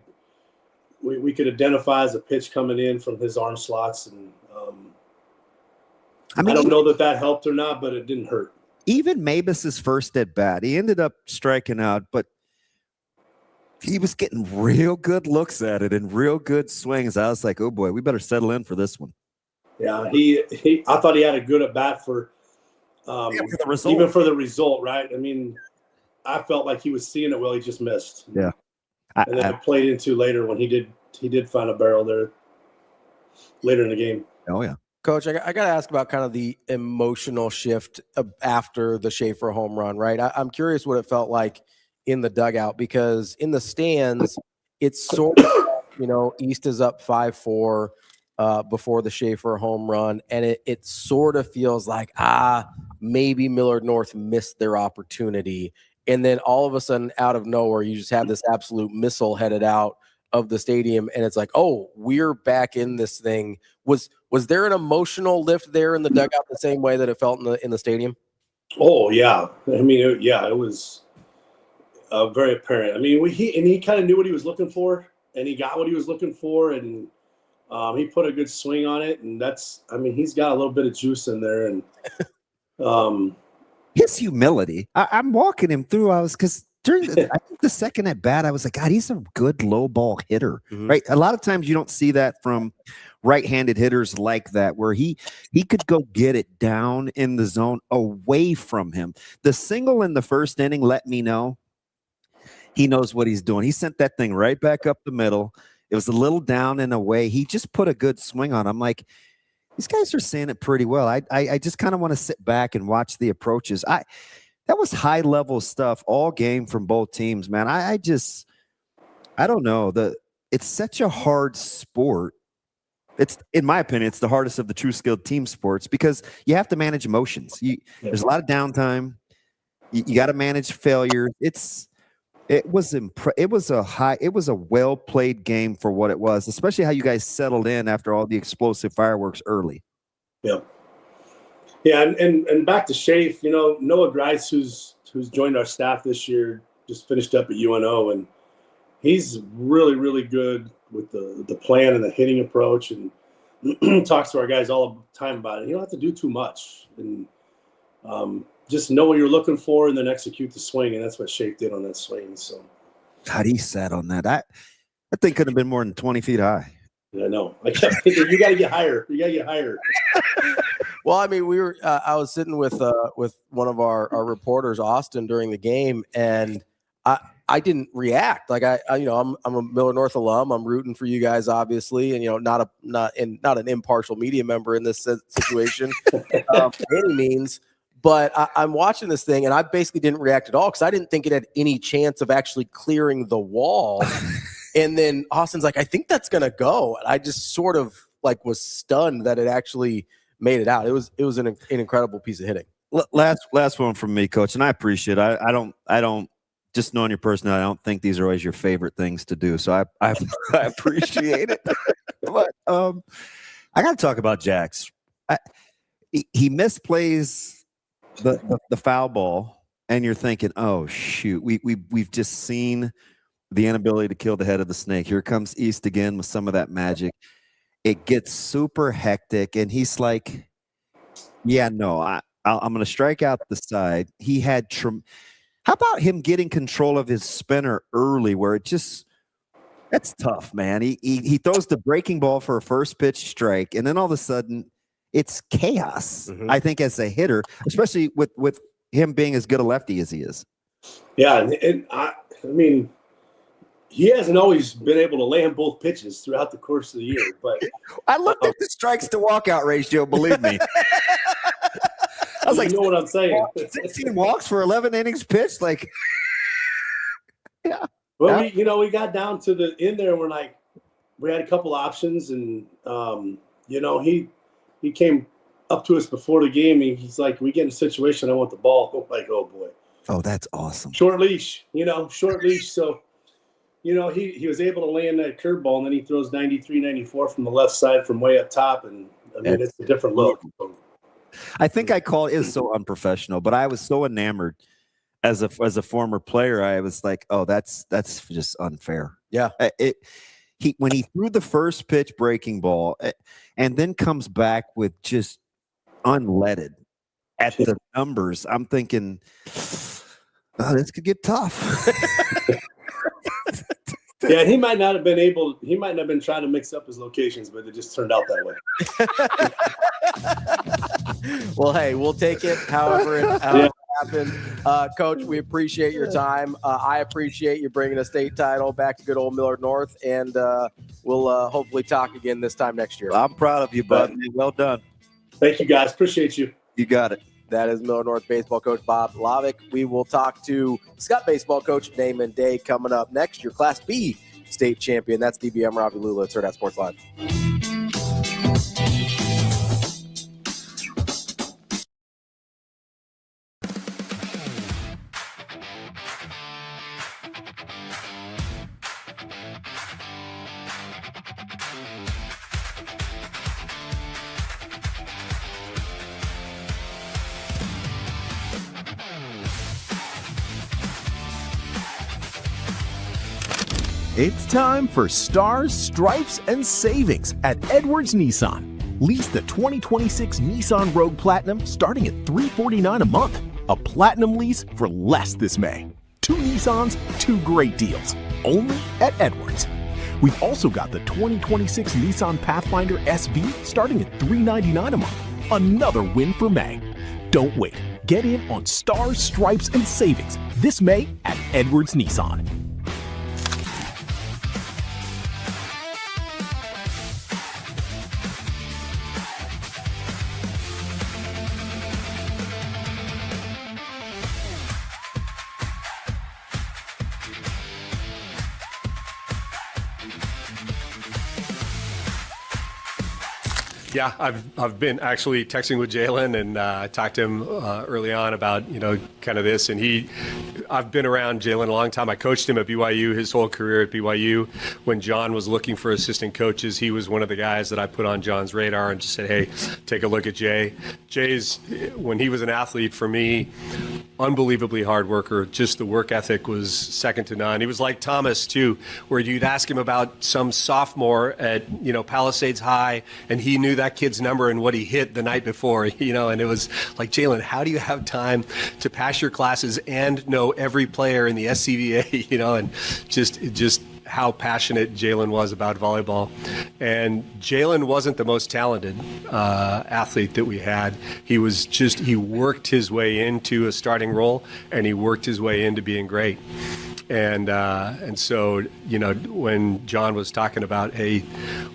identify as a pitch coming in from his arm slots, and I don't know that helped or not, but it didn't hurt. Even Mabus's first at bat, he ended up striking out, but he was getting real good looks at it and real good swings. I was like, oh boy, we better settle in for this one. Yeah, I thought he had a good at bat for the result. Even for the result, right? I mean, I felt like he was seeing it well. He just missed. Yeah, and then it played into later when he did find a barrel there later in the game. Oh yeah, Coach, I got to ask about kind of the emotional shift after the Schaefer home run, right? I'm curious what it felt like in the dugout, because in the stands, it's sort of, East is up 5-4 before the Schaefer home run, and it sort of feels like, maybe Millard North missed their opportunity. And then all of a sudden, out of nowhere, you just have this absolute missile headed out of the stadium, and it's like, oh, we're back in this thing. Was there an emotional lift there in the dugout the same way that it felt in the stadium? Oh yeah, I mean, it was very apparent. I mean, he kind of knew what he was looking for, and he got what he was looking for, and he put a good swing on it, and he's got a little bit of juice in there, and his humility. I'm walking him through. Because during I think the second at bat, I was like, God, he's a good low ball hitter, right? A lot of times you don't see that from right-handed hitters like that, where he could go get it down in the zone away from him. The single in the first inning let me know he knows what he's doing. He sent that thing right back up the middle. It was a little down and away. He just put a good swing on. I'm like, these guys are seeing it pretty well. I just kind of want to sit back and watch the approaches. That was high-level stuff all game from both teams, man. I don't know. It's such a hard sport. It's, in my opinion, it's the hardest of the true skilled team sports because you have to manage emotions. There's a lot of downtime. You got to manage failure. It was a well played game for what it was, especially how you guys settled in after all the explosive fireworks early. Yeah. Yeah, and back to Schaefer, Noah Grice, who's joined our staff this year, just finished up at UNO, and he's really, really good with the plan and the hitting approach, and talks to our guys all the time about it. You don't have to do too much, and just know what you're looking for and then execute the swing, and that's what Shape did on that swing. So, God, he sat on that. That thing couldn't have been more than 20 feet high. I know. I kept thinking, you got to get higher. You got to get higher. Well, I mean, we were. I was sitting with one of our reporters, Austin, during the game, and I didn't react. Like I'm a Millard North alum. I'm rooting for you guys, obviously, and not an impartial media member in this situation by any means. But I'm watching this thing, and I basically didn't react at all because I didn't think it had any chance of actually clearing the wall. And then Austin's like, I think that's gonna go. And I just sort of was stunned that it actually made it out. It was an incredible piece of hitting. Last one from me, Coach, and I appreciate it. I don't just knowing your personality, I don't think these are always your favorite things to do. So I appreciate it. But I got to talk about Jax. He misplays the foul ball, and you're thinking, oh shoot, we've just seen the inability to kill the head of the snake. Here comes East again with some of that magic. It gets super hectic, and he's like, yeah, no, I'm going to strike out the side. He had how about him getting control of his spinner early, where that's tough, man. He throws the breaking ball for a first pitch strike, and then all of a sudden it's chaos. Mm-hmm. I think as a hitter, especially with him being as good a lefty as he is. Yeah, and I mean, he hasn't always been able to land both pitches throughout the course of the year. But I looked at the strikes to walkout ratio. Believe me, I was like, you know what I'm saying? 16 walks for 11 innings pitched. Like, yeah. Well, we got down to the end there. We're like, we had a couple options, and he came up to us before the game. And he's like, we get in a situation, I want the ball. I'm like, oh boy. Oh, that's awesome. Short leash, short leash. So, he was able to land that curveball, and then he throws 93, 94 from the left side from way up top. And I mean, it's a different look. I think I call it is so unprofessional, but I was so enamored as a former player. I was like, oh, that's just unfair. Yeah. When he threw the first pitch breaking ball and then comes back with just unleaded at the numbers, I'm thinking, oh, this could get tough. Yeah, he might not have been trying to mix up his locations, but it just turned out that way. Well, hey, we'll take it however it happened. Coach, we appreciate your time. I appreciate you bringing a state title back to good old Millard North, and we'll hopefully talk again this time next year. I'm proud of you, bud. Well done. Thank you, guys. Appreciate you. You got it. That is Millard North baseball coach Bob Lavick. We will talk to Skutt baseball coach Damon Day coming up next. Your Class B state champion. That's DBM Ravi Lulla. It's Hurrdat Sports Live. It's time for Stars, Stripes, and Savings at Edwards Nissan. Lease the 2026 Nissan Rogue Platinum starting at $349 a month. A platinum lease for less this May. 2 Nissans, 2 great deals. Only at Edwards. We've also got the 2026 Nissan Pathfinder SV starting at $399 a month. Another win for May. Don't wait. Get in on Stars, Stripes, and Savings this May at Edwards Nissan. Yeah, I've been actually texting with Jalen, and I talked to him early on about kind of this, and I've been around Jalen a long time. I coached him at BYU his whole career at BYU. When John was looking for assistant coaches, he was one of the guys that I put on John's radar and just said, hey, take a look at Jay. Jay's, when he was an athlete for me, unbelievably hard worker. Just the work ethic was second to none. He was like Thomas too, where you'd ask him about some sophomore at, Palisades High, and he knew that kid's number and what he hit the night before, and it was like, Jalen, how do you have time to pass your classes and know every player in the SCVA, and just how passionate Jalen was about volleyball. And Jalen wasn't the most talented athlete that we had. He worked his way into a starting role, and he worked his way into being great. And so, when John was talking about, hey,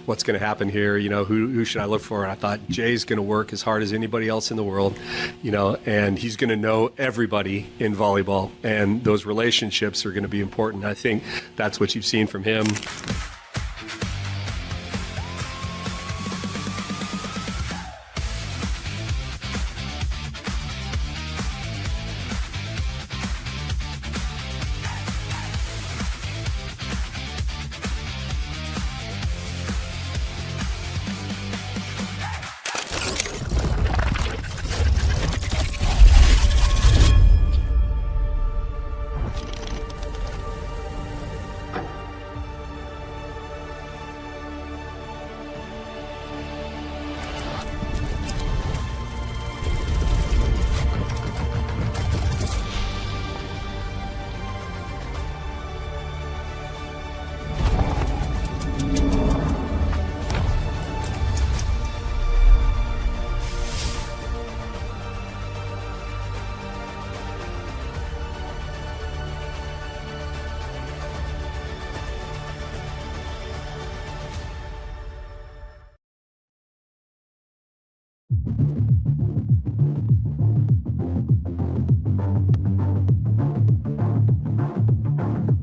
what's going to happen here? Who should I look for? And I thought, Jay's going to work as hard as anybody else in the world, and he's going to know everybody in volleyball. And those relationships are going to be important. I think that's what you've seen from him.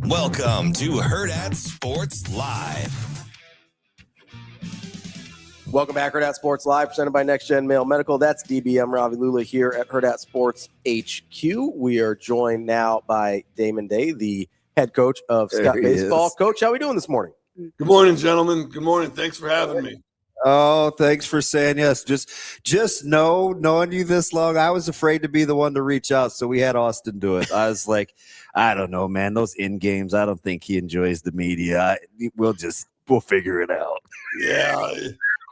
Welcome to Hurrdat Sports Live. Welcome back, Hurrdat Sports Live, presented by Next Gen Male Medical. That's DBM Ravi Lulla here at Hurrdat Sports HQ. We are joined now by Damon Day, the head coach of Skutt Baseball. Coach, how are we doing this morning? Good morning, gentlemen. Good morning. Thanks for having me. Oh, thanks for saying yes. Just knowing you this long, I was afraid to be the one to reach out, so we had Austin do it. I was like, I don't know, man. Those in games, I don't think he enjoys the media. We'll figure it out. Yeah.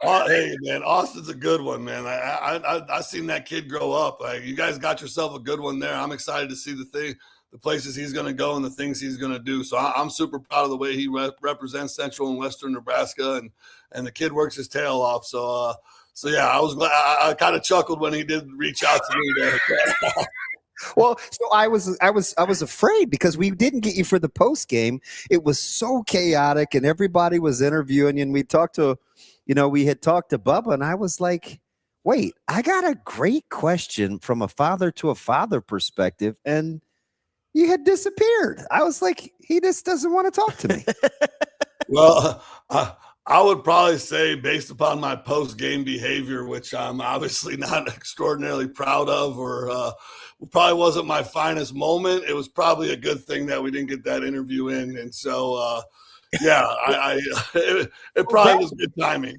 Hey, man, Austin's a good one, man. I seen that kid grow up. You guys got yourself a good one there. I'm excited to see the places he's going to go and the things he's going to do. So I'm super proud of the way he represents Central and Western Nebraska, and the kid works his tail off. So yeah, I was glad. I kind of chuckled when he did reach out to me there. Well, so I was afraid because we didn't get you for the post game. It was so chaotic, and everybody was interviewing you. And we had talked to Bubba, and I was like, wait, I got a great question from a father to a father perspective, and you had disappeared. I was like, he just doesn't want to talk to me. Well, I would probably say, based upon my post-game behavior, which I'm obviously not extraordinarily proud of, or probably wasn't my finest moment, it was probably a good thing that we didn't get that interview in. And so, yeah, it probably was good timing.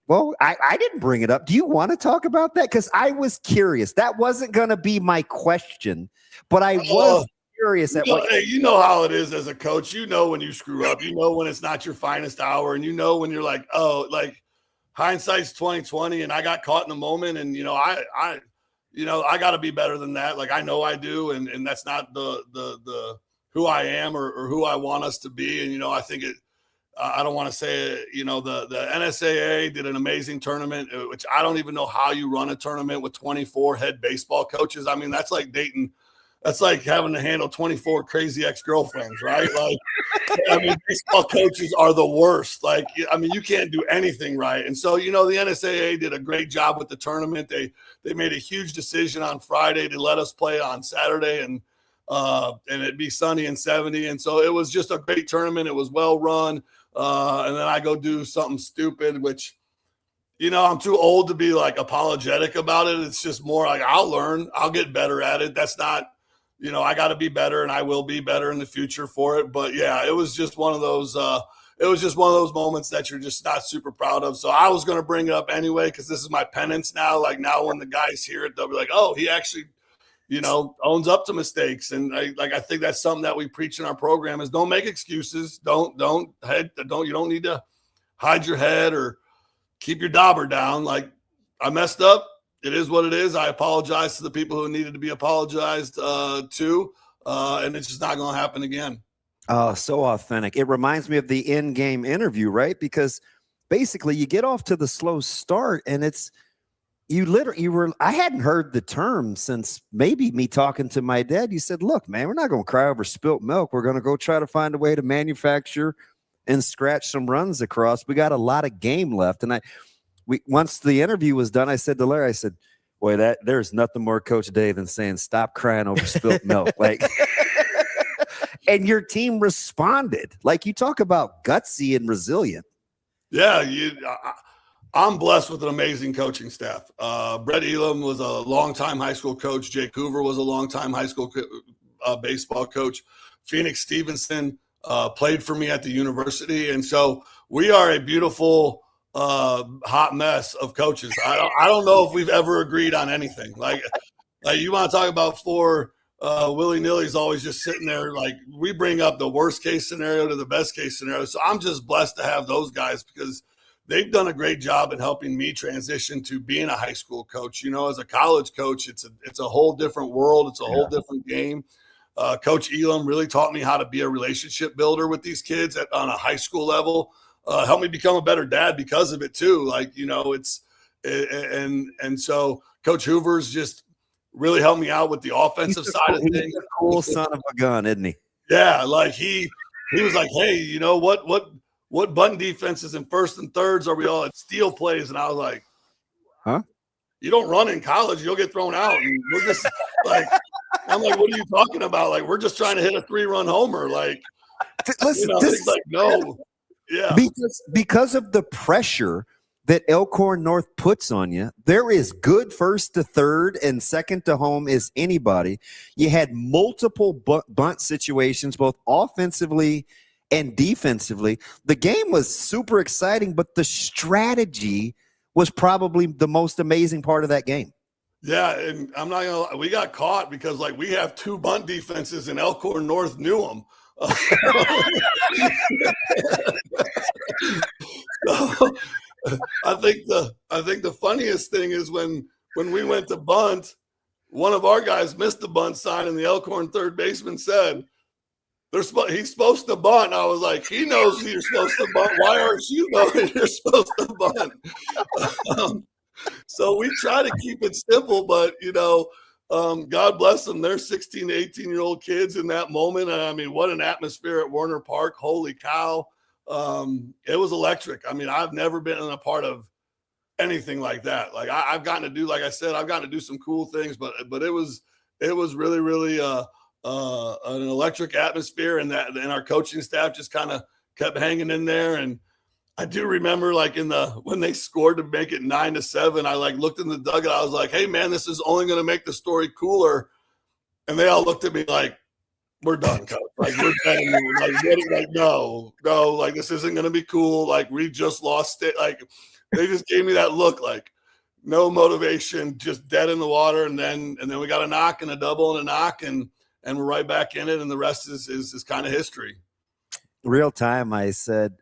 Well, I didn't bring it up. Do you want to talk about that? Because I was curious. That wasn't going to be my question, but I was curious. Hey, you know how it is as a coach. You know when you screw up. You know when it's not your finest hour, and you know when you're like, oh, like hindsight's 20/20, and I got caught in the moment, and I got to be better than that. Like I know I do, and that's not the who I am or who I want us to be. And I think it. I don't want to say it, the NSAA did an amazing tournament, which I don't even know how you run a tournament with 24 head baseball coaches. I mean, that's like dating. That's like having to handle 24 crazy ex-girlfriends, right? Like, I mean, baseball coaches are the worst. Like, I mean, you can't do anything right. And so, the NSAA did a great job with the tournament. They made a huge decision on Friday to let us play on Saturday and it'd be sunny and 70. And so it was just a great tournament. It was well run. And then I go do something stupid, which, I'm too old to be like apologetic about it. It's just more like I'll learn, I'll get better at it. That's not, I got to be better, and I will be better in the future for it. But yeah, it was just one of those. Moments that you're just not super proud of. So I was going to bring it up anyway because this is my penance now. Like now, when the guys hear it, they'll be like, "Oh, he actually owns up to mistakes. And I think that's something that we preach in our program is don't make excuses. You don't need to hide your head or keep your dauber down. Like, I messed up. It is what it is. I apologize to the people who needed to be apologized to, and it's just not going to happen again. Oh, so authentic. It reminds me of the in-game interview, right? Because basically you get off to the slow start and I hadn't heard the term since maybe me talking to my dad. You said, look, man, we're not going to cry over spilt milk. We're going to go try to find a way to manufacture and scratch some runs across. We got a lot of game left. And once the interview was done, I said to Larry, boy, there's nothing more Coach Day than saying, stop crying over spilt milk. Like, and your team responded. Like, you talk about gutsy and resilient. Yeah, I'm blessed with an amazing coaching staff. Brett Elam was a longtime high school coach. Jake Hoover was a longtime high school baseball coach. Phoenix Stevenson played for me at the university. And so we are a beautiful hot mess of coaches. I don't know if we've ever agreed on anything. Like you want to talk about four willy-nilly's always just sitting there. Like, we bring up the worst case scenario to the best case scenario. So I'm just blessed to have those guys because they've done a great job in helping me transition to being a high school coach. As a college coach, it's a whole different world. It's a whole different game. Coach Elam really taught me how to be a relationship builder with these kids on a high school level. Helped me become a better dad because of it too. So Coach Hoover's just really helped me out with the offensive side of things. He's a cool son of a gun, isn't he? Yeah, like he was like, hey, what button defenses and first and thirds are we all at steal plays? And I was like, huh? You don't run in college, you'll get thrown out. And we're just like, I'm like, what are you talking about? Like, we're just trying to hit a 3-run homer. Like, listen, no. Yeah. Because of the pressure that Elkhorn North puts on you, there is good first to third and second to home as anybody. You had multiple bunt situations, both offensively and defensively. The game was super exciting, but the strategy was probably the most amazing part of that game. Yeah, and I'm not gonna lie, we got caught because we have two bunt defenses and Elkhorn North knew them. I think the funniest thing is when we went to bunt, one of our guys missed the bunt sign, and the Elkhorn third baseman said, he's supposed to bunt. I was like, he knows you're supposed to bunt. Why aren't you knowing you're supposed to bunt? So we try to keep it simple, but God bless them. They're 16 to 18-year-old kids in that moment. And I mean, what an atmosphere at Warner Park. Holy cow. It was electric. I mean, I've never been in a part of anything like that. Like I've gotten to do, like I said, I've gotten to do some cool things, but it was really, really an electric atmosphere, and our coaching staff just kind of kept hanging in there. And I do remember when they scored to make it 9-7, I looked in the dugout. I was like, hey man, this is only going to make the story cooler. And they all looked at me like, we're done, coach. We're done. No, this isn't going to be cool. We just lost it. They just gave me that look, no motivation, just dead in the water. And then we got a knock and a double and a knock, and we're right back in it. And the rest is kind of history. Real time, I said,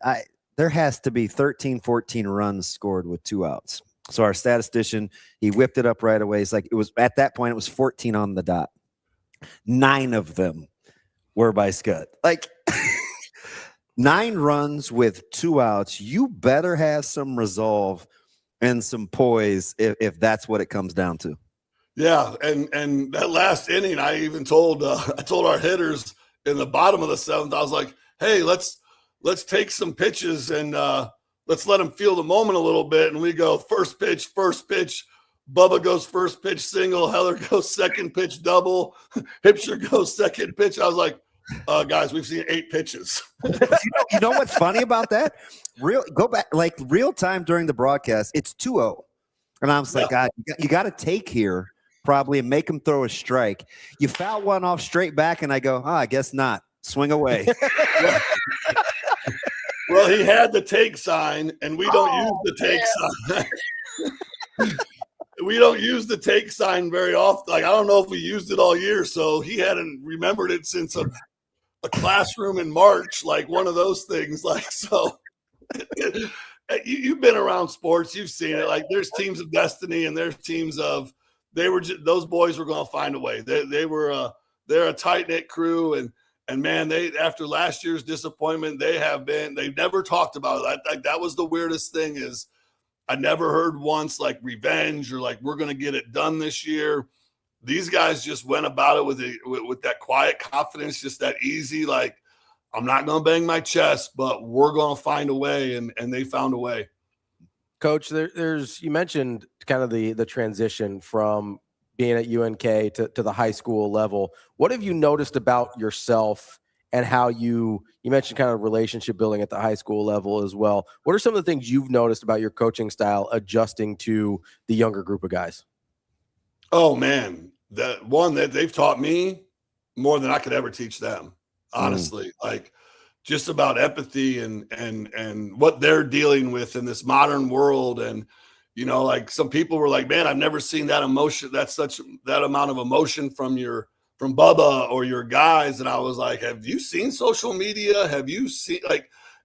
there has to be 13, 14 runs scored with 2 outs. So our statistician, he whipped it up right away. It's like, it was at that point, it was 14 on the dot. 9 of them were by Skutt. 9 runs with 2 outs. You better have some resolve and some poise if that's what it comes down to. Yeah, and that last inning, I even told our hitters in the bottom of the 7th, I was like, hey, let's take some pitches and let's let them feel the moment a little bit. And we go first pitch. Bubba goes first pitch single. Heller goes second pitch double. Hipsher goes second pitch. I was like, guys, we've seen 8 pitches. You know what's funny about that? Go back, real time during the broadcast, it's 2-0. And I was like, God, you got to take here probably and make him throw a strike. You foul one off straight back, and I go, I guess not. Swing away. Well, he had the take sign, and we don't use the take sign. we don't use the take sign very often. Like, I don't know if we used it all year, so he hadn't remembered it since a classroom in March, like one of those things. Like, so you've been around sports, you've seen it. Like, there's teams of destiny and there's teams of those boys were going to find a way. They're a tight knit crew, and man, after last year's disappointment, they've never talked about it. Like, that was the weirdest thing is I never heard once like revenge or like we're going to get it done this year. These guys just went about it with that quiet confidence, just that easy, like, I'm not going to bang my chest, but we're going to find a way, and they found a way. Coach, you mentioned kind of the transition from being at UNK to the high school level. What have you noticed about yourself and how you mentioned kind of relationship building at the high school level as well? What are some of the things you've noticed about your coaching style adjusting to the younger group of guys? Oh, man. The one that they've taught me more than I could ever teach them, honestly. Like, just about empathy and what they're dealing with in this modern world. And, you know, like, some people were like, man, I've never seen that emotion. That amount of emotion from Bubba or your guys. And I was like, have you seen social media? Have you seen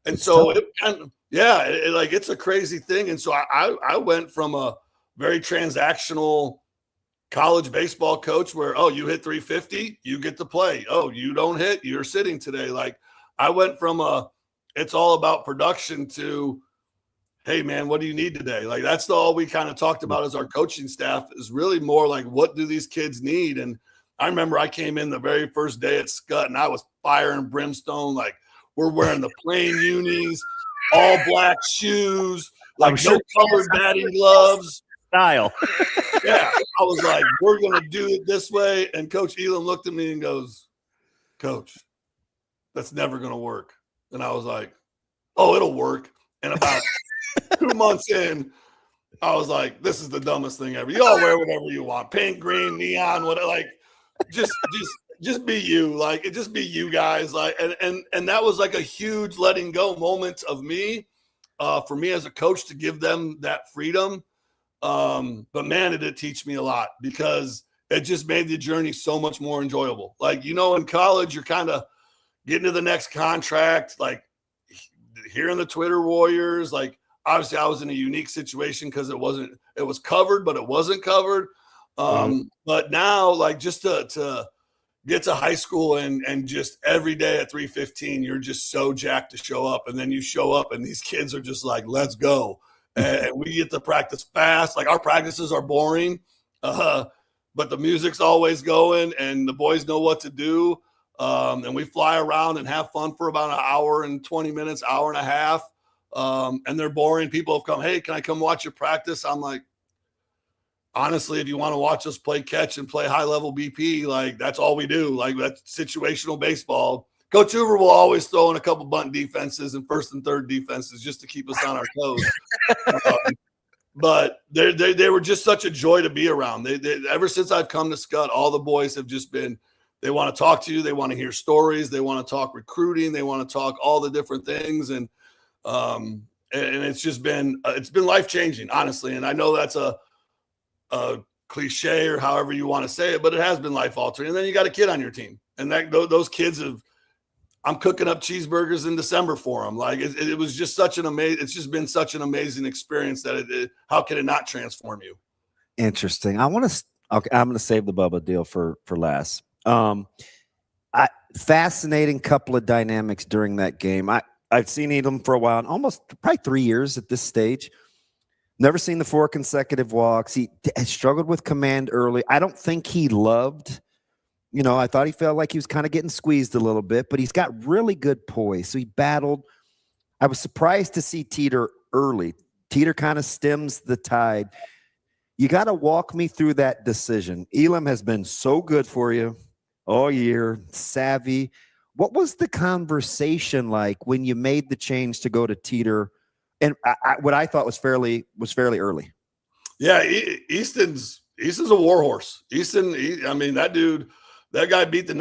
it's a crazy thing. And so I went from a very transactional college baseball coach where, oh, you hit 350, you get to play. Oh, you don't hit, you're sitting today. Like, I went from it's all about production to, hey man, what do you need today? Like, that's all we kind of talked about as our coaching staff is really more like, what do these kids need? And I remember I came in the very first day at Skutt and I was fire and brimstone. Like, we're wearing the plain unis, all black shoes, like no colored batting gloves. Style. Yeah. I was like, we're going to do it this way. And Coach Elam looked at me and goes, Coach, that's never going to work. And I was like, oh, it'll work. And about 2 months in, I was like, this is the dumbest thing ever. You all wear whatever you want. Pink, green, neon, whatever. Like, just be you. Like, it just be you guys. Like, and that was like a huge letting go moment of me, for me as a coach to give them that freedom. But man, it did teach me a lot because it just made the journey so much more enjoyable. Like, you know, in college, you're kind of getting to the next contract, like hearing the Twitter warriors. Like, obviously I was in a unique situation because it was covered, but it wasn't covered. But now, like, just to get to high school and just every day at 3:15, you're just so jacked to show up. And then you show up and these kids are just like, let's go. And we get to practice fast. Like, our practices are boring, but the music's always going and the boys know what to do. And we fly around and have fun for about an hour and 20 minutes, hour and a half. And they're boring. People have come, hey, can I come watch you practice? I'm like, honestly, if you want to watch us play catch and play high level BP, like, that's all we do. Like, that's situational baseball. Coach Hoover will always throw in a couple bunt defenses and first and third defenses just to keep us on our toes. But they were just such a joy to be around. They ever since I've come to Skutt, all the boys have just been, they want to talk to you. They want to hear stories. They want to talk recruiting. They want to talk all the different things. And it's just been, it's been life-changing, honestly. And I know that's a cliche or however you want to say it, but it has been life-altering. And then you got a kid on your team. And those kids have, I'm cooking up cheeseburgers in December for them. Like, it was just such an it's just been such an amazing experience that how can it not transform you? Interesting. I'm going to save the Bubba deal for last. Fascinating couple of dynamics during that game. I've seen Elam for a while, probably 3 years at this stage. Never seen the 4 consecutive walks. He struggled with command early. I don't think he loved, I thought he felt like he was kind of getting squeezed a little bit, but he's got really good poise. So he battled. I was surprised to see Teeter early. Teeter kind of stems the tide. You got to walk me through that decision. Elam has been so good for you all year, savvy. What was the conversation like when you made the change to go to Teeter? And what I thought was fairly early. Yeah, Easton's a war horse. Easton, that guy beat the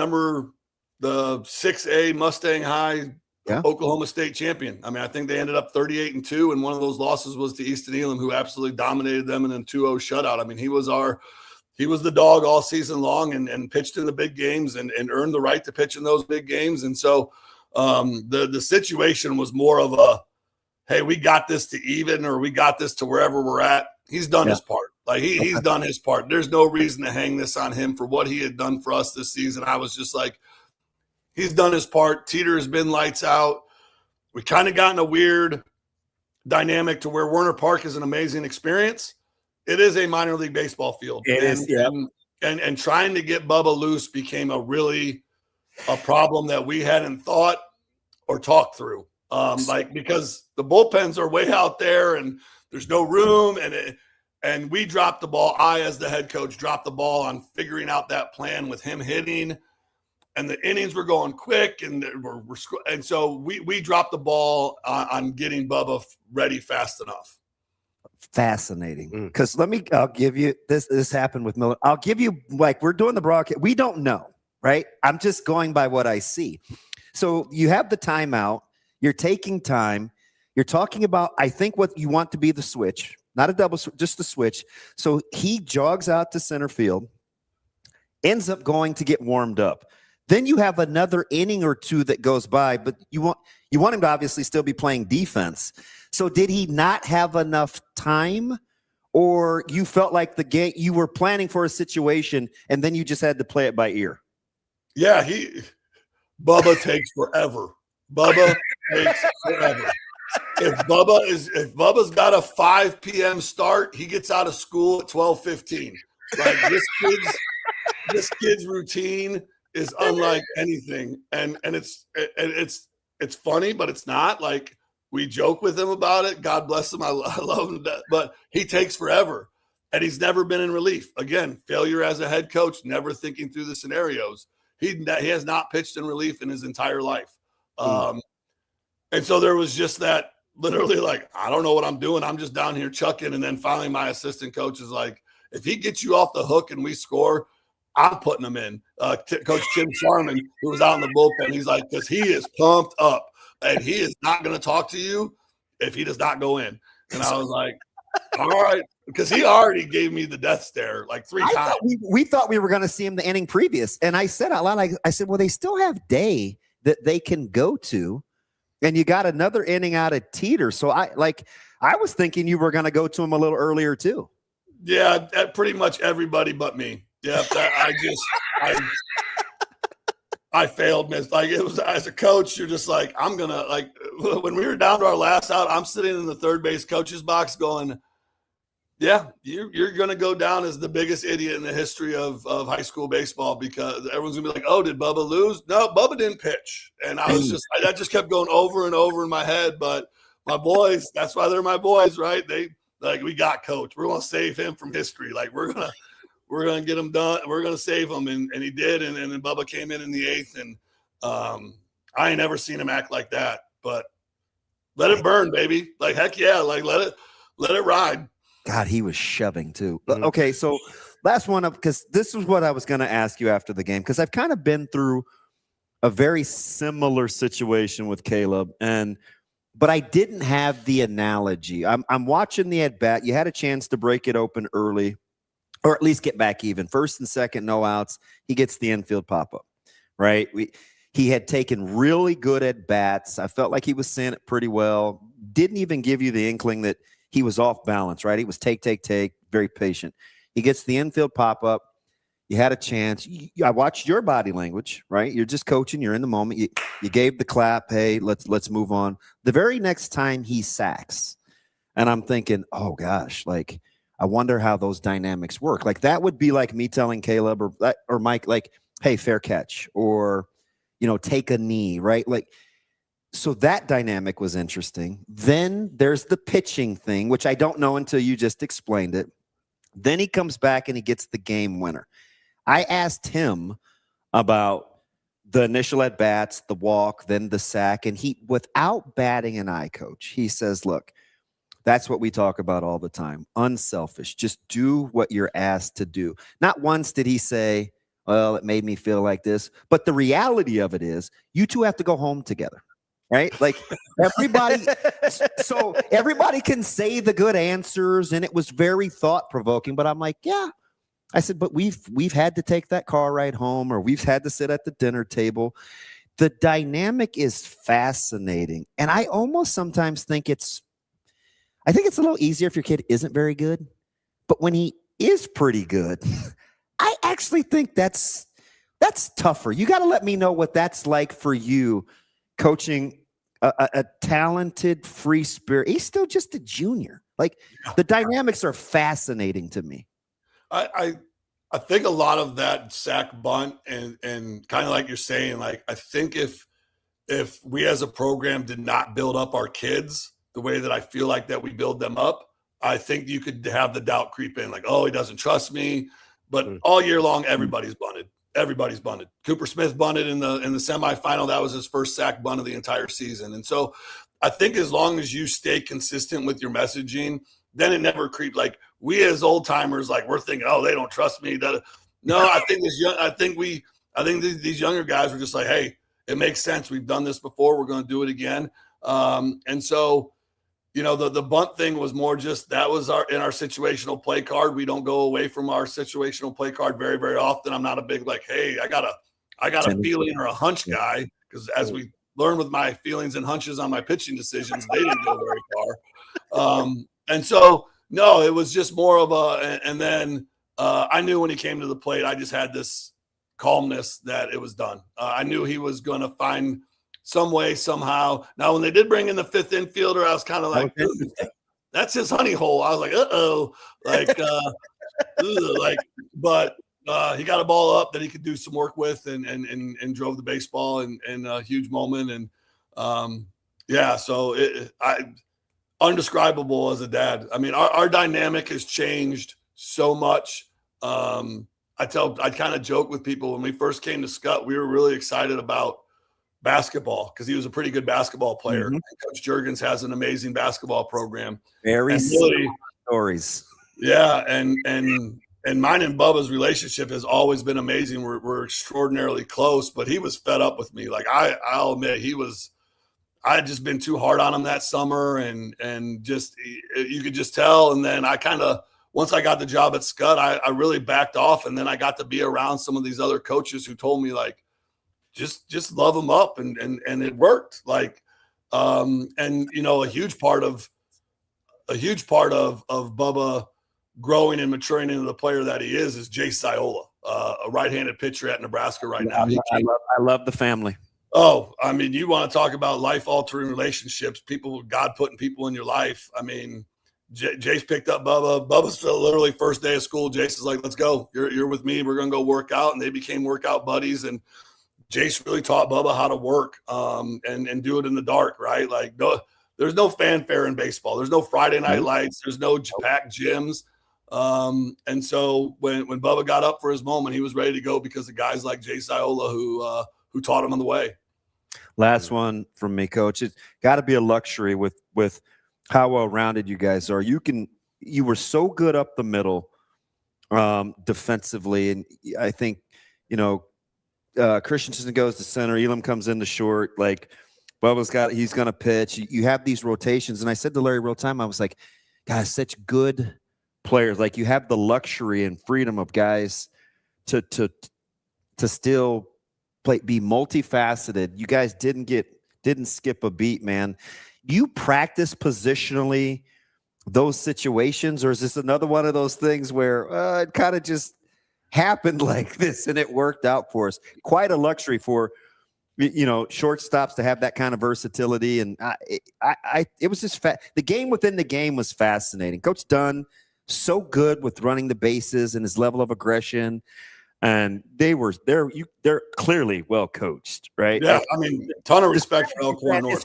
6A Mustang High Oklahoma State champion. I mean, I think they ended up 38-2, and one of those losses was to Easton Elam, who absolutely dominated them in a 2-0 shutout. I mean, he was the dog all season long and pitched in the big games and earned the right to pitch in those big games. And so the situation was more of a, hey, we got this to even, or we got this to wherever we're at. He's done his part. Like he's done his part. There's no reason to hang this on him for what he had done for us this season. I was just like, he's done his part. Teeter has been lights out. We kind of got in a weird dynamic to where Werner Park is an amazing experience. It is a minor league baseball field. And trying to get Bubba loose became a problem that we hadn't thought or talked through. Because the bullpens are way out there and there's no room, and we dropped the ball. I, as the head coach, dropped the ball on figuring out that plan with him hitting, and the innings were going quick, and so we dropped the ball on getting Bubba ready fast enough. Fascinating. Because I'll give you this happened with Millard. I'll give you, like, we're doing the broadcast. We don't know, right? I'm just going by what I see. So you have the timeout. You're taking time. You're talking about, I think, what you want to be the switch, not a double, just the switch. So he jogs out to center field, ends up going to get warmed up. Then you have another inning or two that goes by, but you want him to obviously still be playing defense. So did he not have enough time, or you felt like the game, you were planning for a situation and then you just had to play it by ear? Yeah, Bubba takes forever. Bubba takes forever. If Bubba's got a 5 p.m. start, he gets out of school at 12:15. Like this kid's routine is unlike anything, and it's funny, but it's not. Like, we joke with him about it. God bless him. I love him, but he takes forever, and he's never been in relief. Again, failure as a head coach, never thinking through the scenarios. He has not pitched in relief in his entire life. And so there was just that, literally, like, I don't know what I'm doing. I'm just down here chucking. And then finally my assistant coach is like, if he gets you off the hook and we score, I'm putting him in. Coach Tim Sharman, who was out in the bullpen, he's like, because he is pumped up and he is not going to talk to you if he does not go in. And I was like, all right, because he already gave me the death stare like 3 times. We thought we were going to see him the inning previous. And I said out loud, I said, well, they still have day that they can go to. And you got another inning out of Teeter. So I was thinking you were going to go to him a little earlier too. Yeah, pretty much everybody but me. Yeah, I failed, miss. Like, it was, as a coach, you're just like, I'm gonna, like, when we were down to our last out, I'm sitting in the third base coach's box going, yeah, you're gonna go down as the biggest idiot in the history of high school baseball, because everyone's gonna be like, oh, did Bubba lose? No, Bubba didn't pitch. And I was that just kept going over and over in my head. But my boys, that's why they're my boys, right? They, like, we got Coach. We're gonna save him from history. Like, we're gonna get him done. We're gonna save him, and he did. And then Bubba came in the 8th, and I ain't never seen him act like that. But let it burn, baby. Like, heck yeah, like let it ride. God, he was shoving too. Okay, so last one up, because this is what I was going to ask you after the game, because I've kind of been through a very similar situation with Caleb, but I didn't have the analogy. I'm watching the at bat. You had a chance to break it open early, or at least get back even. First and second, no outs. He gets the infield pop up, right? He had taken really good at bats. I felt like he was seeing it pretty well. Didn't even give you the inkling that he was off balance, right? He was take, very patient. He gets the infield pop-up. You had a chance. I watched your body language, right? You're just coaching. You're in the moment. You gave the clap. Hey, let's move on. The very next time he sacks, and I'm thinking, oh, gosh, like, I wonder how those dynamics work. Like, that would be like me telling Caleb or Mike, like, hey, fair catch, or, take a knee, right? Like, so that dynamic was interesting. Then there's the pitching thing, which I don't know until you just explained it. Then he comes back and he gets the game winner. I asked him about the initial at-bats, the walk, then the sack, and he, without batting an eye, Coach, he says, look, that's what we talk about all the time. Unselfish. Just do what you're asked to do. Not once did he say, well, it made me feel like this. But the reality of it is you two have to go home together. right? Like everybody, so everybody can say the good answers, and it was very thought provoking. But I'm like, yeah. I said, but we've had to take that car ride home, or we've had to sit at the dinner table. The dynamic is fascinating, and I almost sometimes think it's a little easier if your kid isn't very good, but when he is pretty good, I actually think that's tougher. You got to let me know what that's like for you, coaching a talented, free spirit. He's still just a junior. Like the dynamics are fascinating to me. I think a lot of that sack bunt and kind of like you're saying, like I think if we as a program did not build up our kids the way that I feel like that we build them up, I think you could have the doubt creep in, like, oh, he doesn't trust me. But all year long, everybody's bunted. Everybody's bunted. Cooper Smith bunted in the semifinal. That was his first sack bunt of the entire season. And so I think as long as you stay consistent with your messaging, then it never creeps. Like we as old timers, like we're thinking, oh, they don't trust me. No, I think these younger guys were just like, hey, it makes sense. We've done this before. We're going to do it again. And so, you know, the bunt thing was more just that was in our situational play card. We don't go away from our situational play card very, very often. I'm not a big like, hey, I got a feeling or a hunch guy, because as we learned with my feelings and hunches on my pitching decisions, they didn't go very far. And so, no, it was just more of and then I knew when he came to the plate, I just had this calmness that it was done. I knew he was going to find some way, somehow. Now, when they did bring in the fifth infielder, I was kind of like, that's his honey hole. I was like, uh-oh. But he got a ball up that he could do some work with and drove the baseball in a huge moment. And, so undescribable as a dad. I mean, our dynamic has changed so much. I kind of joke with people when we first came to Skutt, we were really excited about basketball because he was a pretty good basketball player. Mm-hmm. Coach Juergens has an amazing basketball program. Very really, stories. Yeah, and mine and Bubba's relationship has always been amazing. We're extraordinarily close, but he was fed up with me. Like I'll admit I had just been too hard on him that summer, and just you could just tell. And then I kind of once I got the job at Skutt, I really backed off, and then I got to be around some of these other coaches who told me like, just love them up, and it worked. Like, and you know, a huge part of Bubba growing and maturing into the player that he is Jace Ziola, a right-handed pitcher at Nebraska right now. I love the family. Oh, I mean, you want to talk about life-altering relationships, God putting people in your life. I mean, Jace picked up Bubba. Bubba's literally first day of school. Jace is like, let's go. You're with me. We're going to go work out. And they became workout buddies. And Jace really taught Bubba how to work and do it in the dark, right? Like, there's no fanfare in baseball. There's no Friday night lights. There's no packed gyms. And so when Bubba got up for his moment, he was ready to go because of guys like Jace Ziola who taught him on the way. Last one from me, Coach. It's got to be a luxury with how well-rounded you guys are. You were so good up the middle defensively, and I think, you know, Christensen goes to center, Elam comes in the short, like Bubba's he's going to pitch. You have these rotations, and I said to Larry real time, I was like, guys, such good players. Like, you have the luxury and freedom of guys to still be multifaceted. You guys didn't skip a beat, man. You practice positionally those situations, or is this another one of those things where it kind of just happened like this and it worked out for us? Quite a luxury for, you know, shortstops to have that kind of versatility. And it was just the game within the game was fascinating. Coach Dunn, so good with running the bases and his level of aggression. And they're clearly well coached, right? Yeah, I mean, ton of respect for Elkhorn North.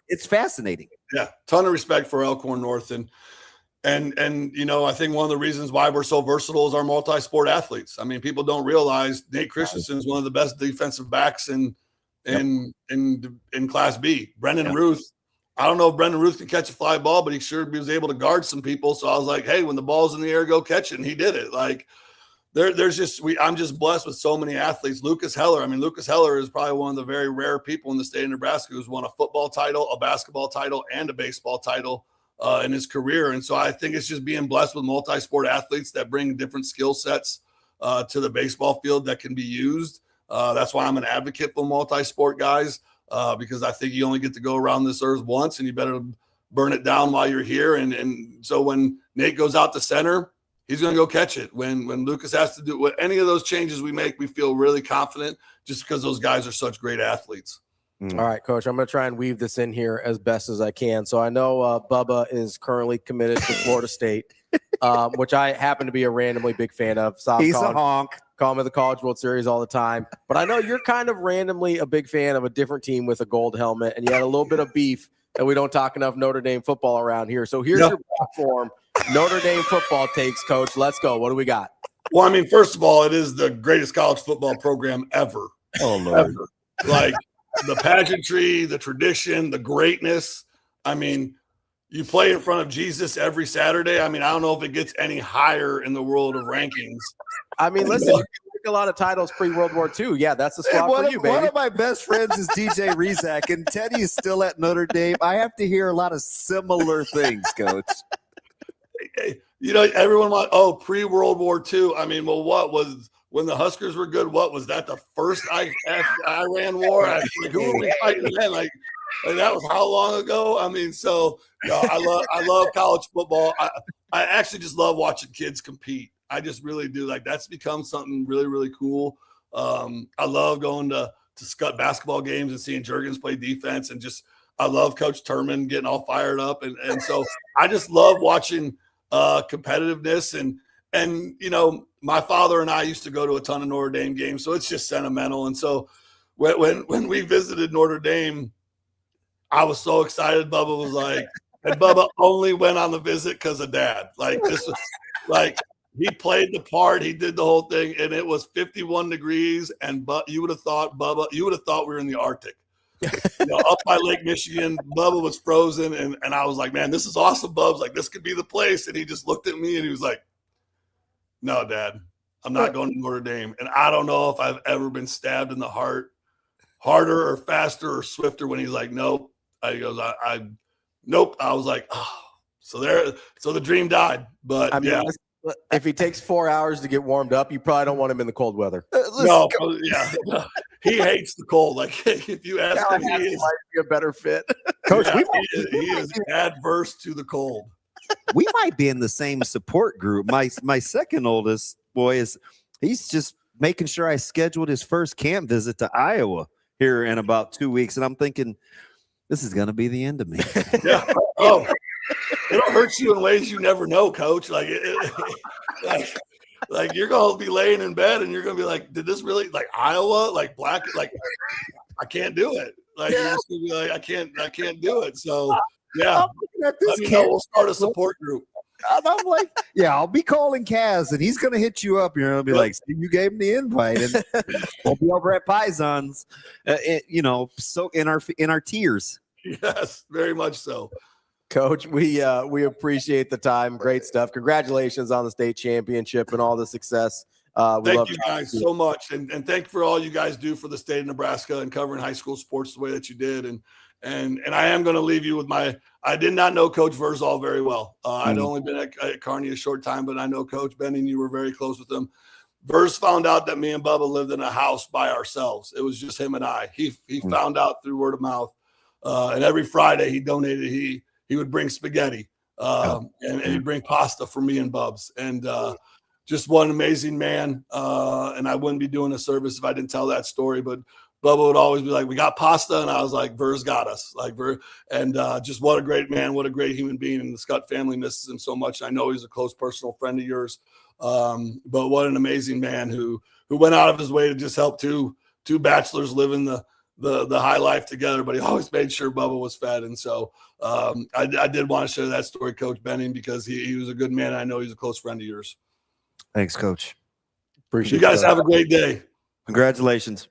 It's fascinating. Yeah, ton of respect for Elkhorn North, and you know, I think one of the reasons why we're so versatile is our multi-sport athletes. I mean, people don't realize Nate Christensen is one of the best defensive backs in Class B. Brendan Ruth, I don't know if Brendan Ruth can catch a fly ball, but he sure was able to guard some people. So I was like, hey, when the ball's in the air, go catch it, and he did it. Like, I'm just blessed with so many athletes. Lucas Heller. I mean, Lucas Heller is probably one of the very rare people in the state of Nebraska who's won a football title, a basketball title, and a baseball title in his career. And so I think it's just being blessed with multi-sport athletes that bring different skill sets to the baseball field that can be used. That's why I'm an advocate for multi-sport guys, because I think you only get to go around this earth once, and you better burn it down while you're here. And so when Nate goes out to center, he's going to go catch it. When Lucas has to do any of those changes we make, we feel really confident just because those guys are such great athletes. All right, Coach, I'm going to try and weave this in here as best as I can. So I know Bubba is currently committed to Florida State, which I happen to be a randomly big fan of. He's a honk. Call me the College World Series all the time. But I know you're kind of randomly a big fan of a different team with a gold helmet, and you had a little bit of beef that we don't talk enough Notre Dame football around here. So here's your platform. Notre Dame football takes, Coach. Let's go. What do we got? Well, I mean, first of all, it is the greatest college football program ever. Oh, Lord. Ever. Like the pageantry, the tradition, the greatness. I mean, you play in front of Jesus every Saturday. I mean, I don't know if it gets any higher in the world of rankings. I mean, listen, you took a lot of titles pre-World War II. Yeah, that's the squad for you, baby. One of my best friends is DJ Rizak, and Teddy is still at Notre Dame. I have to hear a lot of similar things, Coach. You know, everyone wants, pre-World War II. I mean, well, what was when the Huskers were good? What was that? The first Iran war? Who were we fighting then? Like that was how long ago? I mean, so I love college football. I actually just love watching kids compete. I just really do. Like that's become something really, really cool. I love going to Skutt basketball games and seeing Juergens play defense, and just I love Coach Turman getting all fired up, and so I just love watching competitiveness and you know, my father and I used to go to a ton of Notre Dame games, so it's just sentimental. And so when we visited Notre Dame, I was so excited. Bubba was like, and Bubba only went on the visit because of Dad. Like this was like he played the part, he did the whole thing, and it was 51 degrees. And you would have thought we were in the Arctic. You know, up by Lake Michigan, Bubba was frozen, and I was like, man, this is awesome, Bubs. Like, this could be the place. And he just looked at me and he was like, no, Dad, I'm not going to Notre Dame. And I don't know if I've ever been stabbed in the heart harder or faster or swifter when he's like, nope. He goes, nope. I was like, oh. So the dream died. But I mean, yeah. If he takes 4 hours to get warmed up, you probably don't want him in the cold weather. No, yeah. He hates the cold. Like if you ask him, he might be a better fit. Coach, he is adverse to the cold. We might be in the same support group. My second oldest boy he's just making sure I scheduled his first camp visit to Iowa here in about 2 weeks, and I'm thinking this is going to be the end of me. Yeah. Oh, it'll hurt you in ways you never know, Coach. Like like you're gonna be laying in bed and you're gonna be like, did this really, like Iowa, like black, like I can't do it. Like you're just gonna be like, I can't do it. So yeah, let me know. We'll start a support group. And I'm like, yeah, I'll be calling Kaz, and he's gonna hit you up. You're gonna be like, you gave him the invite, and we'll be over at Pisons, so in our tiers. Yes, very much so. Coach, we appreciate the time. Great stuff. Congratulations on the state championship and all the success. Thank you guys so much. And thank you for all you guys do for the state of Nebraska and covering high school sports the way that you did. And I am going to leave you with I did not know Coach Vrzal very well. I'd only been at Kearney a short time, but I know Coach Benning, you were very close with him. Verz found out that me and Bubba lived in a house by ourselves. It was just him and I. He found out through word of mouth. And every Friday he donated, he would bring spaghetti and he'd bring pasta for me and Bubs. And just one amazing man. And I wouldn't be doing a service if I didn't tell that story. But Bubba would always be like, we got pasta. And I was like, Verz got us. And just what a great man, what a great human being. And the Skutt family misses him so much. I know he's a close personal friend of yours. But what an amazing man who went out of his way to just help two bachelors live in the high life together, but he always made sure Bubba was fed. And so I did want to share that story, Coach Benning, because he was a good man. I know he's a close friend of yours. Thanks, Coach. Appreciate you guys. Have a great day. Congratulations.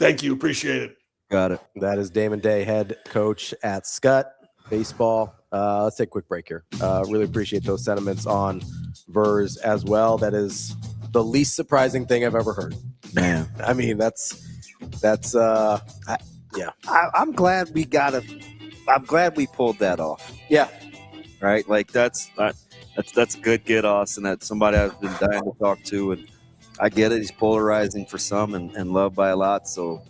Thank you. Appreciate it. Got it. That is Damon Day, head coach at Skutt baseball. Let's take a quick break here. Really appreciate those sentiments on Verz as well. That is the least surprising thing I've ever heard. Man, I mean, that's yeah. I'm glad we I'm glad we pulled that off. Yeah. Right. Like that's a good get, Austin. That's somebody I've been dying to talk to, and I get it. He's polarizing for some and loved by a lot. So,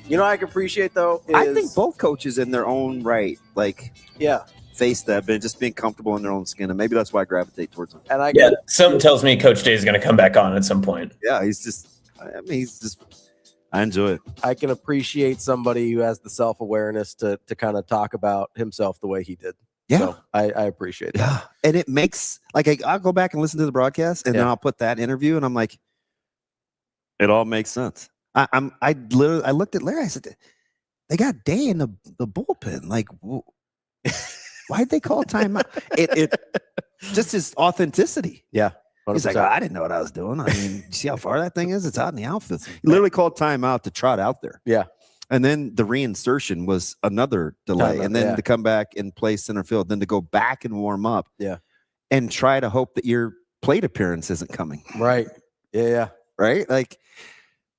you know, I can appreciate though. I think both coaches in their own right, like, yeah, face that, but just being comfortable in their own skin, and maybe that's why I gravitate towards him. And something tells me Coach Day is going to come back on at some point. Yeah, I enjoy it. I can appreciate somebody who has the self-awareness to kind of talk about himself the way he did. Yeah. So I appreciate it. Yeah. And it makes, like, I'll go back and listen to the broadcast, and then I'll put that interview, and I'm like, it all makes sense. I looked at Larry. I said, they got Day in the bullpen. Like, why'd they call timeout? It just his authenticity. Yeah. 100%. He's like, I didn't know what I was doing. I mean, see how far that thing is? It's out in the outfield. He literally called timeout to trot out there. Yeah. And then the reinsertion was another delay. And then to come back and play center field, then to go back and warm up. Yeah. And try to hope that your plate appearance isn't coming. Right. Yeah. Right? Like,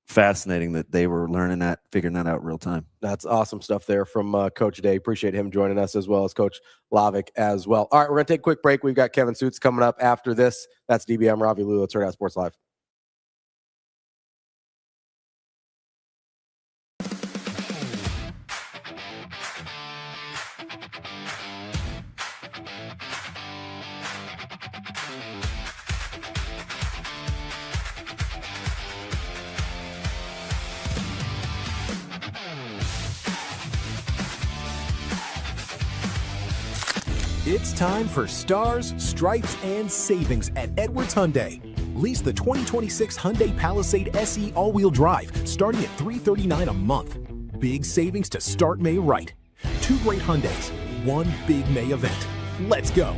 fascinating that they were learning that, figuring that out real time. That's awesome stuff there from Coach Day. Appreciate him joining us, as well as Coach Lavick as well. All right, we're going to take a quick break. We've got Kevin Sjuts coming up after this. That's DBM, Ravi, Lulla. It's Hurrdat Sports Live. It's time for Stars, Stripes, and Savings at Edwards Hyundai. Lease the 2026 Hyundai Palisade SE all-wheel drive, starting at $339 a month. Big savings to start May right. 2 great Hyundais, 1 big May event. Let's go.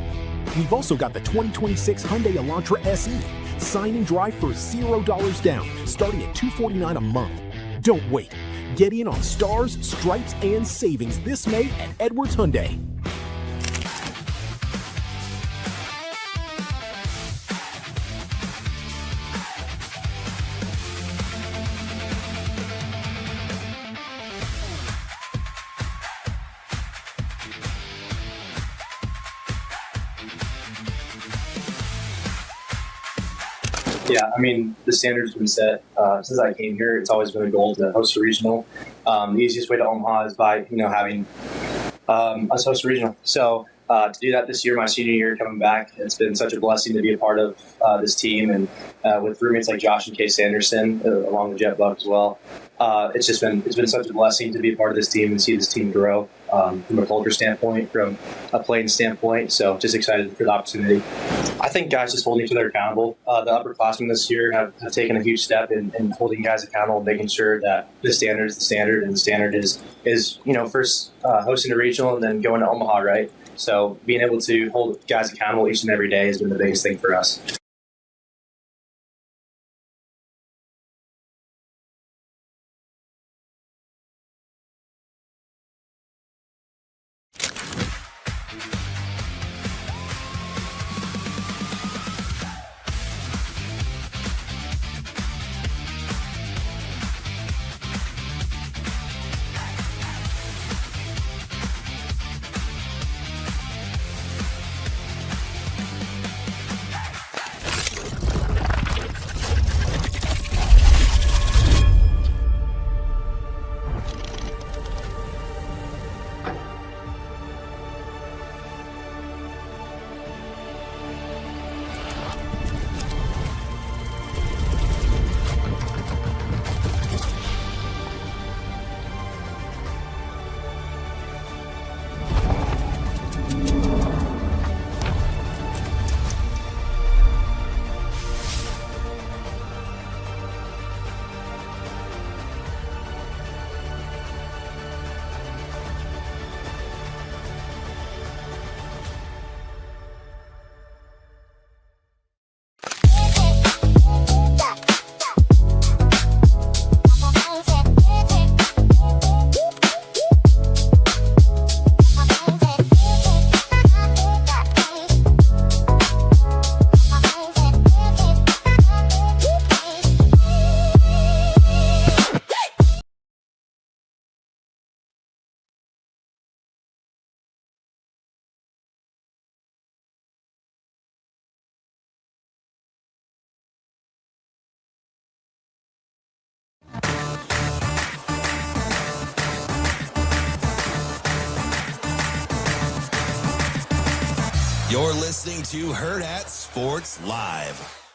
We've also got the 2026 Hyundai Elantra SE. Sign and drive for $0 down, starting at $249 a month. Don't wait. Get in on Stars, Stripes, and Savings this May at Edwards Hyundai. Yeah, I mean, the standard's been set since I came here. It's always been a goal to host a regional. The easiest way to Omaha is by, having us host a regional. So to do that this year, my senior year coming back, it's been such a blessing to be a part of this team, and with roommates like Josh and Kay Sanderson, along with Jet Buck as well. It's been such a blessing to be a part of this team and see this team grow from a culture standpoint, from a playing standpoint. So just excited for the opportunity. I think guys just holding each other accountable. The upperclassmen this year have taken a huge step in holding guys accountable, making sure that the standard is the standard, and the standard is first hosting a regional and then going to Omaha, right? So being able to hold guys accountable each and every day has been the biggest thing for us. You're listening to Hurrdat Sports Live.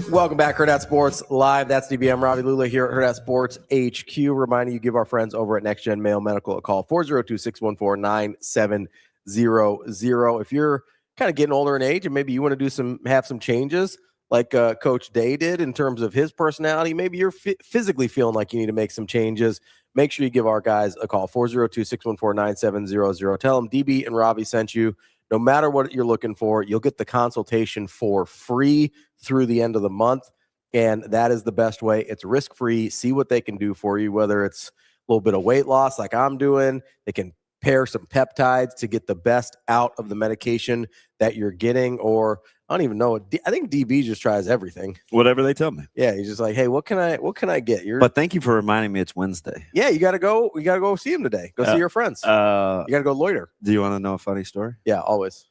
Welcome back, Hurrdat Sports Live. That's DBM Ravi Lulla here at Hurrdat Sports HQ. Reminding you, give our friends over at Next Gen Mail Medical a call, 402-614-9700. If you're kind of getting older in age and maybe you want to have some changes like Coach Day did in terms of his personality, maybe you're physically feeling like you need to make some changes, make sure you give our guys a call, 402-614-9700. Tell them DB and Ravi sent you. No matter what you're looking for, you'll get the consultation for free through the end of the month, and that is the best way. It's risk-free. See what they can do for you, whether it's a little bit of weight loss like I'm doing. They can pair some peptides to get the best out of the medication that you're getting, or I don't even know. I think DB just tries everything. Whatever they tell me. Yeah, he's just like, hey, what can I get? But thank you for reminding me it's Wednesday. Yeah, you gotta go see him today. Go see your friends. You gotta go loiter. Do you want to know a funny story? Yeah, always.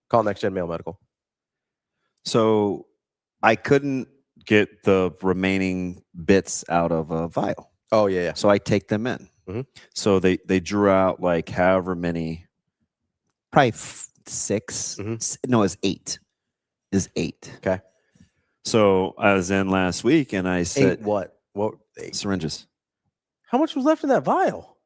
Call Next Gen Mail Medical. So I couldn't get the remaining bits out of a vial. Oh, yeah. So I take them in. Mm-hmm. So they drew out like however many, probably 6. Mm-hmm. No, it's 8. Is 8. Okay. So I was in last week and I said, 8 what? What 8? Syringes. How much was left in that vial?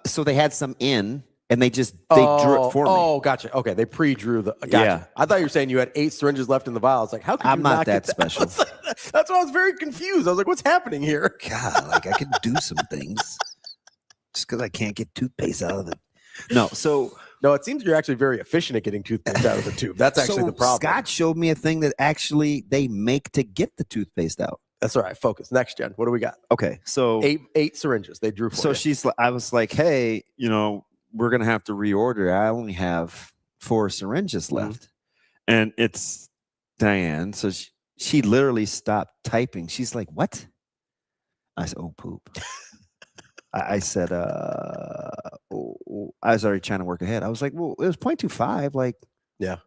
So they had some in. And they drew it for me. Oh, gotcha. Okay, they pre-drew the. Gotcha. Yeah. I thought you were saying you had 8 syringes left in the vial. It's like, how could I'm you not that get special. That's why I was very confused. I was like, what's happening here? God, like I can do some things just because I can't get toothpaste out of it. No, it seems you're actually very efficient at getting toothpaste out of the tube. That's actually the problem. Scott showed me a thing that actually they make to get the toothpaste out. That's all right. Focus. Next gen. What do we got? Okay, so 8 syringes they drew for you. I was like, hey, we're going to have to reorder. I only have 4 syringes left. And it's Diane. So she literally stopped typing. She's like, what? I said, oh, poop. I said, I was already trying to work ahead. I was like, well, it was 0.25. Like, yeah.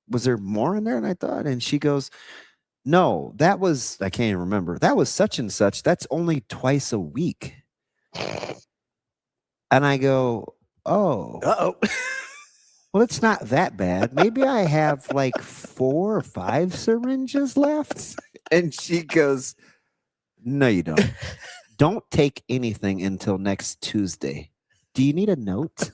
Was there more in there? And I thought, and she goes, no, that was, I can't even remember. That was such and such. That's only twice a week. And I go, oh. Uh-oh. Well, it's not that bad. Maybe I have like 4 or 5 syringes left. And she goes, no, you don't. Don't take anything until next Tuesday. Do you need a note?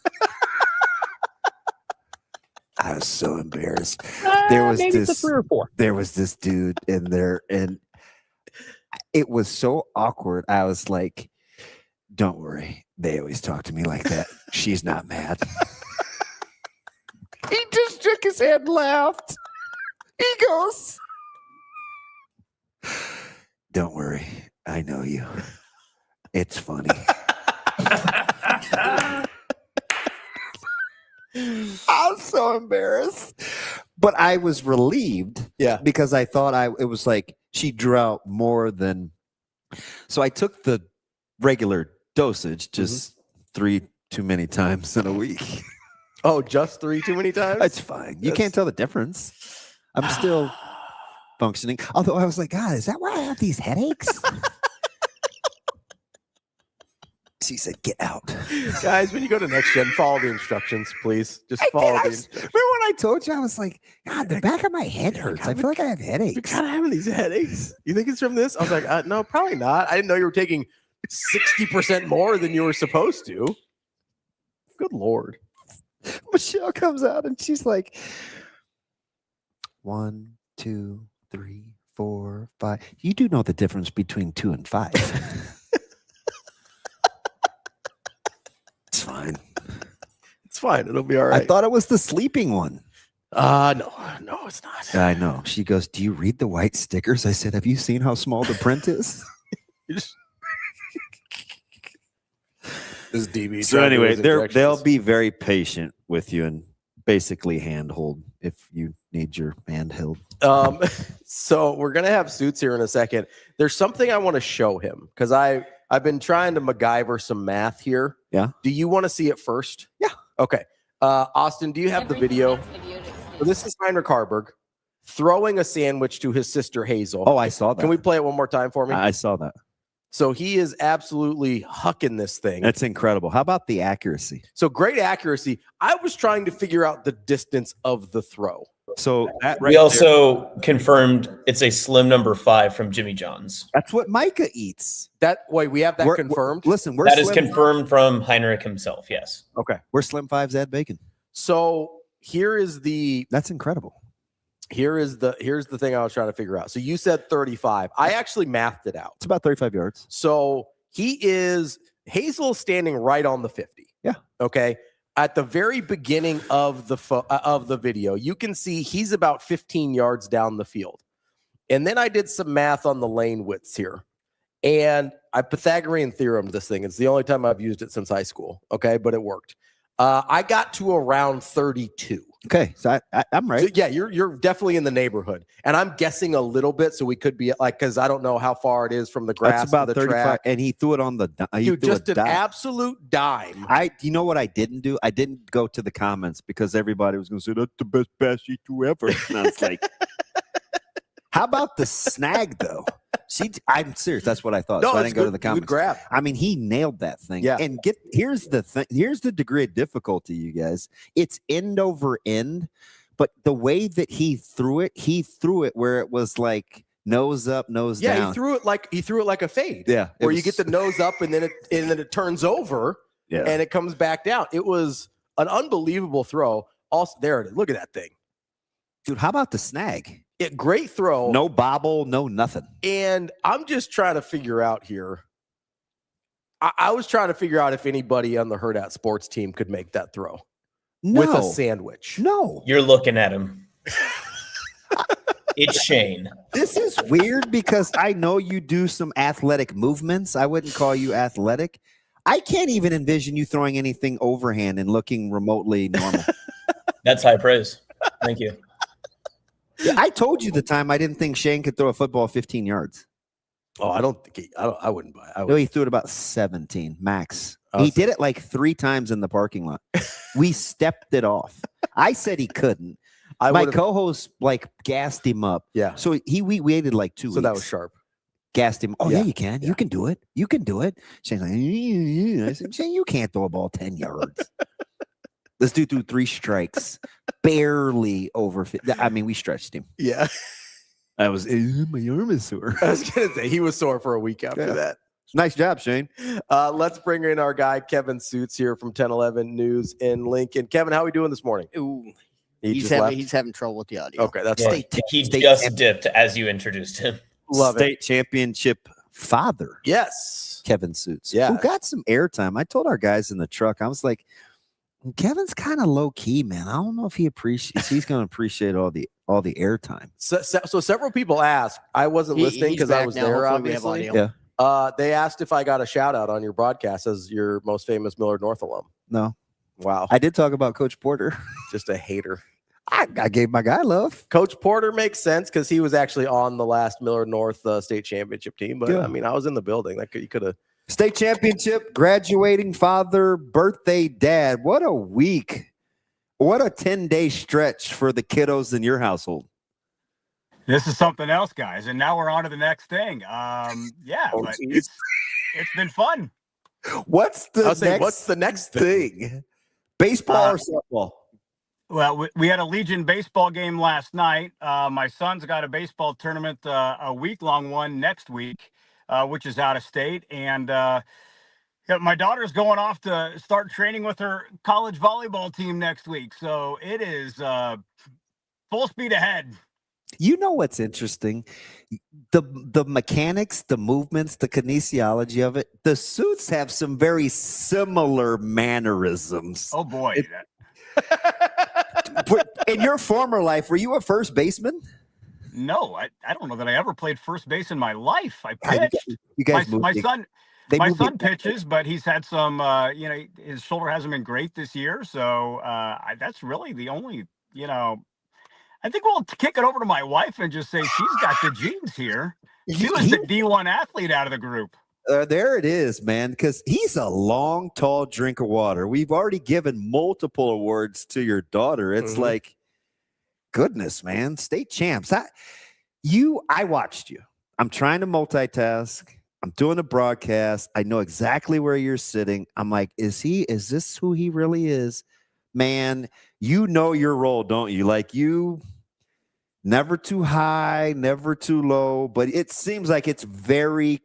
I was so embarrassed. Maybe it's a 3 or 4. There was this dude in there, and it was so awkward. I was like, don't worry. They always talk to me like that. She's not mad. He just shook his head and laughed. He goes, don't worry. I know you. It's funny. I was so embarrassed. But I was relieved. Yeah. Because I thought it was like she drew out more than. So I took the regular dosage, just 3 too many times in a week. Oh, just 3 too many times? That's fine. You can't tell the difference. I'm still functioning. Although I was like, God, is that why I have these headaches? She said, get out. Guys, when you go to Next Gen, follow the instructions, please. Just follow the instructions. Remember when I told you? I was like, God, the back of my head hurts. I feel like I have headaches. You're kind of having these headaches. You think it's from this? I was like, no, probably not. I didn't know you were taking 60% more than you were supposed to. Good Lord. Michelle comes out and she's like, 1, 2, 3, 4, 5. You do know the difference between 2 and 5. It's fine. It's fine. It'll be all right. I thought it was the sleeping one. No, it's not. I know. She goes, do you read the white stickers? I said, have you seen how small the print is? This is DB. So anyway, they'll be very patient with you and basically handhold if you need your hand held. So we're gonna have Sjuts here in a second. There's something I want to show him because I've been trying to MacGyver some math here. Yeah. Do you want to see it first? Yeah. Okay. Austin, do you have the video? So this is Heinrich Haarberg. throwing a sandwich to his sister Hazel. Oh, I saw that. Can we play it one more time for me? I saw that. So he is absolutely hucking this thing. That's incredible. How about the accuracy? So great accuracy. I was trying to figure out the distance of the throw. So that we also confirmed it's a slim number 5 from Jimmy John's. That's what Micah eats. We have that confirmed. We're that is Slim confirmed from Heinrich himself. Yes. Okay. We're Slim 5's Ed Bacon. So that's incredible. Here's the thing I was trying to figure out. So you said 35. I actually mathed it out. It's about 35 yards. So Hazel standing right on the 50. Yeah. Okay. At the very beginning of the video, you can see he's about 15 yards down the field. And then I did some math on the lane widths here. And I Pythagorean theoremed this thing. It's the only time I've used it since high school. Okay. But it worked. I got to around 32. Okay, so I'm right. So yeah, you're definitely in the neighborhood, and I'm guessing a little bit, so we could be like, because I don't know how far it is from the grass. That's about to the 35, track. and he threw it on the. Just an absolute dime. You know what I didn't do? I didn't go to the comments because everybody was going to say that's the best pass you threw ever. And I was like, how about the snag though? I'm serious. That's what I thought. No, so I didn't go to the comments. Good grab. I mean, he nailed that thing. Yeah. And here's the thing. Here's the degree of difficulty, you guys. It's end over end, but the way that he threw it where it was like nose up, nose down. Yeah, he threw it like a fade. Yeah, where you get the nose up and then it turns over. Yeah. And it comes back down. It was an unbelievable throw. Also, there it is. Look at that thing, dude. How about the snag? Great throw. No bobble, no nothing. And I'm just trying to figure out here. I was trying to figure out if anybody on the Hurrdat sports team could make that throw with a sandwich. No. You're looking at him. It's Shane. This is weird because I know you do some athletic movements. I wouldn't call you athletic. I can't even envision you throwing anything overhand and looking remotely normal. That's high praise. Thank you. I told you the time I didn't think Shane could throw a football 15 yards. Oh, I wouldn't buy it. No, he threw it about 17 max. He did it like 3 times in the parking lot. We stepped it off. I said he couldn't. My co-host gassed him up. Yeah. So we waited like 2 weeks. So that was sharp. Gassed him. Oh yeah, you can. Yeah. You can do it. You can do it. Shane's like, I said, Shane, you can't throw a ball 10 yards. This dude threw 3 strikes, barely over. I mean, we stretched him. Yeah. My arm is sore. I was going to say, he was sore for a week after that. Nice job, Shane. Let's bring in our guy, Kevin Sjuts, here from 1011 News in Lincoln. Kevin, how are we doing this morning? Ooh, he's having trouble with the audio. Okay, that's fine. He just dipped as you introduced him. Love State championship father. Yes. Kevin Sjuts. Yeah. Who got some airtime. I told our guys in the truck, I was like, Kevin's kind of low key, man. I don't know if he's going to appreciate all the airtime. So several people asked. I wasn't listening because I was there. Obviously, yeah. They asked if I got a shout out on your broadcast as your most famous Millard North alum. No. Wow. I did talk about Coach Porter. Just a hater. I gave my guy love. Coach Porter makes sense because he was actually on the last Millard North state championship team. But I mean, I was in the building. You could have. State championship, graduating father, birthday dad. What a week. What a 10-day stretch for the kiddos in your household. This is something else, guys. And now we're on to the next thing. But it's been fun. What's the next thing? Baseball or softball? Well, we had a Legion baseball game last night. My son's got a baseball tournament, a week-long one next week. Which is out of state. And my daughter's going off to start training with her college volleyball team next week. So it is full speed ahead. You know what's interesting? The mechanics, the movements, the kinesiology of it. The Sjuts have some very similar mannerisms. Oh, boy. In your former life, were you a first baseman? No, I don't know that I ever played first base in my life. I pitched. You guys my son pitches, but he's had some, his shoulder hasn't been great this year. So that's really the only, I think we'll kick it over to my wife and just say she's got the genes here. She was the D1 athlete out of the group. There it is, man, because he's a long, tall drink of water. We've already given multiple awards to your daughter. It's like, goodness, man. State champs. I watched you. I'm trying to multitask. I'm doing a broadcast. I know exactly where you're sitting. I'm like, is this who he really is? Man, you know your role, don't you? Like, you never too high, never too low, but it seems like it's a very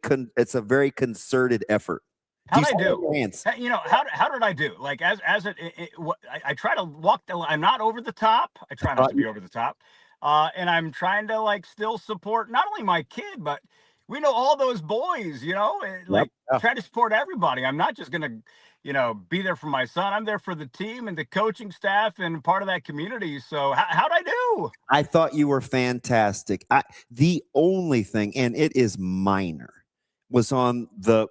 concerted effort. How did I do? You know, how did I do? Like, I try to walk I'm not over the top. I try not to be over the top. And I'm trying to like still support not only my kid, but we know all those boys, you know, like try to support everybody. I'm not just going to, you know, be there for my son. I'm there for the team and the coaching staff and part of that community. So how'd I do? I thought you were fantastic. The only thing, and it is minor, was on the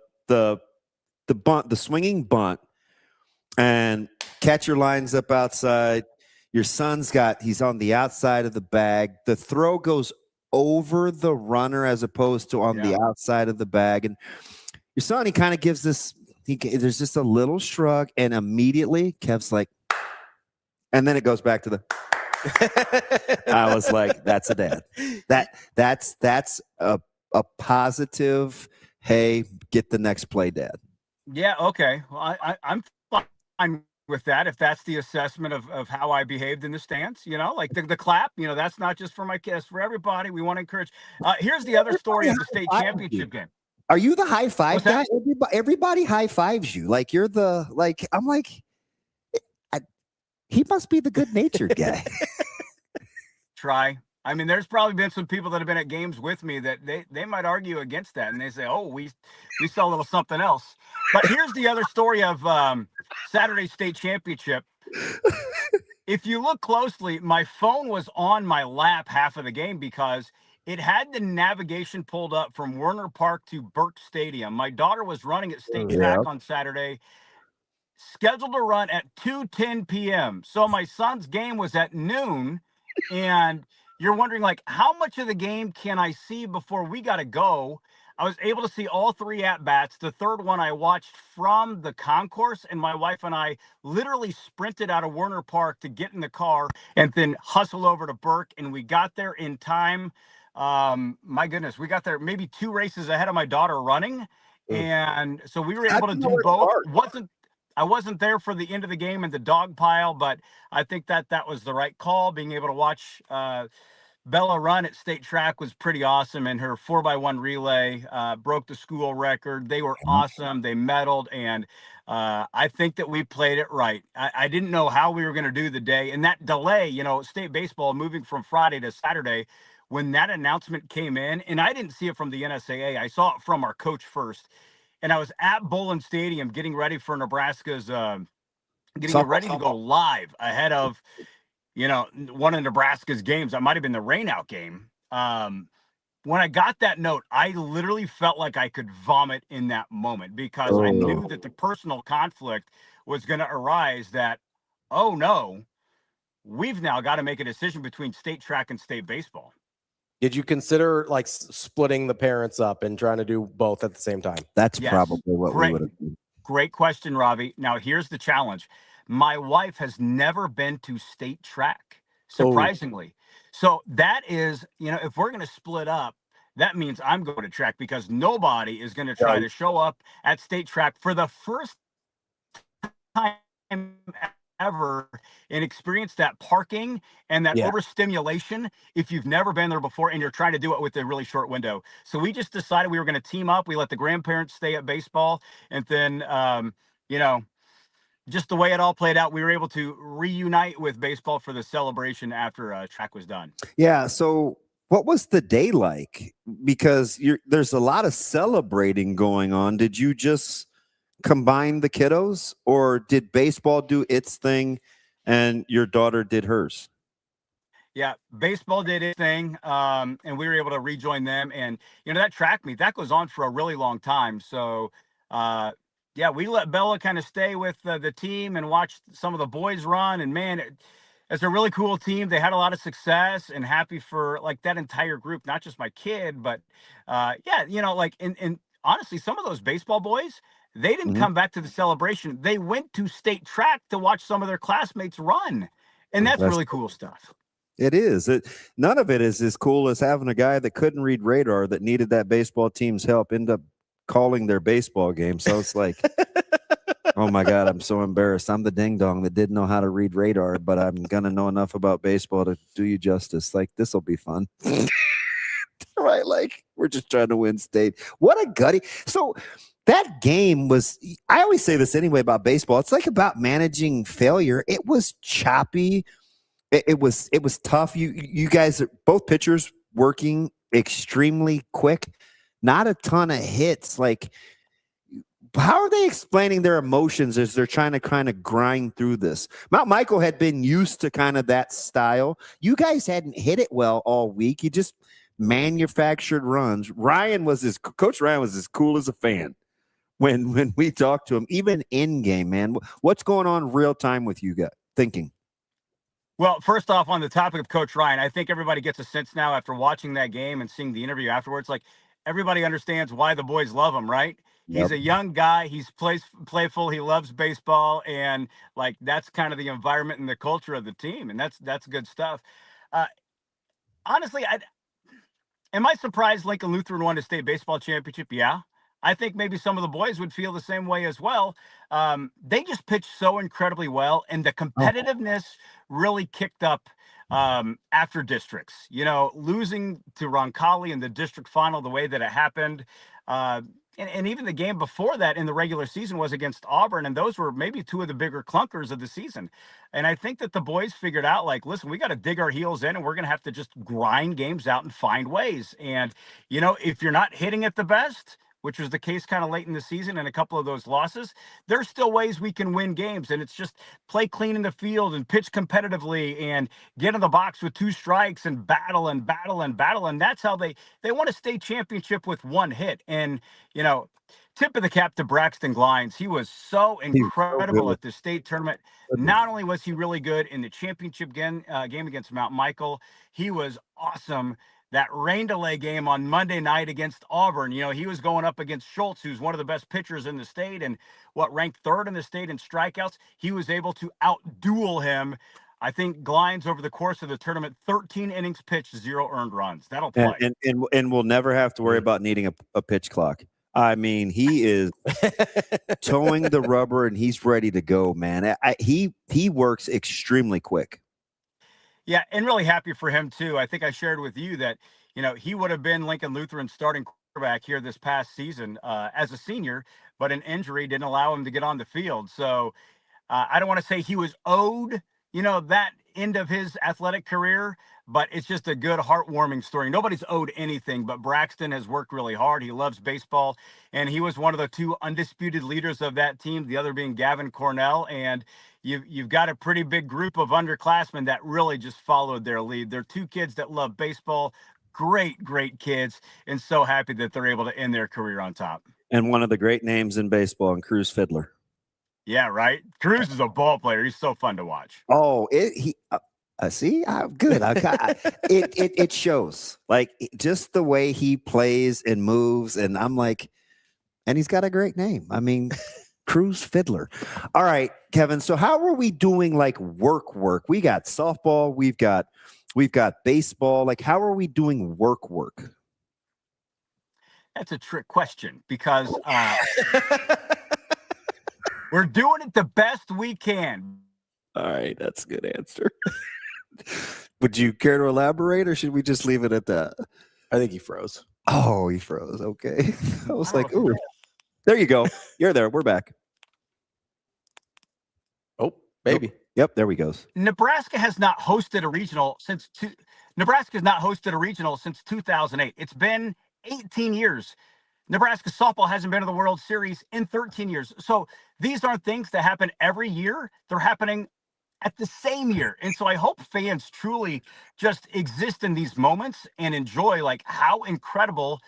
bunt, the swinging bunt, and catcher lines up outside. Your son's he's on the outside of the bag. The throw goes over the runner as opposed to on the outside of the bag. And your son, he kind of gives this, there's just a little shrug, and immediately Kev's like, and then it goes back to the, I was like, that's a dad. That's a positive, hey, get the next play, dad. Yeah. Okay. Well, I'm fine with that. If that's the assessment of how I behaved in the stands, you know, like the clap, you know, that's not just for my kids, for everybody. We want to encourage. Here's the other story of the state championship game. Are you the high five guy? Everybody high fives you. Like, you're the, like, I'm like, he must be the good natured guy. Try. I mean, there's probably been some people that have been at games with me that they might argue against that, and they say, oh, we saw a little something else. But here's the other story of Saturday state championship. If you look closely, my phone was on my lap half of the game because it had the navigation pulled up from Werner Park to Burke Stadium. My daughter was running at state track on Saturday, scheduled to run at 2:10 p.m. So my son's game was at noon, and you're wondering, like, how much of the game can I see before we got to go? I was able to see all three at-bats. The third one I watched from the concourse, and my wife and I literally sprinted out of Werner Park to get in the car and then hustle over to Burke, and we got there in time. My goodness, we got there maybe 2 races ahead of my daughter running, and so we were able to do both. I wasn't there for the end of the game in the dog pile, but I think that was the right call. Being able to watch Bella run at state track was pretty awesome, and her 4x1 relay broke the school record. They were awesome. They medaled, and I think that we played it right. I didn't know how we were going to do the day, and that delay, you know, state baseball moving from Friday to Saturday, when that announcement came in, and I didn't see it from the NSAA. I saw it from our coach first. And I was at Bowling Stadium getting ready for Nebraska's, ready to go live ahead of, you know, one of Nebraska's games. That might have been the rainout game. When I got that note, I literally felt like I could vomit in that moment because I knew that the personal conflict was going to arise that, oh no, we've now got to make a decision between state track and state baseball. Did you consider like splitting the parents up and trying to do both at the same time? That's probably what we would have done. Great question, Ravi. Now, here's the challenge. My wife has never been to state track, surprisingly. So that is, you know, if we're going to split up, that means I'm going to track because nobody is going to try to show up at state track for the first time ever and experience that parking and that overstimulation if you've never been there before and you're trying to do it with a really short window. So we just decided we were going to team up. We let the grandparents stay at baseball, and then you know, just the way it all played out, we were able to reunite with baseball for the celebration after track was done. Yeah. So what was the day like? Because there's a lot of celebrating going on. Did you just combine the kiddos, or did baseball do its thing and your daughter did hers? Yeah, baseball did its thing, and we were able to rejoin them. And, you know, that track meet, that goes on for a really long time. So, yeah, we let Bella kind of stay with the team and watch some of the boys run. And, man, it's a really cool team. They had a lot of success, and happy for, like, that entire group, not just my kid. But, yeah, you know, like, and honestly, some of those baseball boys, they didn't come back to the celebration. They went to state track to watch some of their classmates run. And that's really cool stuff. It is. None of it is as cool as having a guy that couldn't read radar that needed that baseball team's help end up calling their baseball game. So it's like, oh my God, I'm so embarrassed. I'm the ding dong that didn't know how to read radar, but I'm going to know enough about baseball to do you justice. Like, this will be fun. Right? Like, we're just trying to win state. What a gutty. So that game was, I always say this anyway about baseball. It's like about managing failure. It was choppy. It was tough. You guys, both pitchers working extremely quick, not a ton of hits. Like, how are they explaining their emotions as they're trying to kind of grind through this? Mount Michael had been used to kind of that style. You guys hadn't hit it well all week. You just manufactured runs. Coach Ryan was as cool as a fan when we talked to him, even in game, man. What's going on real time with you guys thinking? Well, first off, on the topic of Coach Ryan, I think everybody gets a sense now after watching that game and seeing the interview afterwards. Like, everybody understands why the boys love him, right? Yep. He's a young guy. He's playful. He loves baseball, and like that's kind of the environment and the culture of the team, and that's good stuff. Honestly, am I surprised Lincoln Lutheran won a state baseball championship? Yeah. I think maybe some of the boys would feel the same way as well. They just pitched so incredibly well, and the competitiveness really kicked up after districts. You know, losing to Roncalli in the district final the way that it happened, and even the game before that in the regular season was against Auburn, and those were maybe two of the bigger clunkers of the season. And I think that the boys figured out, like, listen, we got to dig our heels in, and we're going to have to just grind games out and find ways. And, you know, if you're not hitting it the best, which was the case kind of late in the season and a couple of those losses, there's still ways we can win games. And it's just play clean in the field and pitch competitively and get in the box with 2 strikes and battle and battle and battle. And that's how they won a state championship with 1 hit. And, you know, tip of the cap to Braxton Glines. He was so incredible at the state tournament. Not only was he really good in the championship game against Mount Michael, he was awesome. That rain delay game on Monday night against Auburn, you know, he was going up against Sjuts, who's one of the best pitchers in the state and ranked 3rd in the state in strikeouts. He was able to outduel him. I think Glines over the course of the tournament, 13 innings pitched, 0 earned runs. That'll play. And we'll never have to worry about needing a pitch clock. I mean, he is towing the rubber and he's ready to go, man. He works extremely quick. Yeah, and really happy for him, too. I think I shared with you that, you know, he would have been Lincoln Lutheran's starting quarterback here this past season as a senior, but an injury didn't allow him to get on the field. So I don't want to say he was owed, you know, that end of his athletic career, but it's just a good, heartwarming story. Nobody's owed anything, but Braxton has worked really hard. He loves baseball, and he was one of the 2 undisputed leaders of that team, the other being Gavin Cornell, and you've got a pretty big group of underclassmen that really just followed their lead. They're 2 kids that love baseball, great kids, and so happy that they're able to end their career on top. And one of the great names in baseball, and Cruz Fiddler. Yeah, right. Cruz is a ball player. He's so fun to watch. Oh, see, I'm good. It shows, like, just the way he plays and moves, and I'm like, and he's got a great name. I mean, Cruz Fiddler. All right, Kevin. So how are we doing? Like work? We got softball. We've got baseball. Like, how are we doing work? That's a trick question because we're doing it the best we can. All right, that's a good answer. Would you care to elaborate, or should we just leave it at that? I think he froze. Oh, he froze. Okay. I was like, ooh. There you go. You're there. We're back. Oh, baby. Yep, there we go. Nebraska has not hosted a regional since 2008. It's been 18 years. Nebraska softball hasn't been to the World Series in 13 years. So these aren't things that happen every year. They're happening at the same year. And so I hope fans truly just exist in these moments and enjoy like how incredible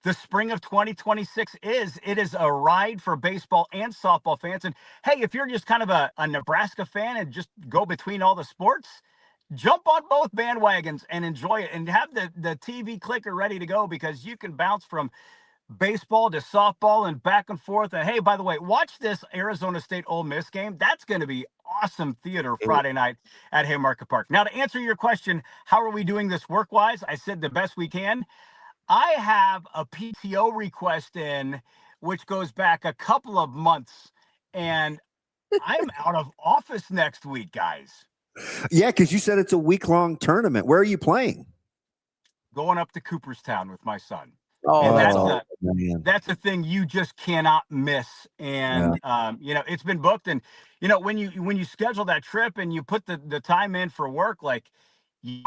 the spring of 2026 is. It is a ride for baseball and softball fans. And hey, if you're just kind of a Nebraska fan and just go between all the sports, jump on both bandwagons and enjoy it, and have the TV clicker ready to go, because you can bounce from baseball to softball and back and forth. And hey, by the way, watch this Arizona State Ole Miss game. That's going to be awesome theater Friday night at Haymarket Park. Now, to answer your question, how are we doing this work-wise? I said the best we can. I have a PTO request in, which goes back a couple of months, and I'm out of office next week, guys. Yeah, because you said it's a week-long tournament. Where are you playing? Going up to Cooperstown with my son. Oh, and that's a thing you just cannot miss. And it's been booked. And when you schedule that trip and you put the time in for work, like you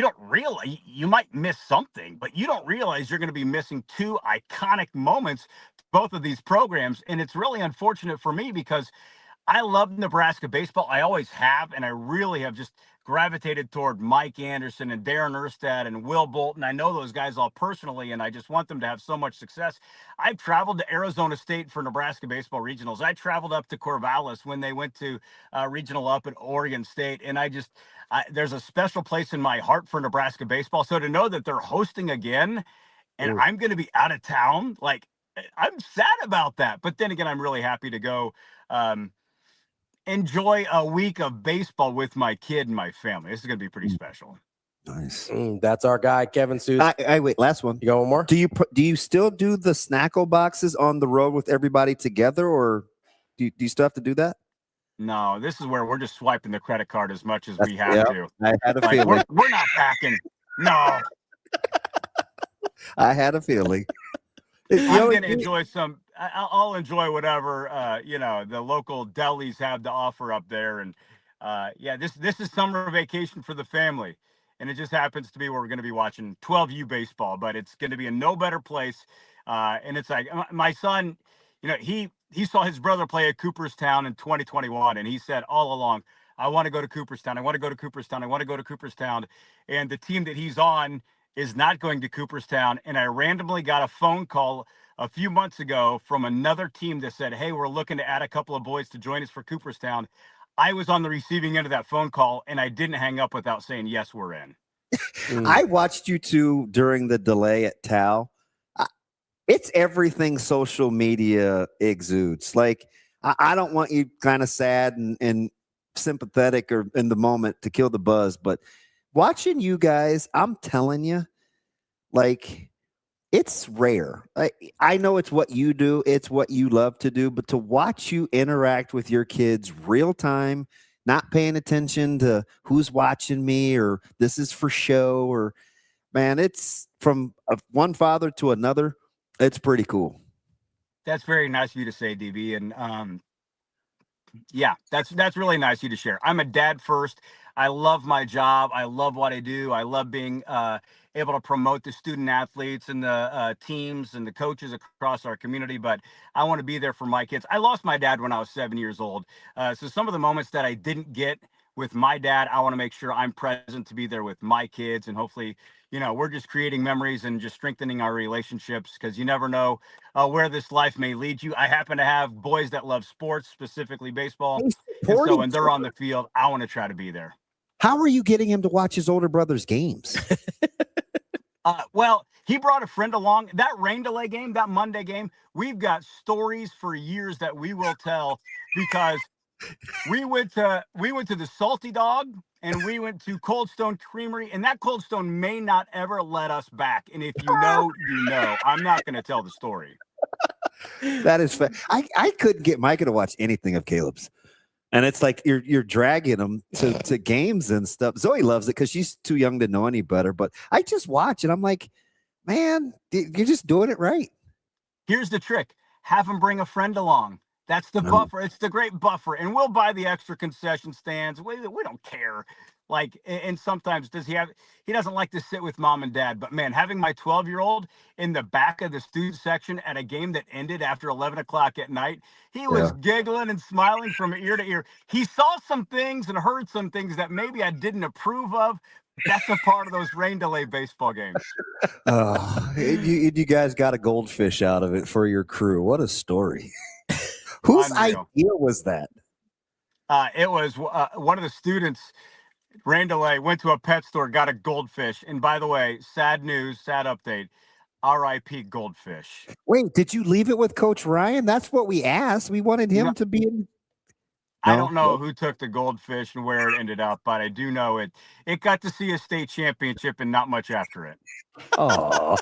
don't realize you might miss something, but you don't realize you're going to be missing two iconic moments to both of these programs. And it's really unfortunate for me because I love Nebraska baseball. I always have, and I really have just gravitated toward Mike Anderson and Darren Erstad and Will Bolton. I know those guys all personally, and I just want them to have so much success. I've traveled to Arizona State for Nebraska baseball regionals. I traveled up to Corvallis when they went to regional up at Oregon State, and there's a special place in my heart for Nebraska baseball. So to know that they're hosting again, and I'm going to be out of town, like I'm sad about that. But then again, I'm really happy to go enjoy a week of baseball with my kid and my family. This is going to be pretty special. Nice. That's our guy, Kevin Seuss. I wait, last one. You got one more? Do you still do the snackle boxes on the road with everybody together, or do you still have to do that? No, this is where we're just swiping the credit card as much as we have to. I had a feeling. We're not backing. No. I had a feeling. I'm going to enjoy some. I'll enjoy whatever the local delis have to offer up there, and this is summer vacation for the family, and it just happens to be where we're going to be watching 12U baseball. But it's going to be in no better place, and it's like my son, he saw his brother play at Cooperstown in 2021, and he said all along, I want to go to Cooperstown. I want to go to Cooperstown. I want to go to Cooperstown, and the team that he's on is not going to Cooperstown. And I randomly got a phone call a few months ago from another team that said, hey, we're looking to add a couple of boys to join us for Cooperstown. I was on the receiving end of that phone call, and I didn't hang up without saying, yes, we're in. I watched you two during the delay at Tal. It's everything social media exudes. Like, I don't want you kind of sad and sympathetic or in the moment to kill the buzz, but watching you guys, I'm telling you, like, it's rare. I know it's what you do. It's what you love to do. But to watch you interact with your kids real time, not paying attention to who's watching me or this is for show or, man, it's from one father to another. It's pretty cool. That's very nice of you to say, DB. And that's really nice of you to share. I'm a dad first. I love my job. I love what I do. I love being able to promote the student athletes and the teams and the coaches across our community. But I want to be there for my kids. I lost my dad when I was 7 years old. So some of the moments that I didn't get with my dad, I want to make sure I'm present to be there with my kids. And hopefully, we're just creating memories and just strengthening our relationships, because you never know where this life may lead you. I happen to have boys that love sports, specifically baseball. And so when they're on the field, I want to try to be there. How are you getting him to watch his older brother's games? Well, he brought a friend along. That rain delay game, that Monday game, we've got stories for years that we will tell, because we went to the Salty Dog and we went to Cold Stone Creamery, and that Cold Stone may not ever let us back. And if you know, you know. I'm not going to tell the story. That is I couldn't get Micah to watch anything of Caleb's. And it's like you're dragging them to games and stuff. Zoe loves it because she's too young to know any better. But I just watch and I'm like, man, you're just doing it right. Here's the trick. Have them bring a friend along. That's the buffer. It's the great buffer. And we'll buy the extra concession stands. We don't care. Like, and sometimes he doesn't like to sit with mom and dad, but man, having my 12-year-old in the back of the student section at a game that ended after 11 o'clock at night, he was giggling and smiling from ear to ear. He saw some things and heard some things that maybe I didn't approve of. That's a part of those rain delay baseball games. You guys got a goldfish out of it for your crew. What a story. Whose idea was that? It was one of the students. Rain delay, went to a pet store, got a goldfish. And by the way, sad news, sad update. R.I.P. Goldfish. Wait, did you leave it with Coach Ryan? That's what we asked. We wanted him to be in. I don't know who took the goldfish and where it ended up, but I do know it got to see a state championship and not much after it. Oh.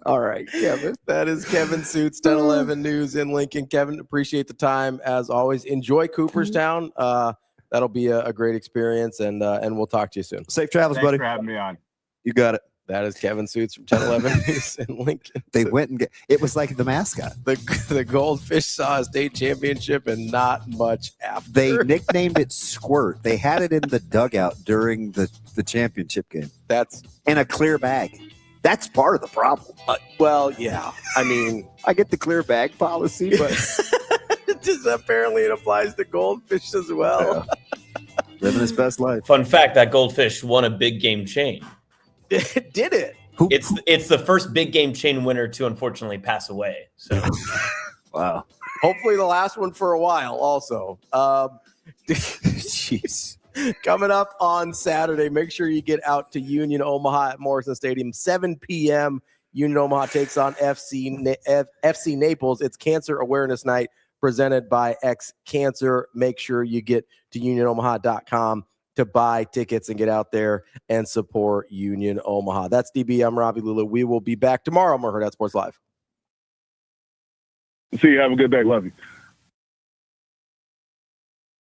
All right, Kevin. That is Kevin Sjuts, 1011 News in Lincoln. Kevin, appreciate the time as always. Enjoy Cooperstown. That'll be a great experience, and we'll talk to you soon. Safe travels, Thanks buddy. for having me on. You got it. That is Kevin Sjuts from 1011 News in Lincoln. They went and it was like the mascot. The Goldfish saw a state championship and not much after. They nicknamed it Squirt. They had it in the dugout during the championship game. That's in a clear bag. That's part of the problem. Well, yeah. I mean, I get the clear bag policy, but apparently it applies to goldfish as well. Living his best life. Fun fact: that Goldfish won a big game chain. Did it? It's the first big game chain winner to unfortunately pass away. So, wow. Hopefully the last one for a while. Also, jeez. Coming up on Saturday, make sure you get out to Union Omaha at Morrison Stadium, 7 p.m. Union Omaha takes on FC Naples. It's Cancer Awareness Night presented by X Cancer. Make sure you get to unionomaha.com to buy tickets and get out there and support Union Omaha. That's DB. I'm Ravi Lulla. We will be back tomorrow on Hurrdat Sports Live. See you. Have a good day. Love you.